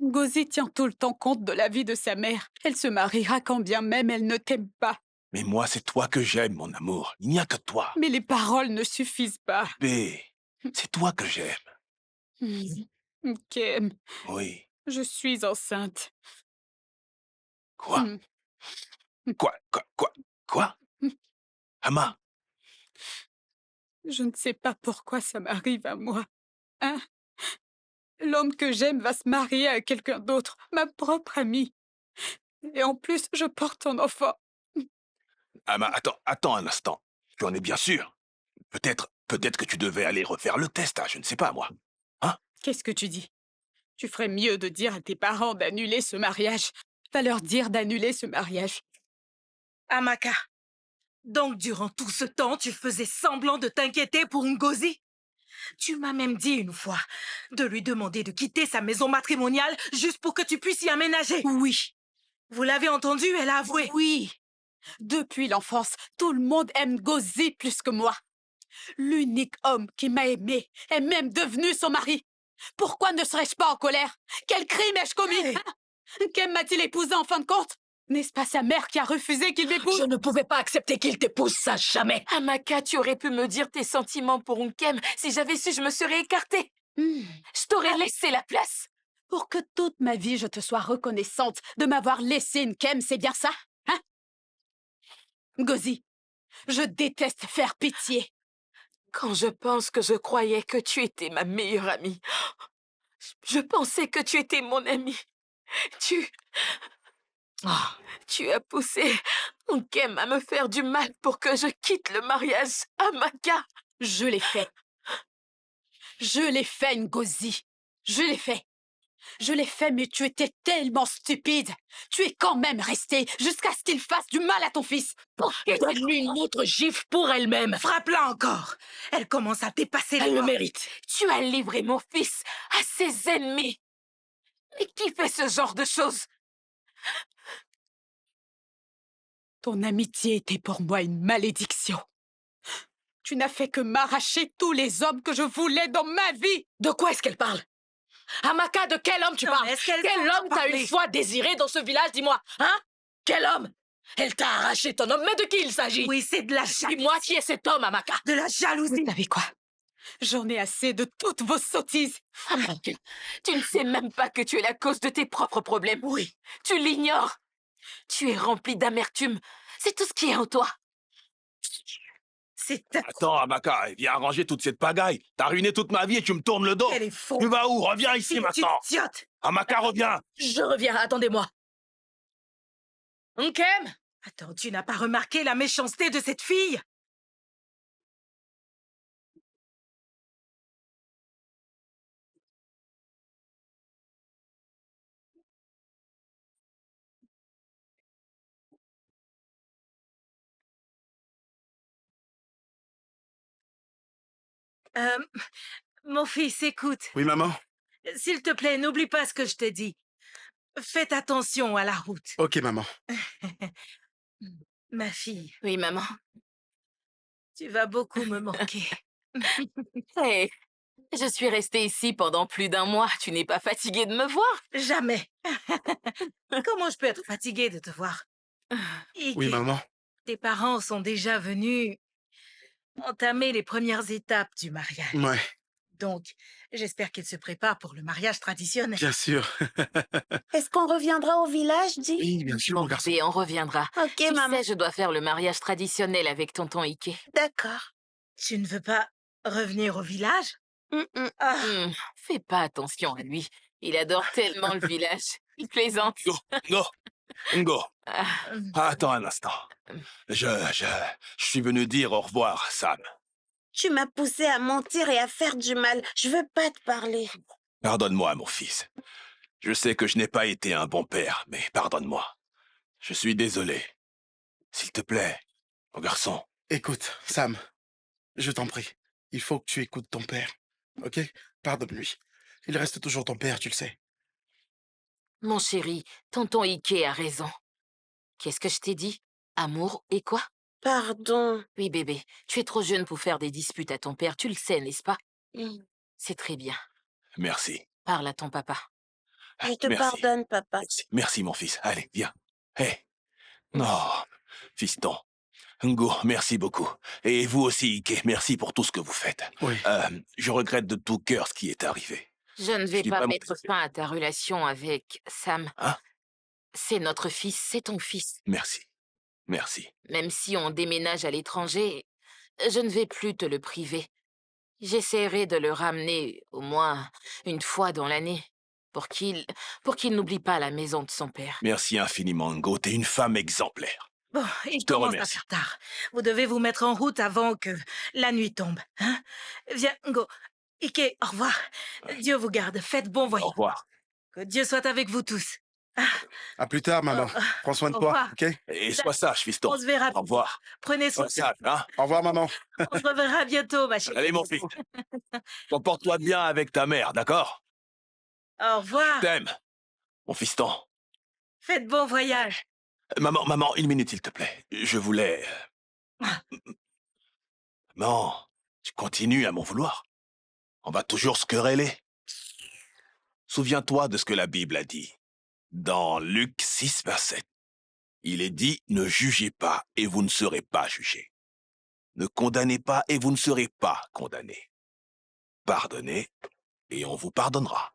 Ngozi tient tout le temps compte de la vie de sa mère. Elle se mariera quand bien même elle ne t'aime pas. Mais moi, c'est toi que j'aime, mon amour. Il n'y a que toi. Mais les paroles ne suffisent pas. Bé, c'est toi que j'aime. Kem, Oui. je suis enceinte. Quoi? Hmm. Quoi? Ama, Je ne sais pas pourquoi ça m'arrive à moi. Hein? L'homme que j'aime va se marier à quelqu'un d'autre, ma propre amie. Et en plus, je porte un enfant. Ama, attends un instant. Tu en es bien sûr? Peut-être que tu devais aller refaire le test, hein, je ne sais pas, moi. Hein? Qu'est-ce que tu dis? Tu ferais mieux de dire à tes parents d'annuler ce mariage. Va leur dire d'annuler ce mariage. Amaka. Donc durant tout ce temps, tu faisais semblant de t'inquiéter pour Ngozi? Tu m'as même dit une fois de lui demander de quitter sa maison matrimoniale juste pour que tu puisses y aménager. Oui, Vous l'avez entendu, elle a avoué. oui. Depuis l'enfance, tout le monde aime Ngozi plus que moi. L'unique homme qui m'a aimé est même devenu son mari. Pourquoi ne serais-je pas en colère? Quel crime ai-je commis? Hey. Hein? Qu'aime m'a-t-il épousé en fin de compte? N'est-ce pas sa mère qui a refusé qu'il m'épouse? Je ne pouvais pas accepter qu'il t'épouse, ça, jamais. Amaka, tu aurais pu me dire tes sentiments pour Nkem. Si j'avais su, je me serais écartée. Je t'aurais laissé la place. Pour que toute ma vie je te sois reconnaissante de m'avoir laissé Nkem, c'est bien ça? Hein? Ngozi, je déteste faire pitié. Quand je pense que je croyais que tu étais ma meilleure amie, je pensais que tu étais mon amie. Tu as poussé Nkem à me faire du mal pour que je quitte le mariage, Amaka. Je l'ai fait. Je l'ai fait, Ngozi. Je l'ai fait. Je l'ai fait, mais tu étais tellement stupide. Tu es quand même resté jusqu'à ce qu'il fasse du mal à ton fils. Et donne-lui une autre gifle pour elle-même. Frappe-la encore. Elle commence à dépasser Elle les le bornes. mérite. Tu as livré mon fils à ses ennemis. Mais qui fait ce genre de choses? Ton amitié était pour moi une malédiction. Tu n'as fait que m'arracher tous les hommes que je voulais dans ma vie. De quoi est-ce qu'elle parle? Amaka, de quel homme tu Non, parles? mais est-ce qu'elle Quel s'entend homme t'a parler? une fois désiré dans ce village, dis-moi? Hein? Quel homme? Elle t'a arraché ton homme, mais de qui il s'agit? Oui, c'est de la jalousie. Dis-moi qui est cet homme, Amaka? De la jalousie. Vous savez quoi? J'en ai assez de toutes vos sottises. Amaka, tu ne sais même pas que tu es la cause de tes propres problèmes. Oui. Tu l'ignores. Tu es rempli d'amertume. C'est tout ce qui est en toi. C'est Attends, Amaka, viens arranger toute cette pagaille. T'as ruiné toute ma vie et tu me tournes le dos. Elle est fausse. Tu vas où? Reviens ici C'est maintenant. idiote. Amaka, reviens. Je reviens, attendez-moi. Nkem? Attends, tu n'as pas remarqué la méchanceté de cette fille? Euh, Mon fils, écoute. Oui, maman? S'il te plaît, n'oublie pas ce que je te dis. Faites attention à la route. Ok, maman. Ma fille, Oui, maman. tu vas beaucoup me manquer. Hé, je suis restée ici pendant plus d'un mois. Tu n'es pas fatiguée de me voir? Jamais. Comment je peux être fatiguée de te voir? Oui, Ike, maman. tes parents sont déjà venus entamer les premières étapes du mariage. Ouais, Donc, j'espère qu'ils se préparent pour le mariage traditionnel. bien sûr. Est-ce qu'on reviendra au village, dis? Oui, bien sûr, Mon mon garçon. bébé, on reviendra. Ok, Tu maman. sais, je dois faire le mariage traditionnel avec tonton Ike. D'accord. Tu ne veux pas revenir au village? Ah, Fais pas attention à lui. Il adore tellement le village. Il plaisante. Ngo, Ngo, Ngo. Ah, hum, Attends un instant. Je suis venu dire au revoir, Sam. Tu m'as poussé à mentir et à faire du mal. Je veux pas te parler. Pardonne-moi, mon fils. Je sais que je n'ai pas été un bon père, mais pardonne-moi. Je suis désolé. S'il te plaît, mon garçon. Écoute, Sam, je t'en prie. Il faut que tu écoutes ton père. Ok? Pardonne-lui. Il reste toujours ton père, tu le sais. mon chéri, tonton Ike a raison. Qu'est-ce que je t'ai dit? Amour et quoi? Pardon. Oui, bébé, tu es trop jeune pour faire des disputes à ton père, tu le sais, n'est-ce pas? Mm. C'est très bien. Merci. Parle à ton papa. Je te Merci. pardonne, papa. Merci, merci, mon fils. Allez, viens. Hé. Mm. Non, fiston. Ngo, merci beaucoup. Et vous aussi, Ike, merci pour tout ce que vous faites. Oui. Je regrette de tout cœur ce qui est arrivé. Je ne Je vais suis pas vraiment mettre désolé. fin à ta relation avec Sam. Hein? C'est notre fils, c'est ton fils. Merci. Merci. Même si on déménage à l'étranger, je ne vais plus te le priver. J'essaierai de le ramener au moins une fois dans l'année pour qu'il n'oublie pas la maison de son père. Merci infiniment, Ngo. T'es une femme exemplaire. bon, Je il te commence à remercie. faire tard. Vous devez vous mettre en route avant que la nuit tombe. Hein? Viens, Ngo. Ike, au revoir. Dieu vous garde. Faites bon Au voyage. revoir. Que Dieu soit avec vous tous. Ah, À plus tard, maman. oh, Prends soin de au toi, revoir. ok? Et sois sage, fiston. On se verra Au bientôt. revoir. Prenez soin Sois de sage, hein? Au revoir, maman. On se reverra bientôt, ma chérie. Allez, mon fils. Comporte-toi bien avec ta mère, d'accord? Au revoir. T'aimes, mon fiston. Faites bon voyage. Maman, une minute, s'il te plaît. Je voulais... Ah, Non, tu continues à m'en vouloir. On va toujours se quereller. Souviens-toi de ce que la Bible a dit. Dans Luc 6, verset 7, il est dit, ne jugez pas et vous ne serez pas jugés. Ne condamnez pas et vous ne serez pas condamnés. Pardonnez et on vous pardonnera.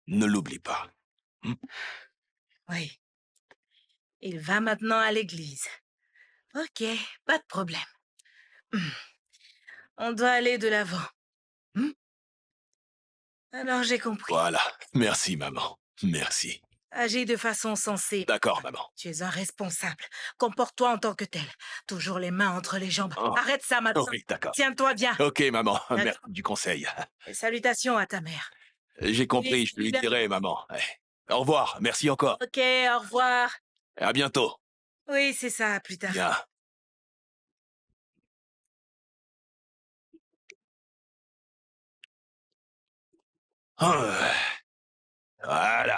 Ne l'oublie pas. oui. Il va maintenant à l'église. Ok, pas de problème. Hum, On doit aller de l'avant. Hum? Alors j'ai compris. Voilà. Merci, maman. Merci. Agis de façon sensée. D'accord, maman. Tu es un responsable. Comporte-toi en tant que tel. Toujours les mains entre les jambes. Oh. Arrête ça maintenant. Oui, d'accord. Tiens-toi bien. Ok, maman. D'accord. Merci du conseil. Et salutations à ta mère. J'ai compris, je lui dirai, maman. Au revoir. Merci encore. Ok, au revoir. À bientôt. Oui, c'est ça, à plus tard. Bien. Voilà.